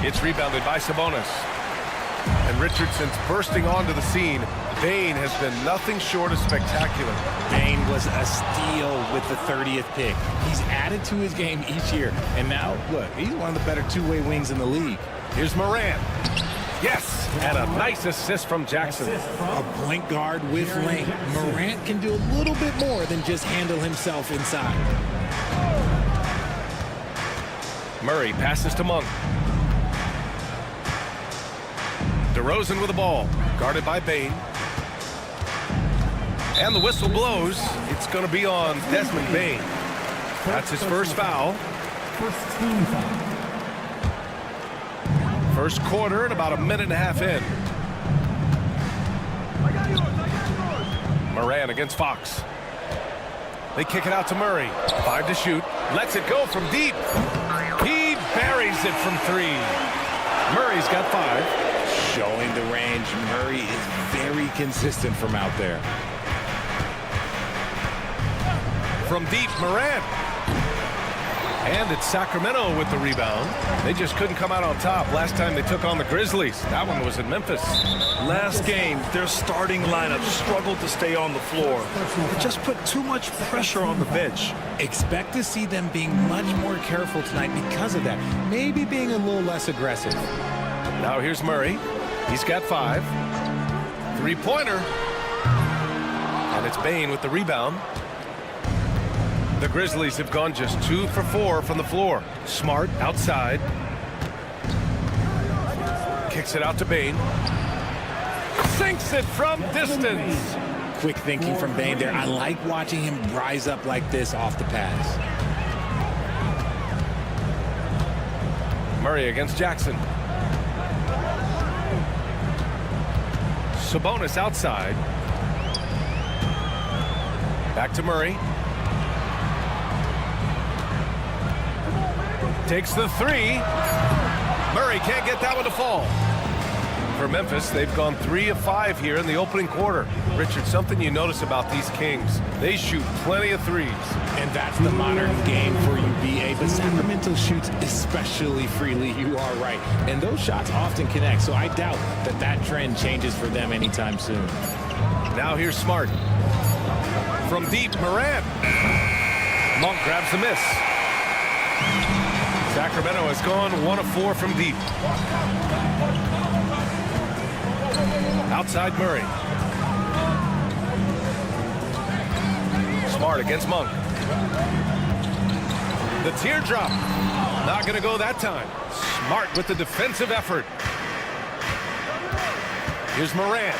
It's rebounded by Sabonis. And Richardson's bursting onto the scene. Bane has been nothing short of spectacular. Bane was a steal with the 30th pick. He's added to his game each year. And now, look, he's one of the better two-way wings in the league. Here's Morant. Yes, and a nice assist from Jackson. A point guard with length. Morant can do a little bit more than just handle himself inside. Murray passes to Monk. DeRozan with the ball, guarded by Bane. And the whistle blows. It's going to be on Desmond Bane. That's his first foul. First team foul. First quarter and about a minute and a half in. Morant against Fox. They kick it out to Murray. 5 to shoot. Lets it go from deep. He buries it from 3. Murray's got 5. Showing the range. Murray is very consistent from out there. From deep, Morant. And it's Sacramento with the rebound. They just couldn't come out on top last time they took on the Grizzlies. That one was in Memphis. Last game, their starting lineup struggled to stay on the floor. It just put too much pressure on the bench. Expect to see them being much more careful tonight because of that. Maybe being a little less aggressive. Now here's Murray. He's got 5. 3-pointer. And it's Bane with the rebound. The Grizzlies have gone just 2 for 4 from the floor. Smart outside. Kicks it out to Bane. Sinks it from distance. Quick thinking from Bane there. I like watching him rise up like this off the pass. Murray against Jackson. Sabonis outside. Back to Murray. Takes the 3. Murray can't get that one to fall. For Memphis, they've gone 3 of 5 here in the opening quarter. Richard, something you notice about these Kings, they shoot plenty of threes. And that's the modern game for you, BA. But Sacramento shoots especially freely. You are right. And those shots often connect, so I doubt that that trend changes for them anytime soon. Now here's Smart. From deep, Morant. Monk grabs the miss. Sacramento has gone 1 of 4 from deep. Outside Murray. Smart against Monk. The teardrop. Not going to go that time. Smart with the defensive effort. Here's Morant.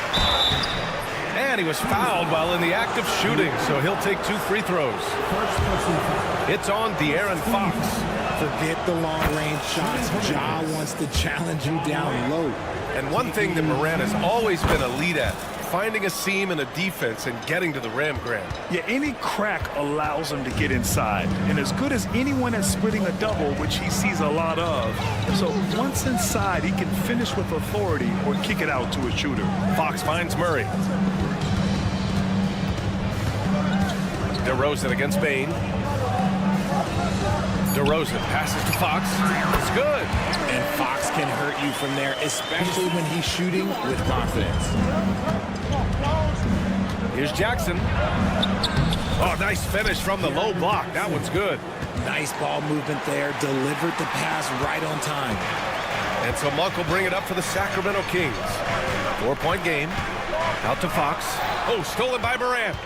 And he was fouled while in the act of shooting, so he'll take 2 free throws. It's on De'Aaron Fox. Forget the long-range shots. Ja wants to challenge you down low. And one thing that Morant has always been elite at, finding a seam in a defense and getting to the rim, Grant. Yeah, any crack allows him to get inside. And as good as anyone at splitting a double, which he sees a lot of. So once inside, he can finish with authority or kick it out to a shooter. Fox finds Murray. DeRozan against Bain. DeRozan passes to Fox. It's good. And Fox can hurt you from there, especially when he's shooting with confidence. Here's Jackson. Oh, nice finish from the low block. That one's good. Nice ball movement there. Delivered the pass right on time. And so Monk will bring it up for the Sacramento Kings. 4-point game. Out to Fox. Oh, stolen by Morant.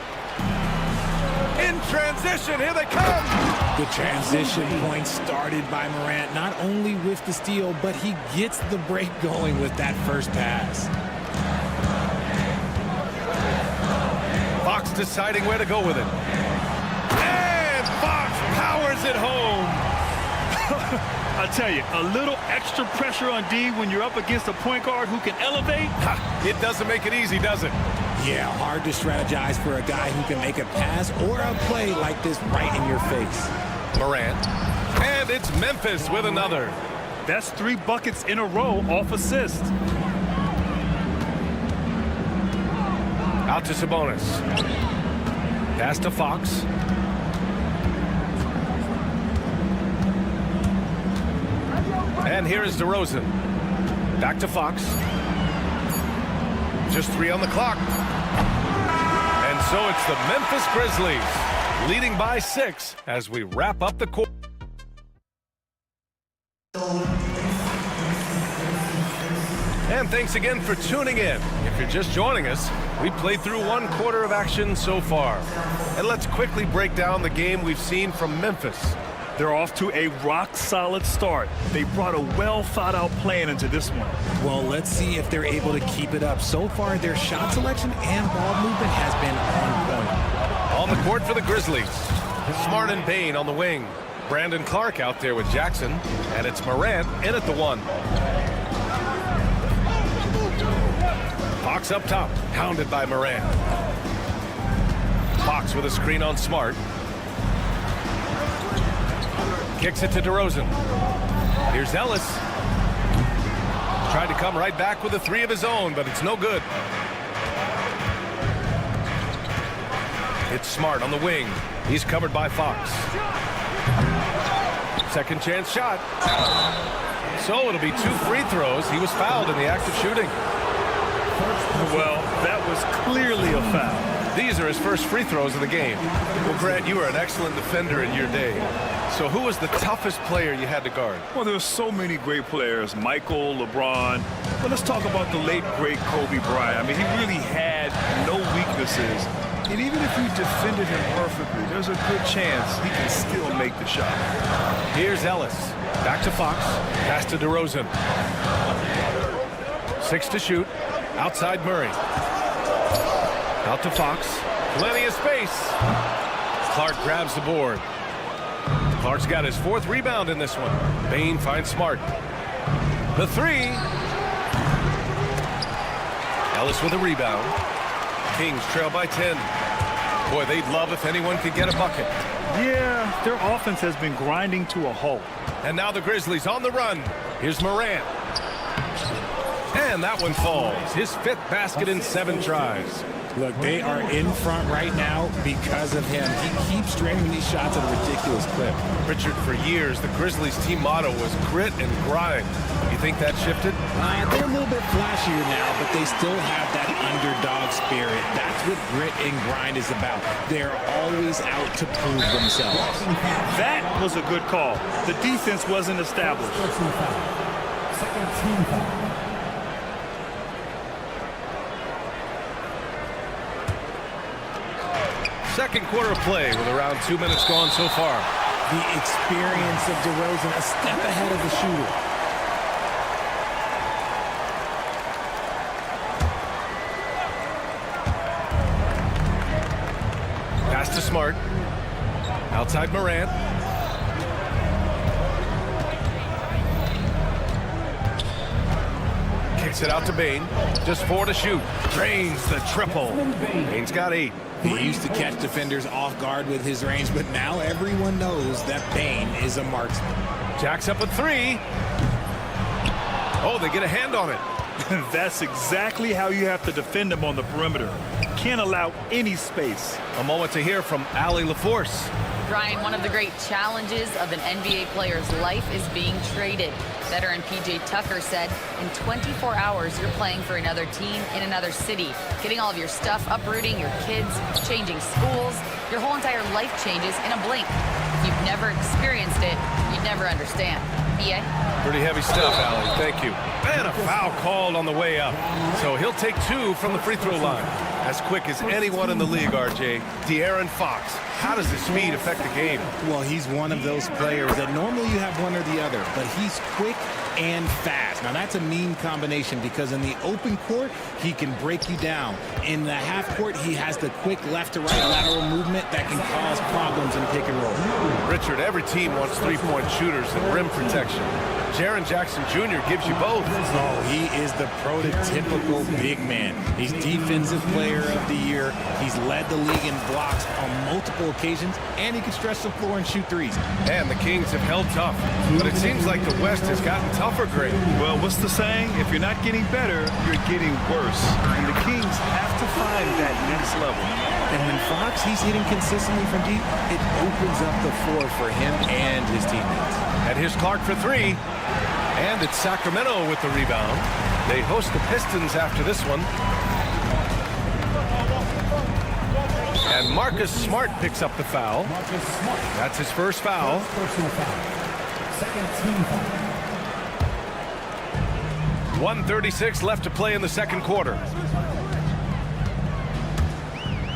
In transition, here they come. The transition point started by Morant, not only with the steal, but he gets the break going with that first pass. Fox deciding where to go with it. And Fox powers it home. I tell you, a little extra pressure on D when you're up against a point guard who can elevate. It doesn't make it easy, does it? Yeah, hard to strategize for a guy who can make a pass or a play like this right in your face. Morant. And it's Memphis with another. That's 3 buckets in a row off assist. Out to Sabonis. Pass to Fox. And here is DeRozan. Back to Fox. Just 3 on the clock. And so it's the Memphis Grizzlies leading by 6 as we wrap up the quarter. And thanks again for tuning in. If you're just joining us, we played through 1 quarter of action so far. And let's quickly break down the game we've seen from Memphis. They're off to a rock-solid start. They brought a well-thought-out plan into this one. Well, let's see if they're able to keep it up. So far, their shot selection and ball movement has been on point. On the court for the Grizzlies. Smart and Bain on the wing. Brandon Clark out there with Jackson. And it's Morant in at the 1. Fox up top, hounded by Morant. Fox with a screen on Smart. Kicks it to DeRozan. Here's Ellis. Tried to come right back with a 3 of his own, but it's no good. It's Smart on the wing. He's covered by Fox. Second chance shot. So it'll be 2 free throws. He was fouled in the act of shooting. Well, that was clearly a foul. These are his first free throws of the game. Well, Grant, you were an excellent defender in your day. So who was the toughest player you had to guard? Well, there's so many great players, Michael, LeBron. But let's talk about the late, great Kobe Bryant. I mean, he really had no weaknesses. And even if you defended him perfectly, there's a good chance he can still make the shot. Here's Ellis. Back to Fox. Pass to DeRozan. 6 to shoot. Outside Murray. Out to Fox. Plenty of space. Clark grabs the board. Clark's got his 4th rebound in this one. Bain finds Smart. The 3. Ellis with a rebound. Kings trail by 10. Boy, they'd love if anyone could get a bucket. Yeah, their offense has been grinding to a halt. And now the Grizzlies on the run. Here's Morant. And that one falls. His 5th basket in 7 tries. Look, they are in front right now because of him. He keeps draining these shots at a ridiculous clip. Richard, for years, the Grizzlies' team motto was grit and grind. You think that shifted? They're a little bit flashier now, but they still have that underdog spirit. That's what grit and grind is about. They're always out to prove themselves. That was a good call. The defense wasn't established. Second team foul. Second quarter of play with around 2 minutes gone so far. The experience of DeRozan a step ahead of the shooter. Pass to Smart. Outside Morant. Kicks it out to Bain. Just 4 to shoot. Drains the triple. Bain's got 8. He used to catch defenders off guard with his range, but now everyone knows that Bain is a marksman. Jack's up at 3. Oh, they get a hand on it. That's exactly how you have to defend him on the perimeter. Can't allow any space. A moment to hear from Allie LaForce. Brian, one of the great challenges of an NBA player's life is being traded. Veteran P.J. Tucker said, in 24 hours, you're playing for another team in another city, getting all of your stuff, uprooting your kids, changing schools. Your whole entire life changes in a blink. If you've never experienced it, you'd never understand. B.A.? Pretty heavy stuff, Allie. Thank you. And a foul called on the way up. So he'll take 2 from the free throw line. As quick as anyone in the league, RJ. De'Aaron Fox. How does his speed affect the game? Well, he's one of those players that normally you have one or the other, but he's quick and fast. Now, that's a mean combination because in the open court, he can break you down. In the half court, he has the quick left to right lateral movement that can cause problems in pick and roll. Richard, every team wants three-point shooters and rim protection. Jaren Jackson Jr. gives you both. Oh, he is the prototypical big man. He's Defensive Player of the Year. He's led the league in blocks on multiple occasions, and he can stretch the floor and shoot threes. And the Kings have held tough, but it seems like the West has gotten tougher, Greg. Well, what's the saying? If you're not getting better, you're getting worse. And the Kings have to find that next level. And when Fox, he's hitting consistently from deep, it opens up the floor for him and his teammates. And here's Clark for 3. And it's Sacramento with the rebound. They host the Pistons after this one. And Marcus Smart picks up the foul. That's his first foul. Second team foul. 1:36 left to play in the second quarter.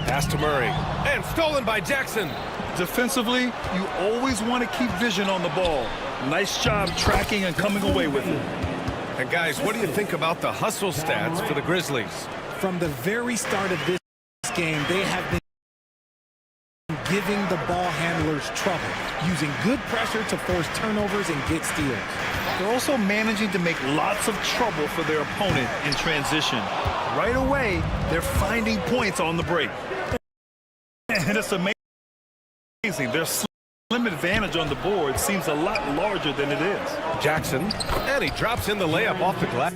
Pass to Murray. And stolen by Jackson. Defensively, you always want to keep vision on the ball. Nice job tracking and coming away with it. And guys, what do you think about the hustle stats for the Grizzlies? From the very start of this game, they have been giving the ball handlers trouble, using good pressure to force turnovers and get steals. They're also managing to make lots of trouble for their opponent in transition. Right away, they're finding points on the break. And it's amazing. Their slim advantage on the board seems a lot larger than it is. Jackson, and he drops in the layup off the glass.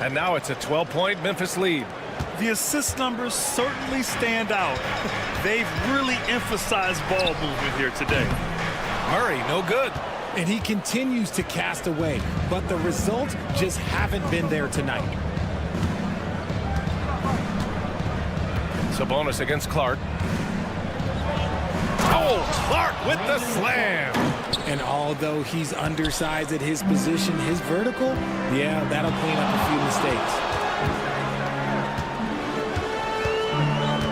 And now it's a 12-point Memphis lead. The assist numbers certainly stand out. They've really emphasized ball movement here today. Murray, no good. And he continues to cast away, but the results just haven't been there tonight. Sabonis against Clark. Oh, Clark with the slam. And although he's undersized at his position, his vertical, yeah, that'll clean up a few mistakes.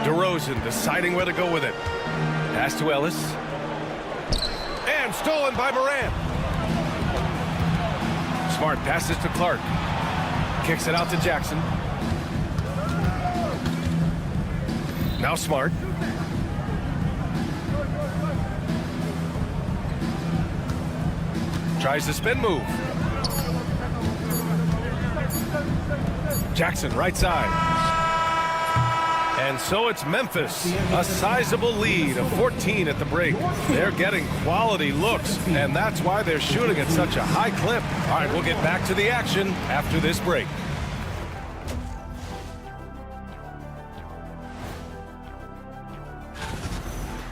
DeRozan deciding where to go with it. Pass to Ellis. And stolen by Morant. Smart passes to Clark. Kicks it out to Jackson. Now Smart. Tries the spin move. Jackson, right side. And so it's Memphis, a sizable lead of 14 at the break. They're getting quality looks, and that's why they're shooting at such a high clip. All right, we'll get back to the action after this break.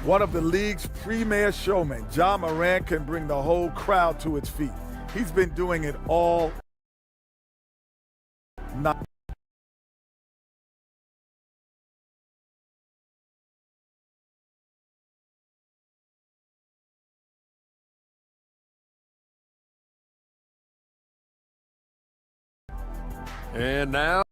One of the league's premier showmen, Ja Morant, can bring the whole crowd to its feet. He's been doing it all night. And now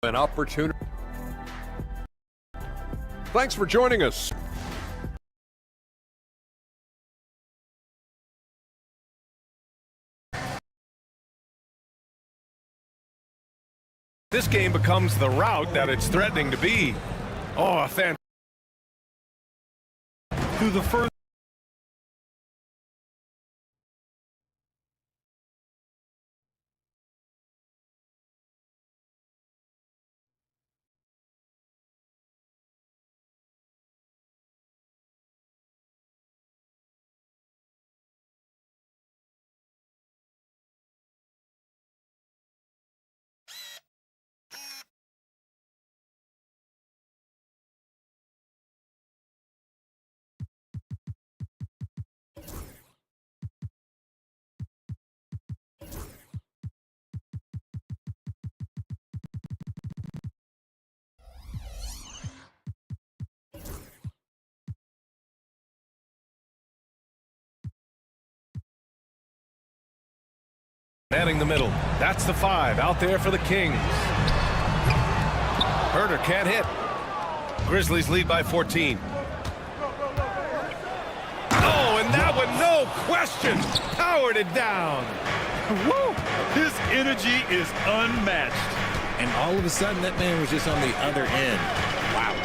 an opportunity. Thanks for joining us. This game becomes the route that it's threatening to be. Oh, a fan. Through the first. Manning the middle. That's the 5 out there for the Kings. Herder can't hit. Grizzlies lead by 14. Oh, and that one, no question, powered it down. Woo! His energy is unmatched. And all of a sudden, that man was just on the other end. Wow.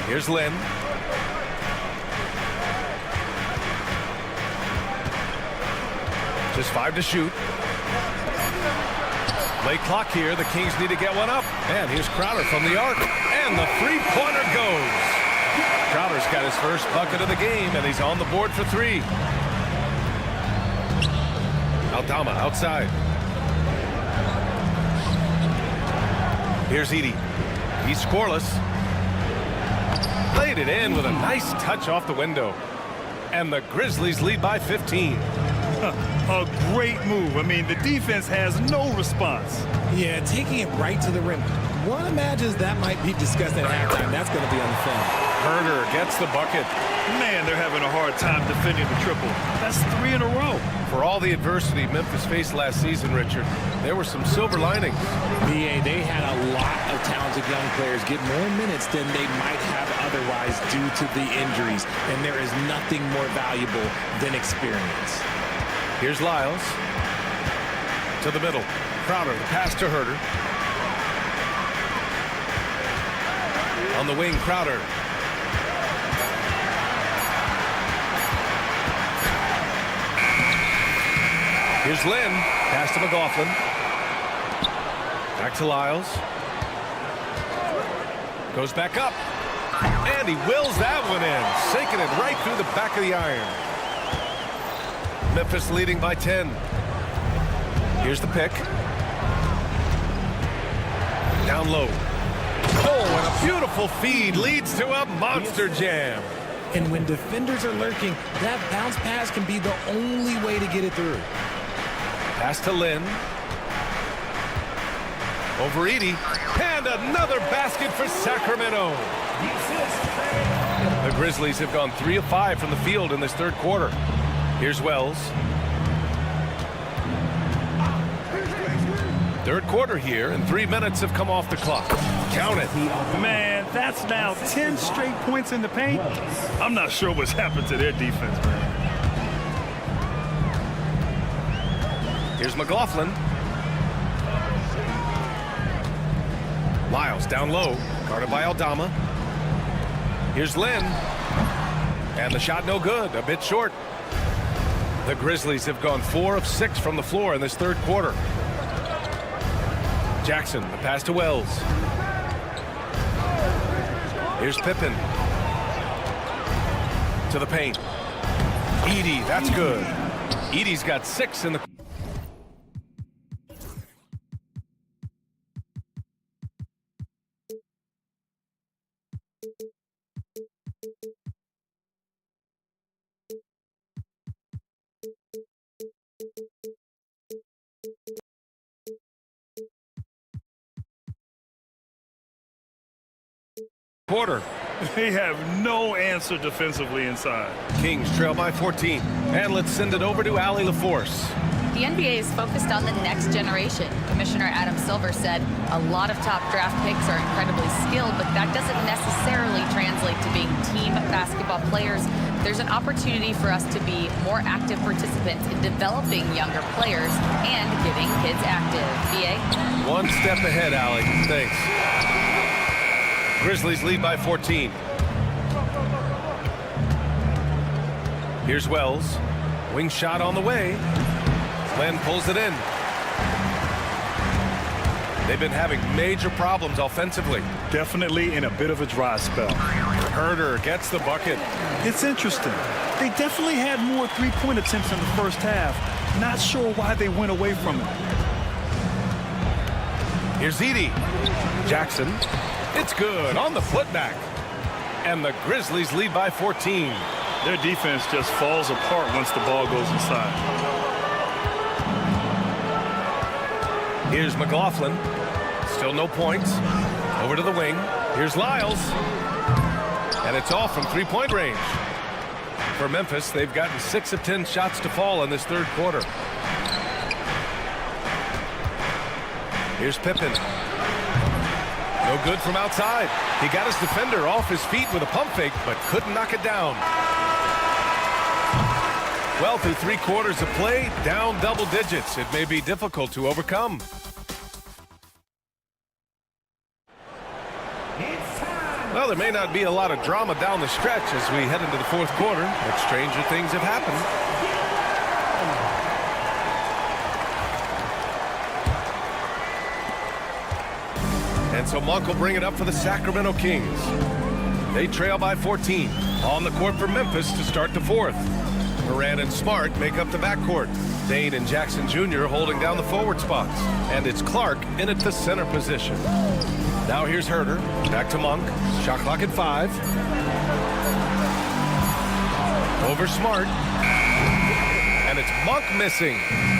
Here's Lynn. Just 5 to shoot. Late clock here. The Kings need to get one up. And here's Crowder from the arc. And the three-pointer goes. Crowder's got his first bucket of the game, and he's on the board for 3. Aldama outside. Here's Edey. He's scoreless. Laid it in with a nice touch off the window. And the Grizzlies lead by 15. A great move. I mean, the defense has no response. Yeah, taking it right to the rim. One imagines that might be discussed at halftime. That's going to be on the film. Herder gets the bucket. Man, they're having a hard time defending the triple. That's 3 in a row. For all the adversity Memphis faced last season, Richard, there were some silver linings. BA, they had a lot of talented young players get more minutes than they might have otherwise due to the injuries. And there is nothing more valuable than experience. Here's Lyles. To the middle. Crowder, the pass to Herder. On the wing, Crowder. Here's Lynn. Pass to McLaughlin. Back to Lyles. Goes back up. And he wills that one in. Sinking it right through the back of the iron. Memphis leading by 10. Here's the pick. Down low. Oh, and a beautiful feed leads to a monster jam. And when defenders are lurking, that bounce pass can be the only way to get it through. Pass to Lynn. Over Edey. And another basket for Sacramento. The Grizzlies have gone 3 of 5 from the field in this third quarter. Here's Wells. Third quarter here, and 3 minutes have come off the clock. Count it. Man, that's now 10 straight points in the paint. I'm not sure what's happened to their defense, man. Here's McLaughlin. Lyles down low, guarded by Aldama. Here's Lynn. And the shot no good, a bit short. The Grizzlies have gone 4 of 6 from the floor in this third quarter. Jackson, the pass to Wells. Here's Pippen. To the paint. Edey, that's good. Edey's got 6 in the... quarter. They have no answer defensively inside. Kings trail by 14. And let's send it over to Allie LaForce. The NBA is focused on the next generation. Commissioner Adam Silver said a lot of top draft picks are incredibly skilled, but that doesn't necessarily translate to being team basketball players. There's an opportunity for us to be more active participants in developing younger players and getting kids active. BA? One step ahead, Allie. Thanks. Grizzlies lead by 14. Here's Wells. Wing shot on the way. Glenn pulls it in. They've been having major problems offensively. Definitely in a bit of a dry spell. Herder gets the bucket. It's interesting. They definitely had more three-point attempts in the first half. Not sure why they went away from it. Here's Edey. Jackson. It's good on the putback. And the Grizzlies lead by 14. Their defense just falls apart once the ball goes inside. Here's McLaughlin. Still no points. Over to the wing. Here's Lyles. And it's off from three-point range. For Memphis, they've gotten 6 of 10 shots to fall in this third quarter. Here's Pippen. No good from outside. He got his defender off his feet with a pump fake, but couldn't knock it down. Well, through 3 quarters of play, down double digits. It may be difficult to overcome. Well, there may not be a lot of drama down the stretch as we head into the fourth quarter, but stranger things have happened. And so Monk will bring it up for the Sacramento Kings. They trail by 14. On the court for Memphis to start the fourth. Moran and Smart make up the backcourt. Dane and Jackson Jr. holding down the forward spots. And it's Clark in at the center position. Now here's Herder. Back to Monk. Shot clock at 5. Over Smart. And it's Monk missing.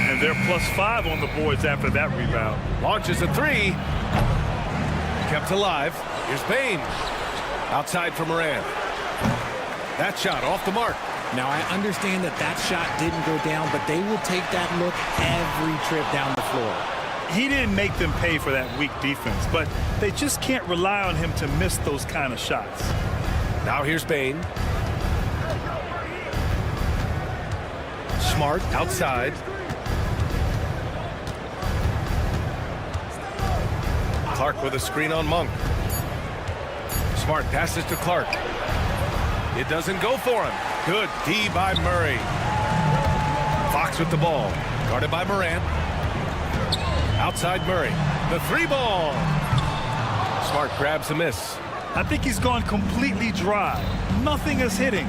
And they're +5 on the boards after that rebound. Launches a 3. Kept alive. Here's Bane. Outside for Moran. That shot off the mark. Now, I understand that shot didn't go down, but they will take that look every trip down the floor. He didn't make them pay for that weak defense, but they just can't rely on him to miss those kind of shots. Now here's Bane. Smart outside. Clark with a screen on Monk. Smart passes to Clark. It doesn't go for him. Good D by Murray. Fox with the ball. Guarded by Moran. Outside Murray. The 3 ball. Smart grabs a miss. I think he's gone completely dry. Nothing is hitting.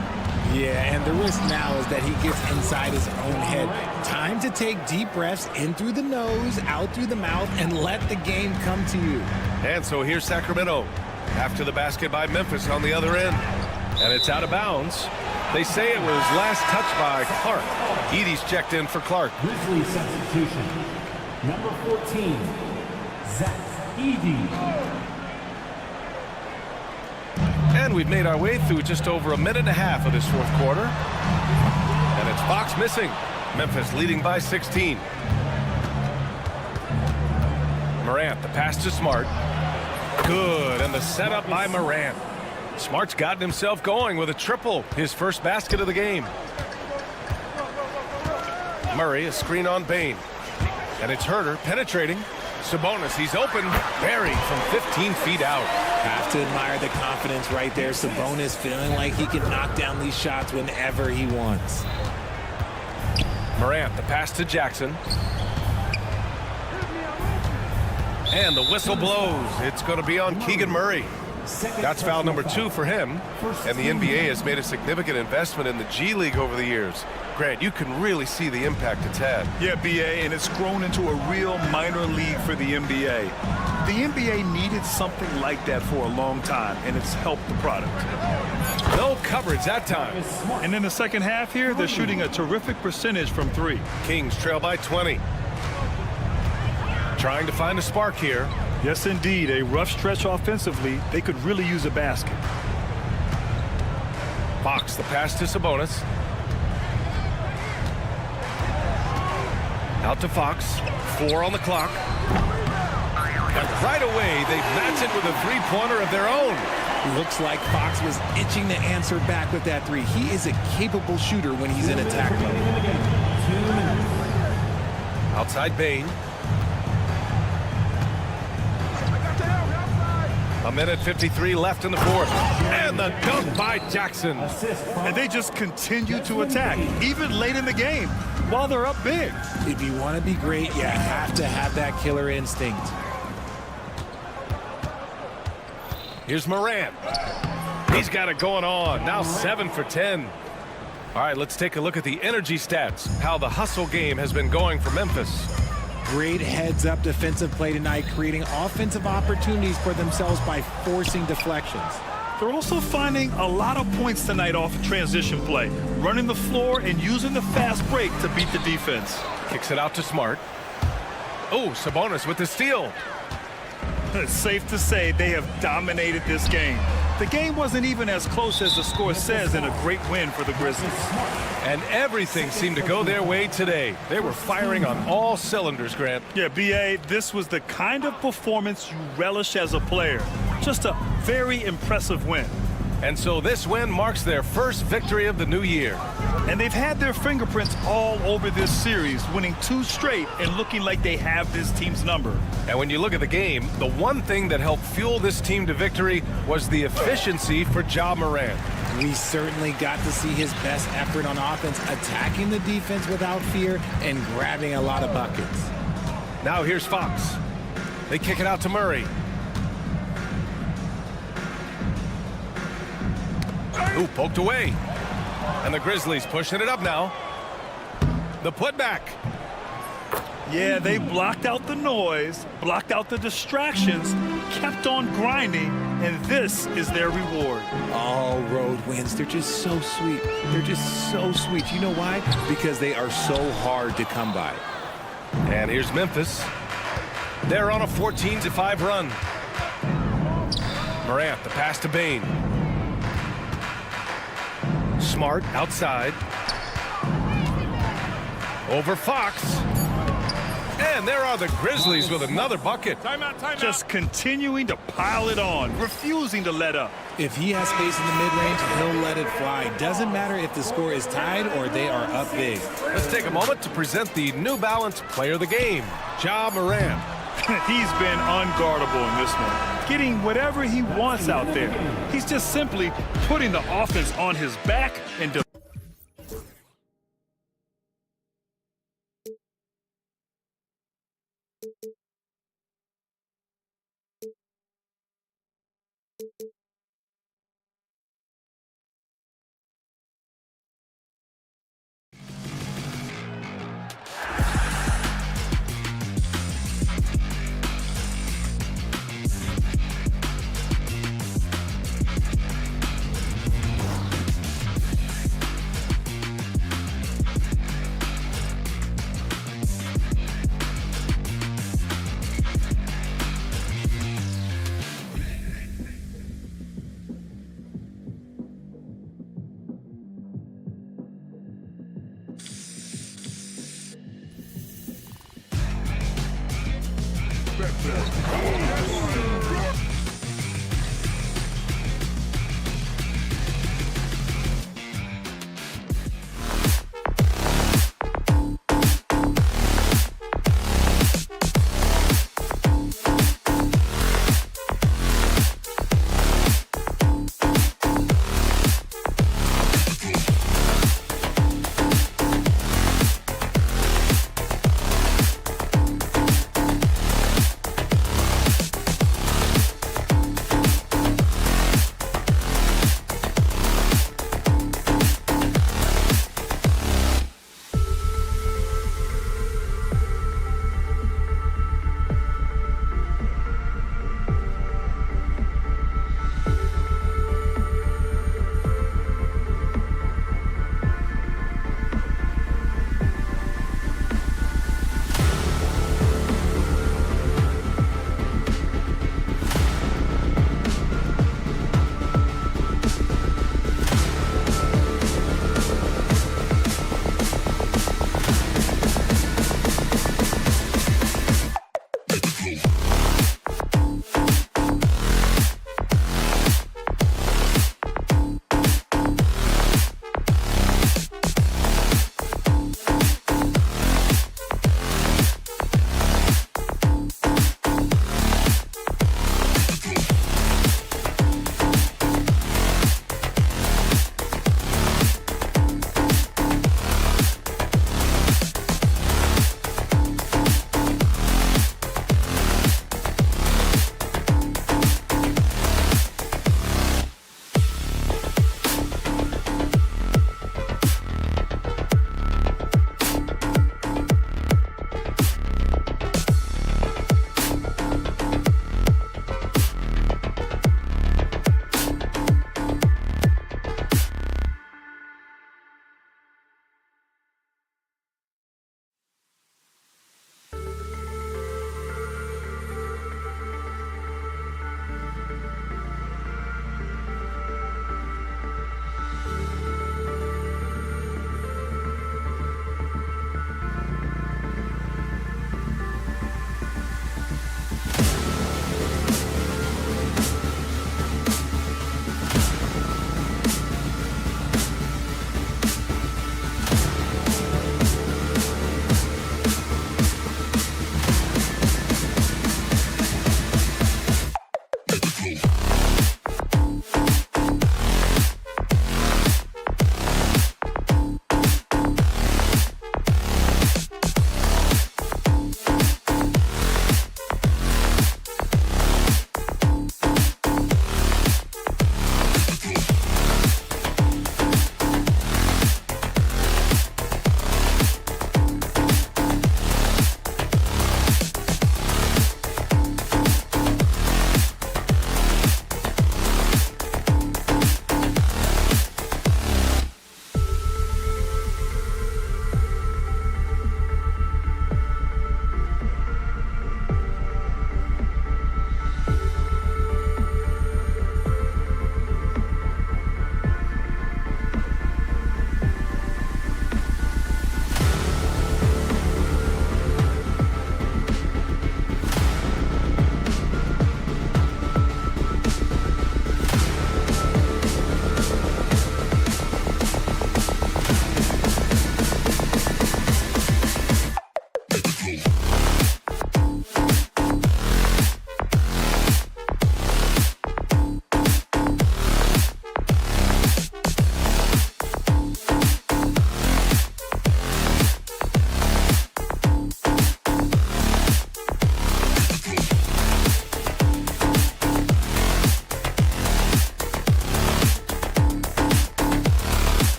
Yeah, and the risk now is that he gets inside his own head. Time to take deep breaths in through the nose, out through the mouth, and let the game come to you. And so here's Sacramento. After the basket by Memphis on the other end. And it's out of bounds. They say it was last touched by Clark. Edey's checked in for Clark. Grizzly substitution. Number 14, Zach Edey. And we've made our way through just over a minute and a half of this fourth quarter. And it's Fox missing. Memphis leading by 16. Morant, the pass to Smart. Good, and the setup by Morant. Smart's gotten himself going with a triple, his first basket of the game. Murray, a screen on Bane. And it's Herder penetrating. Sabonis, he's open. Buried from 15 feet out. Have to admire the confidence right there. Sabonis feeling like he can knock down these shots whenever he wants. Morant, the pass to Jackson. And the whistle blows. It's going to be on Keegan Murray. That's foul number 2 for him. And the NBA has made a significant investment in the G League over the years. Grant, you can really see the impact it's had. Yeah, BA, and it's grown into a real minor league for the NBA. The NBA needed something like that for a long time, and it's helped the product. No coverage that time. And in the second half here, they're shooting a terrific percentage from 3. Kings trail by 20. Trying to find a spark here. Yes, indeed. A rough stretch offensively. They could really use a basket. Fox, the pass to Sabonis. Out to Fox. 4 on the clock. And right away, they match it with a three-pointer of their own. Looks like Fox was itching to answer back with that three. He is a capable shooter when he's in attack mode. Outside Bain. A minute 53 left in the fourth. And the dunk by Jackson. And they just continue to attack, even late in the game, while they're up big. If you want to be great, you have to have that killer instinct. Here's Morant. He's got it going on. Now 7 for 10. All right, let's take a look at the energy stats. How the hustle game has been going for Memphis. Great heads-up defensive play tonight, creating offensive opportunities for themselves by forcing deflections. They're also finding a lot of points tonight off of transition play, running the floor and using the fast break to beat the defense. Kicks it out to Smart. Oh, Sabonis with the steal. It's safe to say they have dominated this game. The game wasn't even as close as the score says, in a great win for the Grizzlies. And everything seemed to go their way today. They were firing on all cylinders, Grant. Yeah, B.A., this was the kind of performance you relish as a player. Just a very impressive win. And so this win marks their first victory of the new year. And they've had their fingerprints all over this series, winning 2 straight and looking like they have this team's number. And when you look at the game, the one thing that helped fuel this team to victory was the efficiency for Ja Morant. We certainly got to see his best effort on offense, attacking the defense without fear and grabbing a lot of buckets. Now here's Fox. They kick it out to Murray. Ooh, poked away. And the Grizzlies pushing it up now. The putback. Yeah, they blocked out the noise, blocked out the distractions, kept on grinding, and this is their reward. All road wins. They're just so sweet. They're just so sweet. You know why? Because they are so hard to come by. And here's Memphis. They're on a 14-5 run. Morant, the pass to Bain. Smart outside. Over Fox. And there are the Grizzlies with another bucket. Timeout. Just continuing to pile it on, refusing to let up. If he has space in the mid-range, he'll let it fly. Doesn't matter if the score is tied or they are up big. Let's take a moment to present the New Balance Player of the Game, Ja Morant. He's been unguardable in this one, getting whatever he wants out there. He's just simply putting the offense on his back and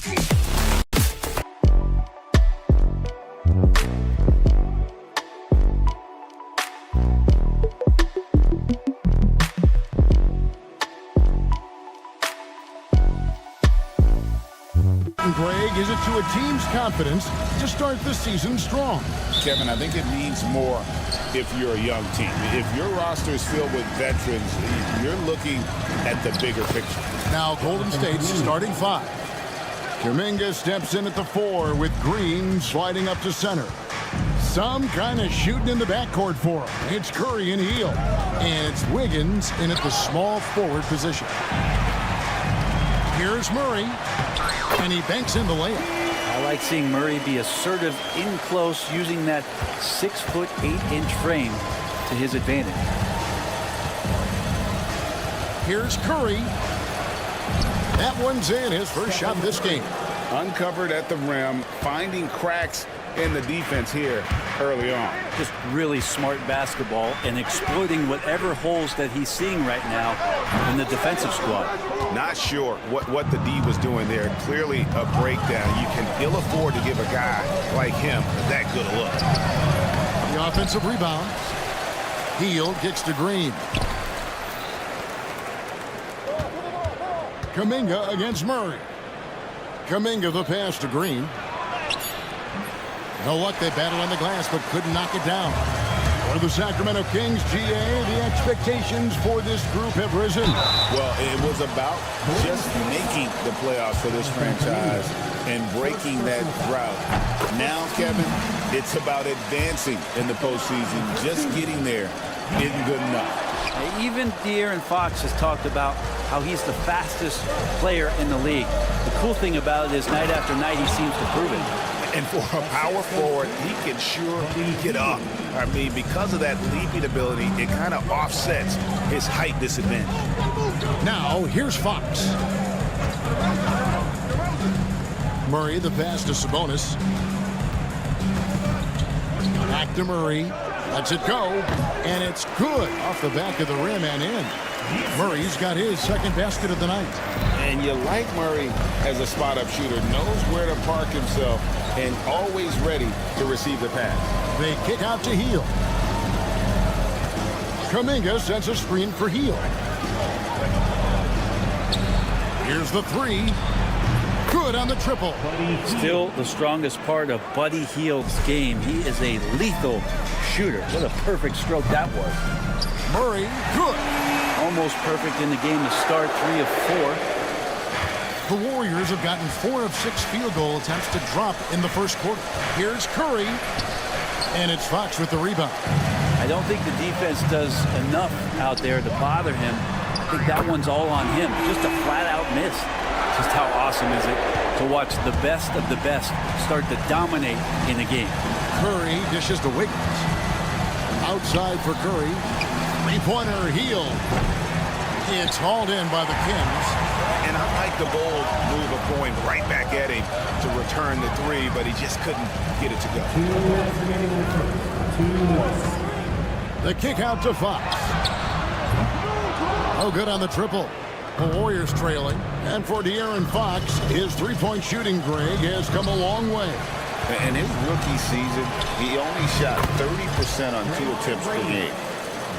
Greg, is it to a team's confidence to start the season strong? Kevin, I think it means more if you're a young team. If your roster is filled with veterans, you're looking at the bigger picture. Now Golden State's starting five. Kuminga steps in at the 4 with Green sliding up to center. Some kind of shooting in the backcourt for him. It's Curry and Hield. And it's Wiggins in at the small forward position. Here's Murray. And he banks in the layup. I like seeing Murray be assertive in close, using that 6'8" frame to his advantage. Here's Curry. That one's in, his first shot of this game. Uncovered at the rim, finding cracks in the defense here early on. Just really smart basketball and exploiting whatever holes that he's seeing right now in the defensive squad. Not sure what the D was doing there. Clearly a breakdown. You can ill afford to give a guy like him that good a look. The offensive rebound. Hield kicks to Green. Kuminga against Murray. Kuminga the pass to Green. No luck, they battled on the glass but couldn't knock it down. For the Sacramento Kings, GA, the expectations for this group have risen. Well, it was about just making the playoffs for this franchise and breaking that drought. Now, Kevin, it's about advancing in the postseason. Just getting there isn't good enough. Even De'Aaron Fox has talked about how he's the fastest player in the league. The cool thing about it is night after night he seems to prove it. And for a power forward, he can sure get up. I mean, because of that leaping ability, it kind of offsets his height disadvantage. Now, here's Fox. Murray, the pass to Sabonis. Back to Murray. Lets it go. And it's good off the back of the rim and in. Murray's got his second basket of the night. And you like Murray as a spot-up shooter. Knows where to park himself and always ready to receive the pass. They kick out to Hield. Kuminga sets a screen for Hield. Here's the 3. Good on the triple. Still the strongest part of Buddy Hield's game. He is a lethal shooter. What a perfect stroke that was. Murray, good. Almost perfect in the game to start, 3 of 4. The Warriors have gotten 4 of 6 field goal attempts to drop in the first quarter. Here's Curry, and it's Fox with the rebound. I don't think the defense does enough out there to bother him. I think that one's all on him. Just a flat-out miss. Just how awesome is it to watch the best of the best start to dominate in the game. Curry dishes to Wiggins. Outside for Curry. Three-pointer Hield. It's hauled in by the Kings. And I like the bold move of going right back at him to return the 3, but he just couldn't get it to go. The kick out to Fox. Oh, good on the triple. The Warriors trailing. And for De'Aaron Fox, his three-point shooting, Greg, has come a long way. In his rookie season, he only shot 30% on 2 attempts per game.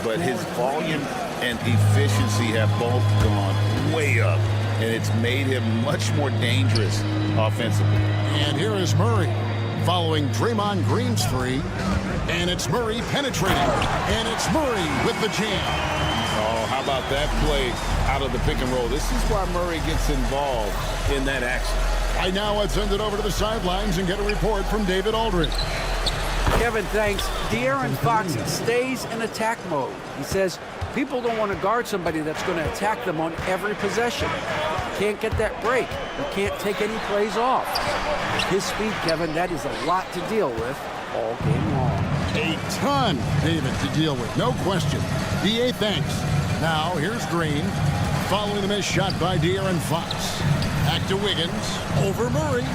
But his volume and efficiency have both gone way up. And it's made him much more dangerous offensively. And here is Murray following Draymond Green's 3. And it's Murray penetrating. And it's Murray with the jam. Oh, how about that play out of the pick and roll? This is why Murray gets involved in that action. Right now, let's send it over to the sidelines and get a report from David Aldridge. Kevin, thanks. De'Aaron Fox stays in attack mode. He says people don't want to guard somebody that's going to attack them on every possession. Can't get that break. You can't take any plays off. His speed, Kevin, that is a lot to deal with all game long. A ton, David, to deal with, no question. DA, thanks. Now, here's Green, following the missed shot by De'Aaron Fox. Back to Wiggins, over Murray.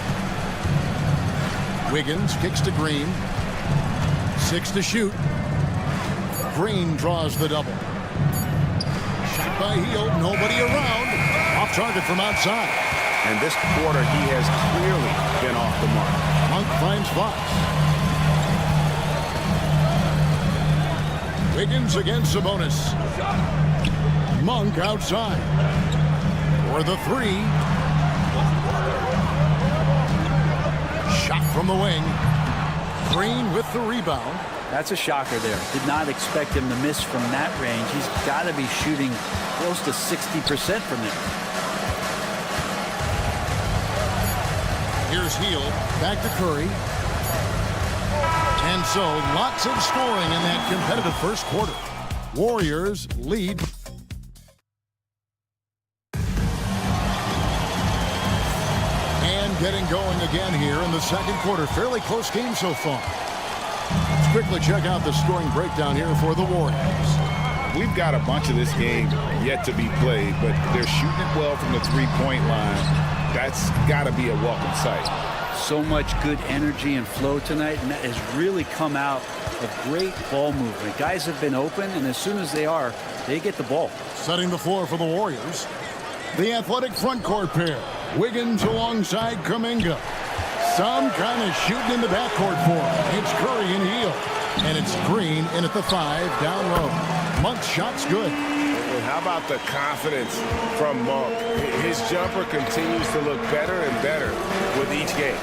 Wiggins kicks to Green. 6 to shoot. Green draws the double. Shot by Hield, nobody around. Off target from outside. And this quarter, he has clearly been off the mark. Monk finds Fox. Wiggins against Sabonis. Monk outside. For the three. Shot from the wing. Green with the rebound. That's a shocker there. Did not expect him to miss from that range. He's got to be shooting close to 60% from there. Here's Hield. Back to Curry. And so lots of scoring in that competitive first quarter. Warriors lead. And getting going again here in the second quarter. Fairly close game so far. Let's quickly check out the scoring breakdown here for the Warriors. We've got a bunch of this game yet to be played, but they're shooting it well from the three-point line. That's got to be a welcome sight. So much good energy and flow tonight, and that has really come out of great ball movement. Guys have been open, and as soon as they are, they get the ball. Setting the floor for the Warriors. The athletic front court pair. Wiggins alongside Kuminga. Some kind of shooting in the backcourt for him. It's Curry and Hield. And it's Green in at the 5 down low. Monk's shot's good. And how about the confidence from Monk? His jumper continues to look better and better with each game.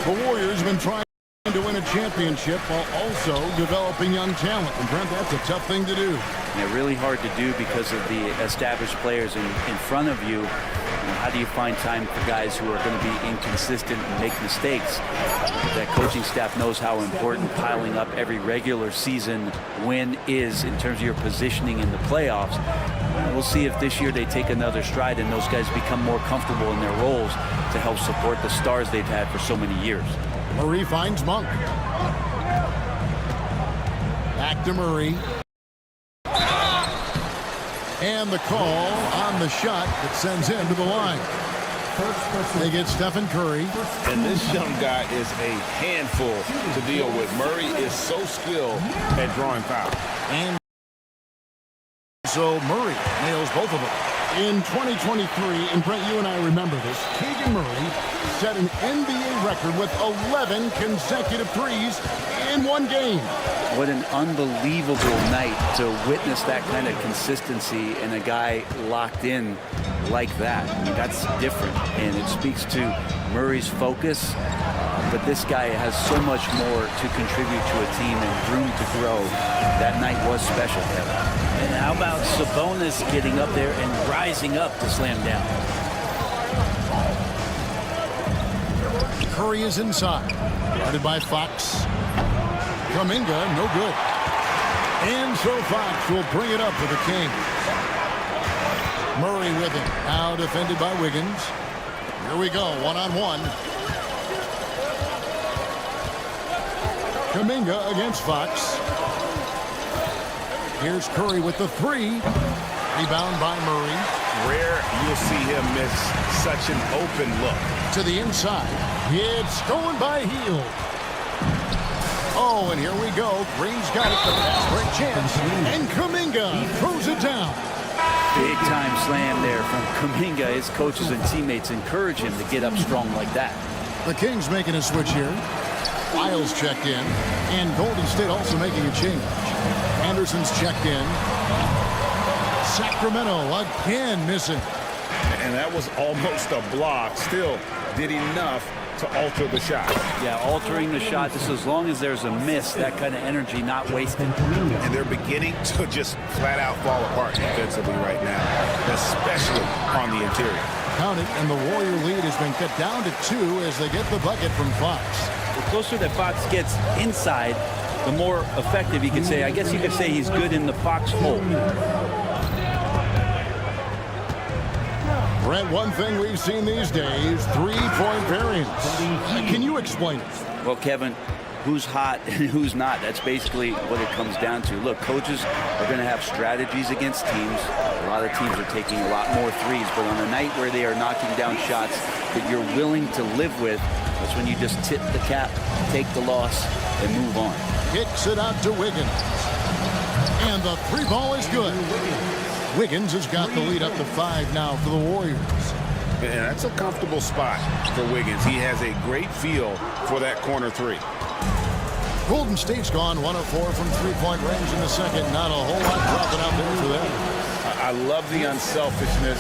The Warriors have been trying to win a championship while also developing young talent. And Brent, that's a tough thing to do. Yeah, really hard to do because of the established players in front of you. How do you find time for guys who are going to be inconsistent and make mistakes? That coaching staff knows how important piling up every regular season win is in terms of your positioning in the playoffs. We'll see if this year they take another stride and those guys become more comfortable in their roles to help support the stars they've had for so many years. Murray finds Monk. Back to Murray. And the call on the shot that sends him to the line. They get Stephen Curry. And this young guy is a handful to deal with. Murray is so skilled at drawing fouls. And so Murray nails both of them. In 2023, and Brent, you and I remember this, Keegan Murray set an NBA record with 11 consecutive threes in one game. What an unbelievable night to witness that kind of consistency and a guy locked in like that. I mean, that's different, and it speaks to Murray's focus. But this guy has so much more to contribute to a team and room to grow. That night was special, Kevin. And how about Sabonis getting up there and rising up to slam down? Curry is inside. Guarded by Fox. Kuminga, no good. And so Fox will bring it up for the Kings. Murray with him. Now defended by Wiggins. Here we go, one-on-one. Kuminga against Fox. Here's Curry with the 3. Rebound by Murray. Rare you'll see him miss such an open look. To the inside. It's stolen by Hield. Oh, and here we go. Green's got it. The fast break chance. And Kuminga throws it down. Big time slam there from Kuminga. His coaches and teammates encourage him to get up strong like that. The Kings making a switch here. Lyles checked in. And Golden State also making a change. Anderson's checked in. Sacramento again missing. And that was almost a block. Still did enough to alter the shot. Yeah, altering the shot just as long as there's a miss, that kind of energy not wasted. And they're beginning to just flat out fall apart defensively right now, especially on the interior. Count it, and the Warrior lead has been cut down to 2 as they get the bucket from Fox. The closer that Fox gets inside, the more effective you can say. I guess you could say he's good in the Fox hole. Brent, one thing we've seen these days, 3-point variance. Can you explain it? Well, Kevin, who's hot and who's not? That's basically what it comes down to. Look, coaches are going to have strategies against teams. A lot of teams are taking a lot more threes, but on a night where they are knocking down shots that you're willing to live with, that's when you just tip the cap, take the loss, and move on. Kicks it out to Wiggins. And the 3 ball is good. Wiggins has got the lead up to 5 now for the Warriors. And that's a comfortable spot for Wiggins. He has a great feel for that corner three. Golden State's gone 1 of 4 from three-point range in the second. Not a whole lot dropping out there for them. I love the unselfishness,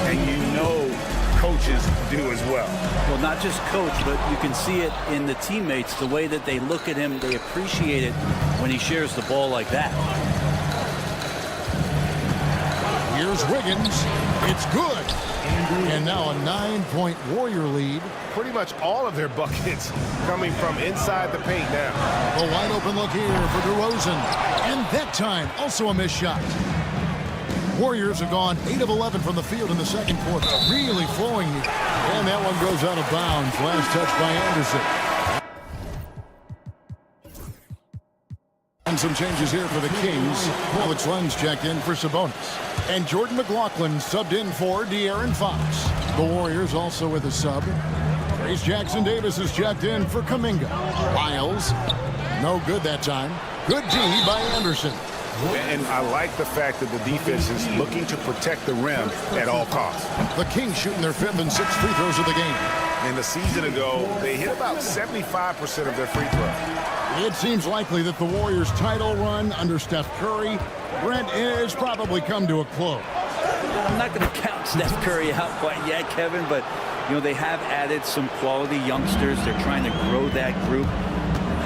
and you know coaches do as well. Well, not just coach, but you can see it in the teammates, the way that they look at him. They appreciate it when he shares the ball like that. Here's Wiggins. It's good. And now a 9-point Warrior lead. Pretty much all of their buckets coming from inside the paint now. A wide open look here for DeRozan. And that time, also a missed shot. Warriors have gone 8 of 11 from the field in the second quarter. Really flowing here. And that one goes out of bounds. Last touch by Anderson. And some changes here for the Kings. Alex Len's checked in for Sabonis. And Jordan McLaughlin subbed in for De'Aaron Fox. The Warriors also with a sub. Freez Jackson Davis is checked in for Kuminga. Lyles, no good that time. Good D by Anderson. And I like the fact that the defense is looking to protect the rim at all costs. The Kings shooting their 5th and 6th free throws of the game. And a season ago, they hit about 75% of their free throws. It seems likely that the Warriors' title run under Steph Curry, Brent, has probably come to a close. I'm not going to count Steph Curry out quite yet, Kevin, but you know they have added some quality youngsters. They're trying to grow that group.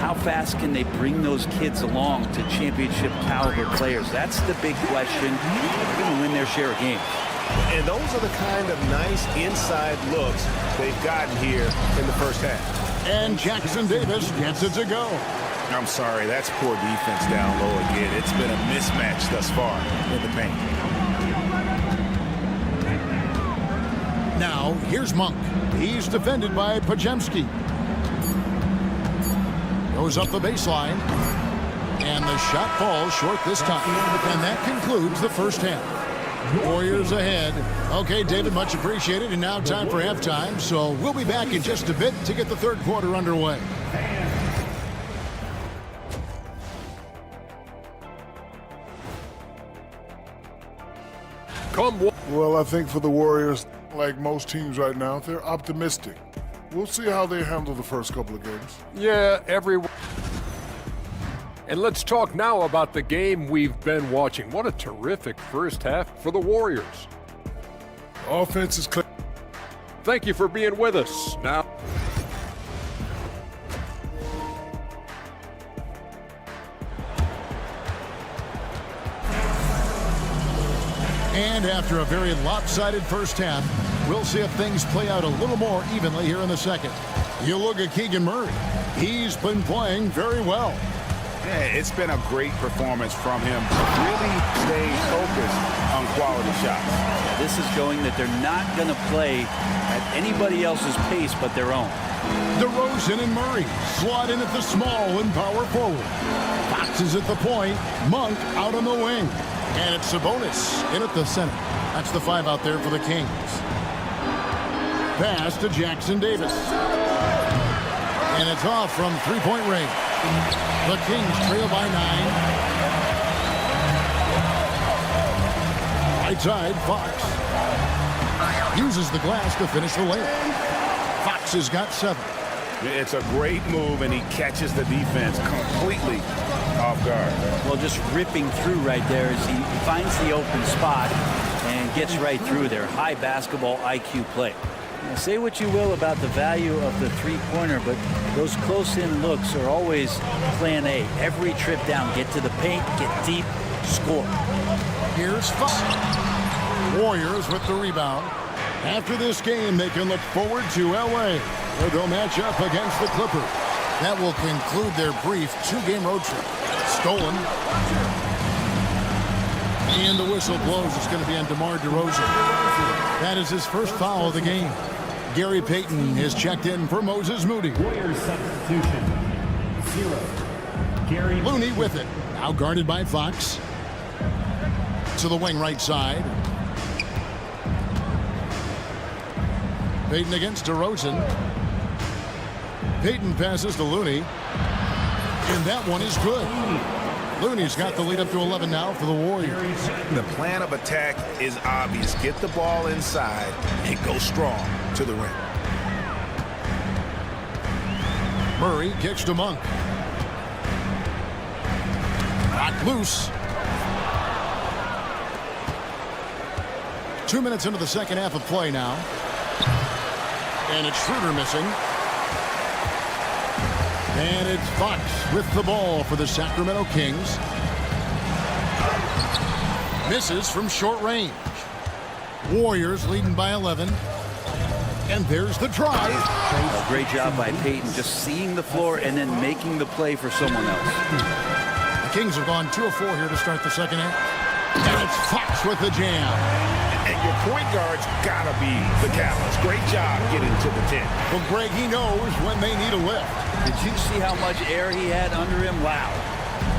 How fast can they bring those kids along to championship caliber players? That's the big question. They're going to win their share of games. And those are the kind of nice inside looks they've gotten here in the first half. And Jackson Davis gets it to go. I'm sorry, that's poor defense down low again. It's been a mismatch thus far in the paint. Now, here's Monk. He's defended by Podziemski. Goes up the baseline. And the shot falls short this time. And that concludes the first half. Warriors ahead. Okay, David, much appreciated. And now time for halftime. So we'll be back in just a bit to get the third quarter underway. Well, I think for the Warriors, like most teams right now, they're optimistic. We'll see how they handle the first couple of games. Yeah, everyone. And let's talk now about the game we've been watching. What a terrific first half for the Warriors. Offense is clear. Thank you for being with us. Now, and after a very lopsided first half, we'll see if things play out a little more evenly here in the second. You look at Keegan Murray. He's been playing very well. Yeah, it's been a great performance from him. Really staying focused on quality shots. This is showing that they're not going to play at anybody else's pace but their own. DeRozan and Murray slot in at the small and power forward. Fox is at the point. Monk out on the wing. And it's Sabonis in at the center. That's the 5 out there for the Kings. Pass to Jackson Davis. And it's off from three-point range. The Kings trail by 9. Right side, Fox. Uses the glass to finish the layup. Fox has got 7. It's a great move, and he catches the defense completely off guard. Well, just ripping through right there as he finds the open spot and gets right through there. High basketball IQ play. Now, say what you will about the value of the three-pointer, but those close-in looks are always plan A. Every trip down, get to the paint, get deep, score. Here's Fox. Warriors with the rebound. After this game, they can look forward to L.A., where they'll match up against the Clippers. That will conclude their brief 2-game road trip. Stolen. And the whistle blows. It's going to be on DeMar DeRozan. That is his first foul of the game. Gary Payton is checked in for Moses Moody. Warriors substitution. 0. Gary Looney with it. Now guarded by Fox. To the wing right side. Payton against DeRozan. Payton passes to Looney. And that one is good. Looney's got the lead up to 11 now for the Warriors. The plan of attack is obvious. Get the ball inside and go strong to the rim. Murray kicks to Monk. Knocked loose. 2 minutes into the second half of play now. And it's Schroeder missing. And it's Fox with the ball for the Sacramento Kings. Misses from short range. Warriors leading by 11. And there's the drive. A great job by Payton, just seeing the floor and then making the play for someone else. The Kings have gone 2 of 4 here to start the second half. And it's Fox with the jam. And your point guard's got to be the catalyst. Great job getting to the 10. Well, Greg, he knows when they need a lift. Did you see how much air he had under him? Wow.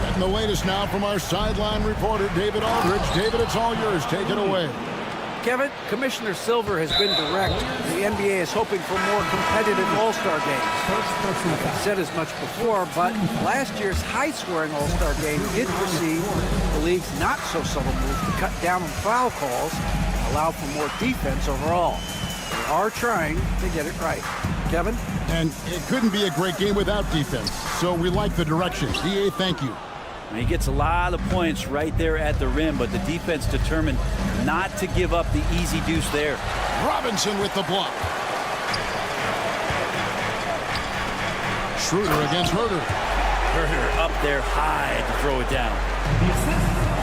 Getting the latest now from our sideline reporter, David Aldridge. David, it's all yours. Take it away. Kevin, Commissioner Silver has been direct. The NBA is hoping for more competitive All-Star games. I've said as much before, but last year's high-scoring All-Star game did precede the league's not-so-subtle move to cut down on foul calls and allow for more defense overall. They are trying to get it right. Kevin? And it couldn't be a great game without defense, so we like the direction. DA, thank you. And he gets a lot of points right there at the rim, but the defense determined not to give up the easy deuce there. Robinson with the block. Schroeder against Herter. Herter up there high to throw it down.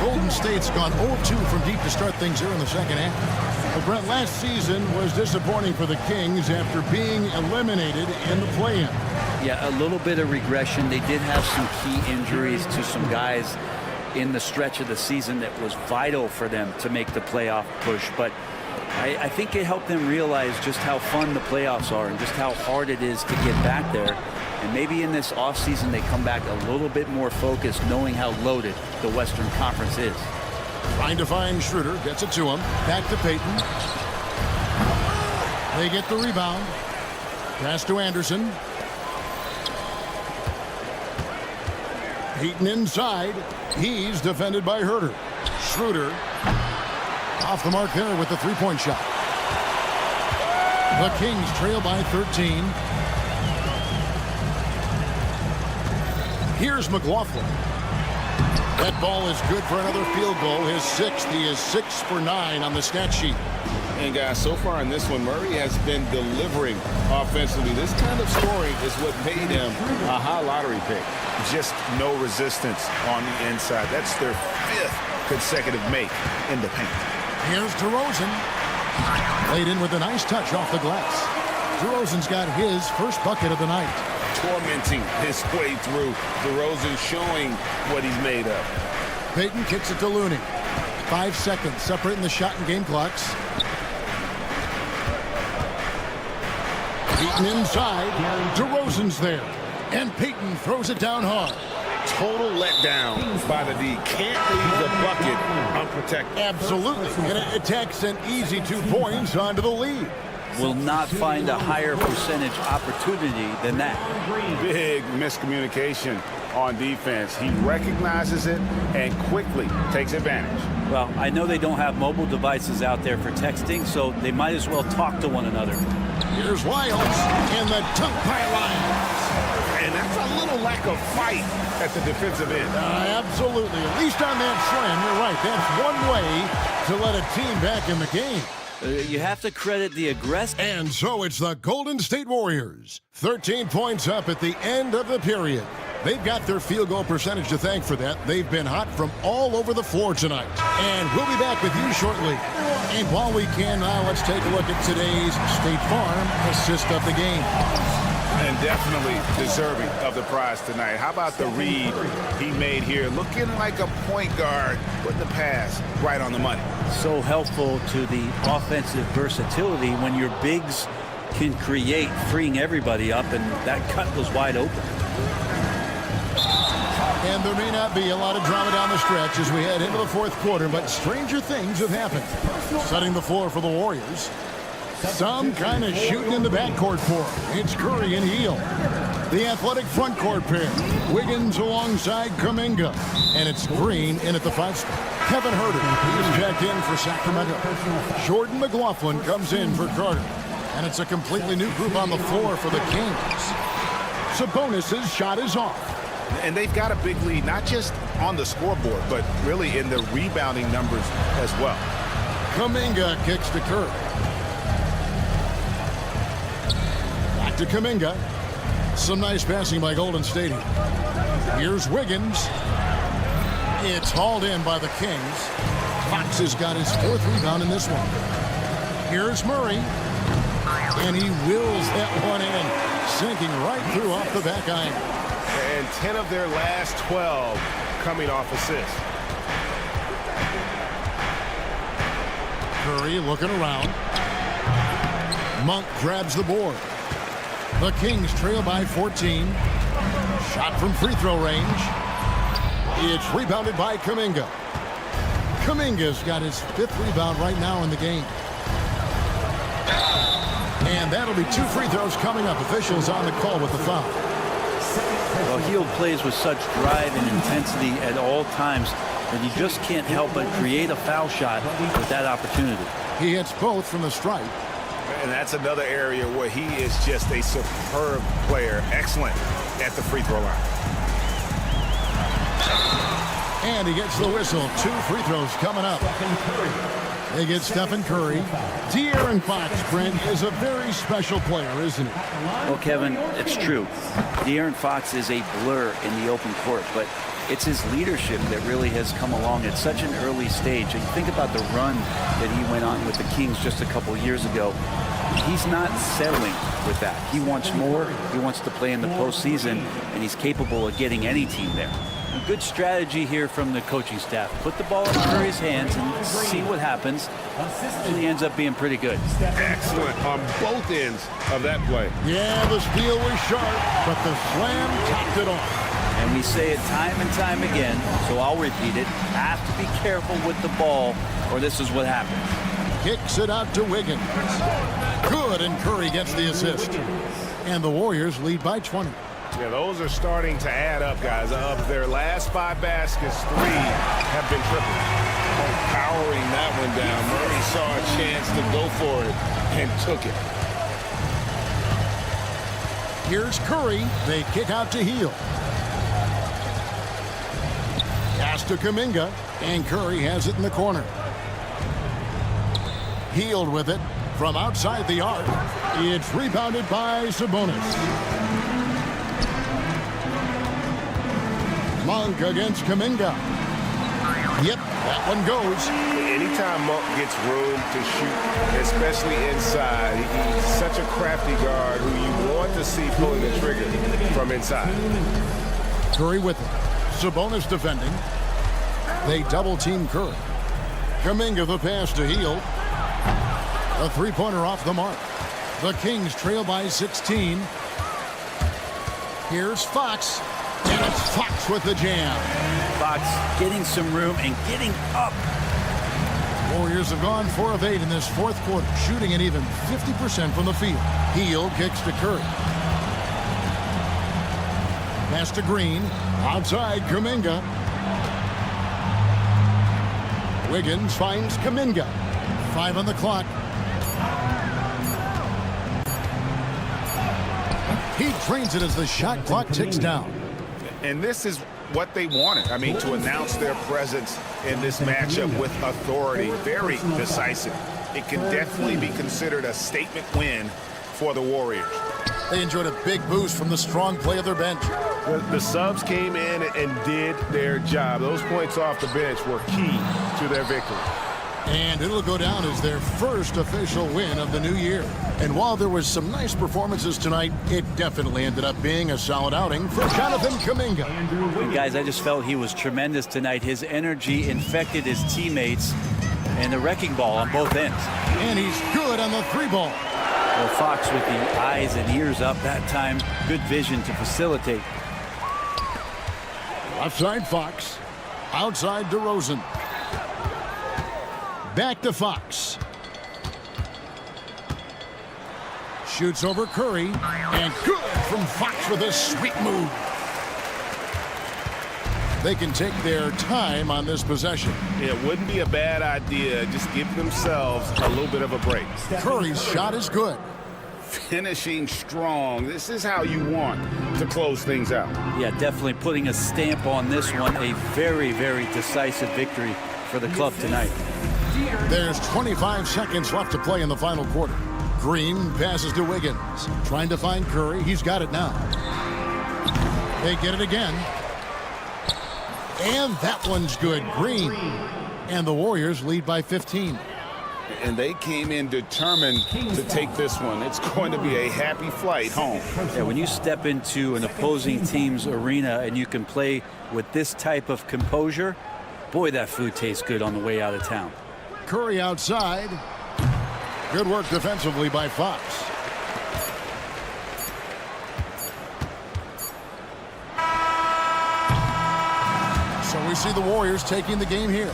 Golden State's gone 0-2 from deep to start things here in the second half. Well, Brent, last season was disappointing for the Kings after being eliminated in the play-in. Yeah, a little bit of regression. They did have some key injuries to some guys in the stretch of the season that was vital for them to make the playoff push. But I think it helped them realize just how fun the playoffs are and just how hard it is to get back there. And maybe in this offseason they come back a little bit more focused, knowing how loaded the Western Conference is. Trying to find Schroeder, gets it to him. Back to Payton. They get the rebound. Pass to Anderson. Payton inside. He's defended by Herter. Schroeder off the mark there with the three-point shot. The Kings trail by 13. Here's McLaughlin. That ball is good for another field goal. His sixth. He is 6 for 9 on the stat sheet. And guys, so far in this one, Murray has been delivering offensively. This kind of scoring is what made him a high lottery pick. Just no resistance on the inside. That's their 5th consecutive make in the paint. Here's DeRozan. Laid in with a nice touch off the glass. DeRozan's got his first bucket of the night. Tormenting his way through. DeRozan showing what he's made of. Payton kicks it to Looney. 5 seconds separating the shot and game clocks. Payton inside. DeRozan's there. And Payton throws it down hard. Total letdown by the D. Can't leave the bucket unprotected. Absolutely. And it attacks an easy 2 points onto the lead. Will not find a higher percentage opportunity than that. Big miscommunication on defense. He recognizes it and quickly takes advantage. Well, I know they don't have mobile devices out there for texting, so they might as well talk to one another. Here's Wiles and the dunk by Lyles. And that's a little lack of fight at the defensive end. Absolutely. At least on that slam, you're right. That's one way to let a team back in the game. You have to credit the aggressive. And so it's the Golden State Warriors. 13 points up at the end of the period. They've got their field goal percentage to thank for that. They've been hot from all over the floor tonight. And we'll be back with you shortly. And while we can now, let's take a look at today's State Farm assist of the game. And definitely deserving of the prize tonight. How about the read he made here? Looking like a point guard, putting the pass right on the money. So helpful to the offensive versatility when your bigs can create, freeing everybody up, and that cut was wide open. And there may not be a lot of drama down the stretch as we head into the fourth quarter, but stranger things have happened. Setting the floor for the Warriors. Some kind of shooting in the backcourt for him. It's Curry and Heel. The athletic front court pair. Wiggins alongside Kuminga. And it's Green in at the 5 spot. Kevin Herter is checked in for Sacramento. Jordan McLaughlin comes in for Carter. And it's a completely new group on the floor for the Kings. Sabonis' shot is off. And they've got a big lead, not just on the scoreboard, but really in the rebounding numbers as well. Kuminga kicks to Curry. Back to Kuminga. Some nice passing by Golden State. Here's Wiggins. It's hauled in by the Kings. Fox has got his 4th rebound in this one. Here's Murray. And he wills that one in, sinking right through off the back iron. And 10 of their last 12 coming off assists. Curry looking around. Monk grabs the board. The Kings trail by 14. Shot from free throw range. It's rebounded by Kuminga. Kuminga's got his 5th rebound right now in the game. And that'll be 2 free throws coming up. Officials on the call with the foul. Well, Hield plays with such drive and intensity at all times that you just can't help but create a foul shot with that opportunity. He hits both from the stripe. And that's another area where he is just a superb player. Excellent at the free throw line. And he gets the whistle. 2 free throws coming up. They get Stephen Curry. De'Aaron Fox, Brent, is a very special player, isn't he? Well, Kevin, it's true. De'Aaron Fox is a blur in the open court, but it's his leadership that really has come along at such an early stage. And think about the run that he went on with the Kings just a couple years ago. He's not settling with that. He wants more. He wants to play in the postseason, and he's capable of getting any team there. A good strategy here from the coaching staff. Put the ball in Curry's hands and see what happens. And he ends up being pretty good. Excellent on both ends of that play. Yeah, the steal was sharp, but the slam topped it off. And we say it time and time again, so I'll repeat it. Have to be careful with the ball, or this is what happens. Kicks it out to Wiggins. Good, and Curry gets the assist. And the Warriors lead by 20. Yeah, those are starting to add up, guys. Of their last 5 baskets, 3 have been tripled. Powering that one down. Murray saw a chance to go for it and took it. Here's Curry. They kick out to Hield. Pass to Kuminga, and Curry has it in the corner. Hield with it from outside the arc. It's rebounded by Sabonis. Monk against Kuminga. Yep, that one goes. Anytime Monk gets room to shoot, especially inside, he's such a crafty guard who you want to see pulling the trigger from inside. Curry with it. Sabonis defending. They double team Curry. Kuminga the pass to Hield. A 3-pointer off the mark. The Kings trail by 16. Here's Fox. And it's Fox with the jam. Fox getting some room and getting up. Warriors have gone 4 of 8 in this 4th quarter, shooting an even 50% from the field. Hield kicks to Curry. Pass to Green. Outside Kuminga. Wiggins finds Kuminga. 5 on the clock. He trains it as the shot clock ticks down. And this is what they wanted. I mean, to announce their presence in this matchup with authority. Very decisive. It can definitely be considered a statement win for the Warriors. They enjoyed a big boost from the strong play of their bench. The subs came in and did their job. Those points off the bench were key to their victory. And it'll go down as their first official win of the new year. And while there was some nice performances tonight, it definitely ended up being a solid outing for Jonathan Kuminga. And guys, I just felt he was tremendous tonight. His energy infected his teammates, and the wrecking ball on both ends. And he's good on the 3-ball. Well, Fox with the eyes and ears up that time. Good vision to facilitate. Offside Fox. Outside DeRozan. Back to Fox. Shoots over Curry. And good from Fox with a sweet move. They can take their time on this possession. It wouldn't be a bad idea. Just give themselves a little bit of a break. Curry's shot is good. Finishing strong. This is how you want to close things out. Yeah, definitely putting a stamp on this one. A very, very decisive victory for the club tonight. There's 25 seconds left to play in the final quarter. Green passes to Wiggins. Trying to find Curry. He's got it now. They get it again. And that one's good. Green. And the Warriors lead by 15. And they came in determined to take this one. It's going to be a happy flight home. Yeah, when you step into an opposing team's arena and you can play with this type of composure, boy, that food tastes good on the way out of town. Curry outside. Good work defensively by Fox. So we see the Warriors taking the game here.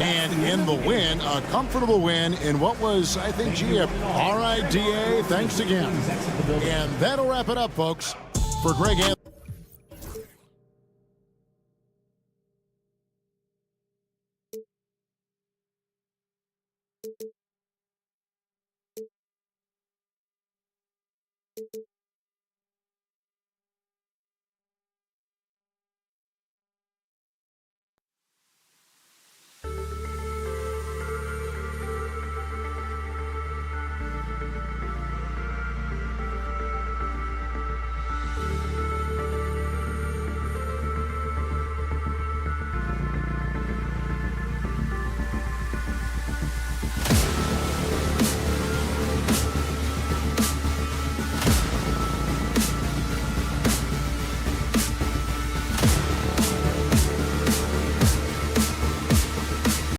And in the win, a comfortable win in what was, I think, RIDA. Thanks again. And that'll wrap it up, folks. For Greg Anthony.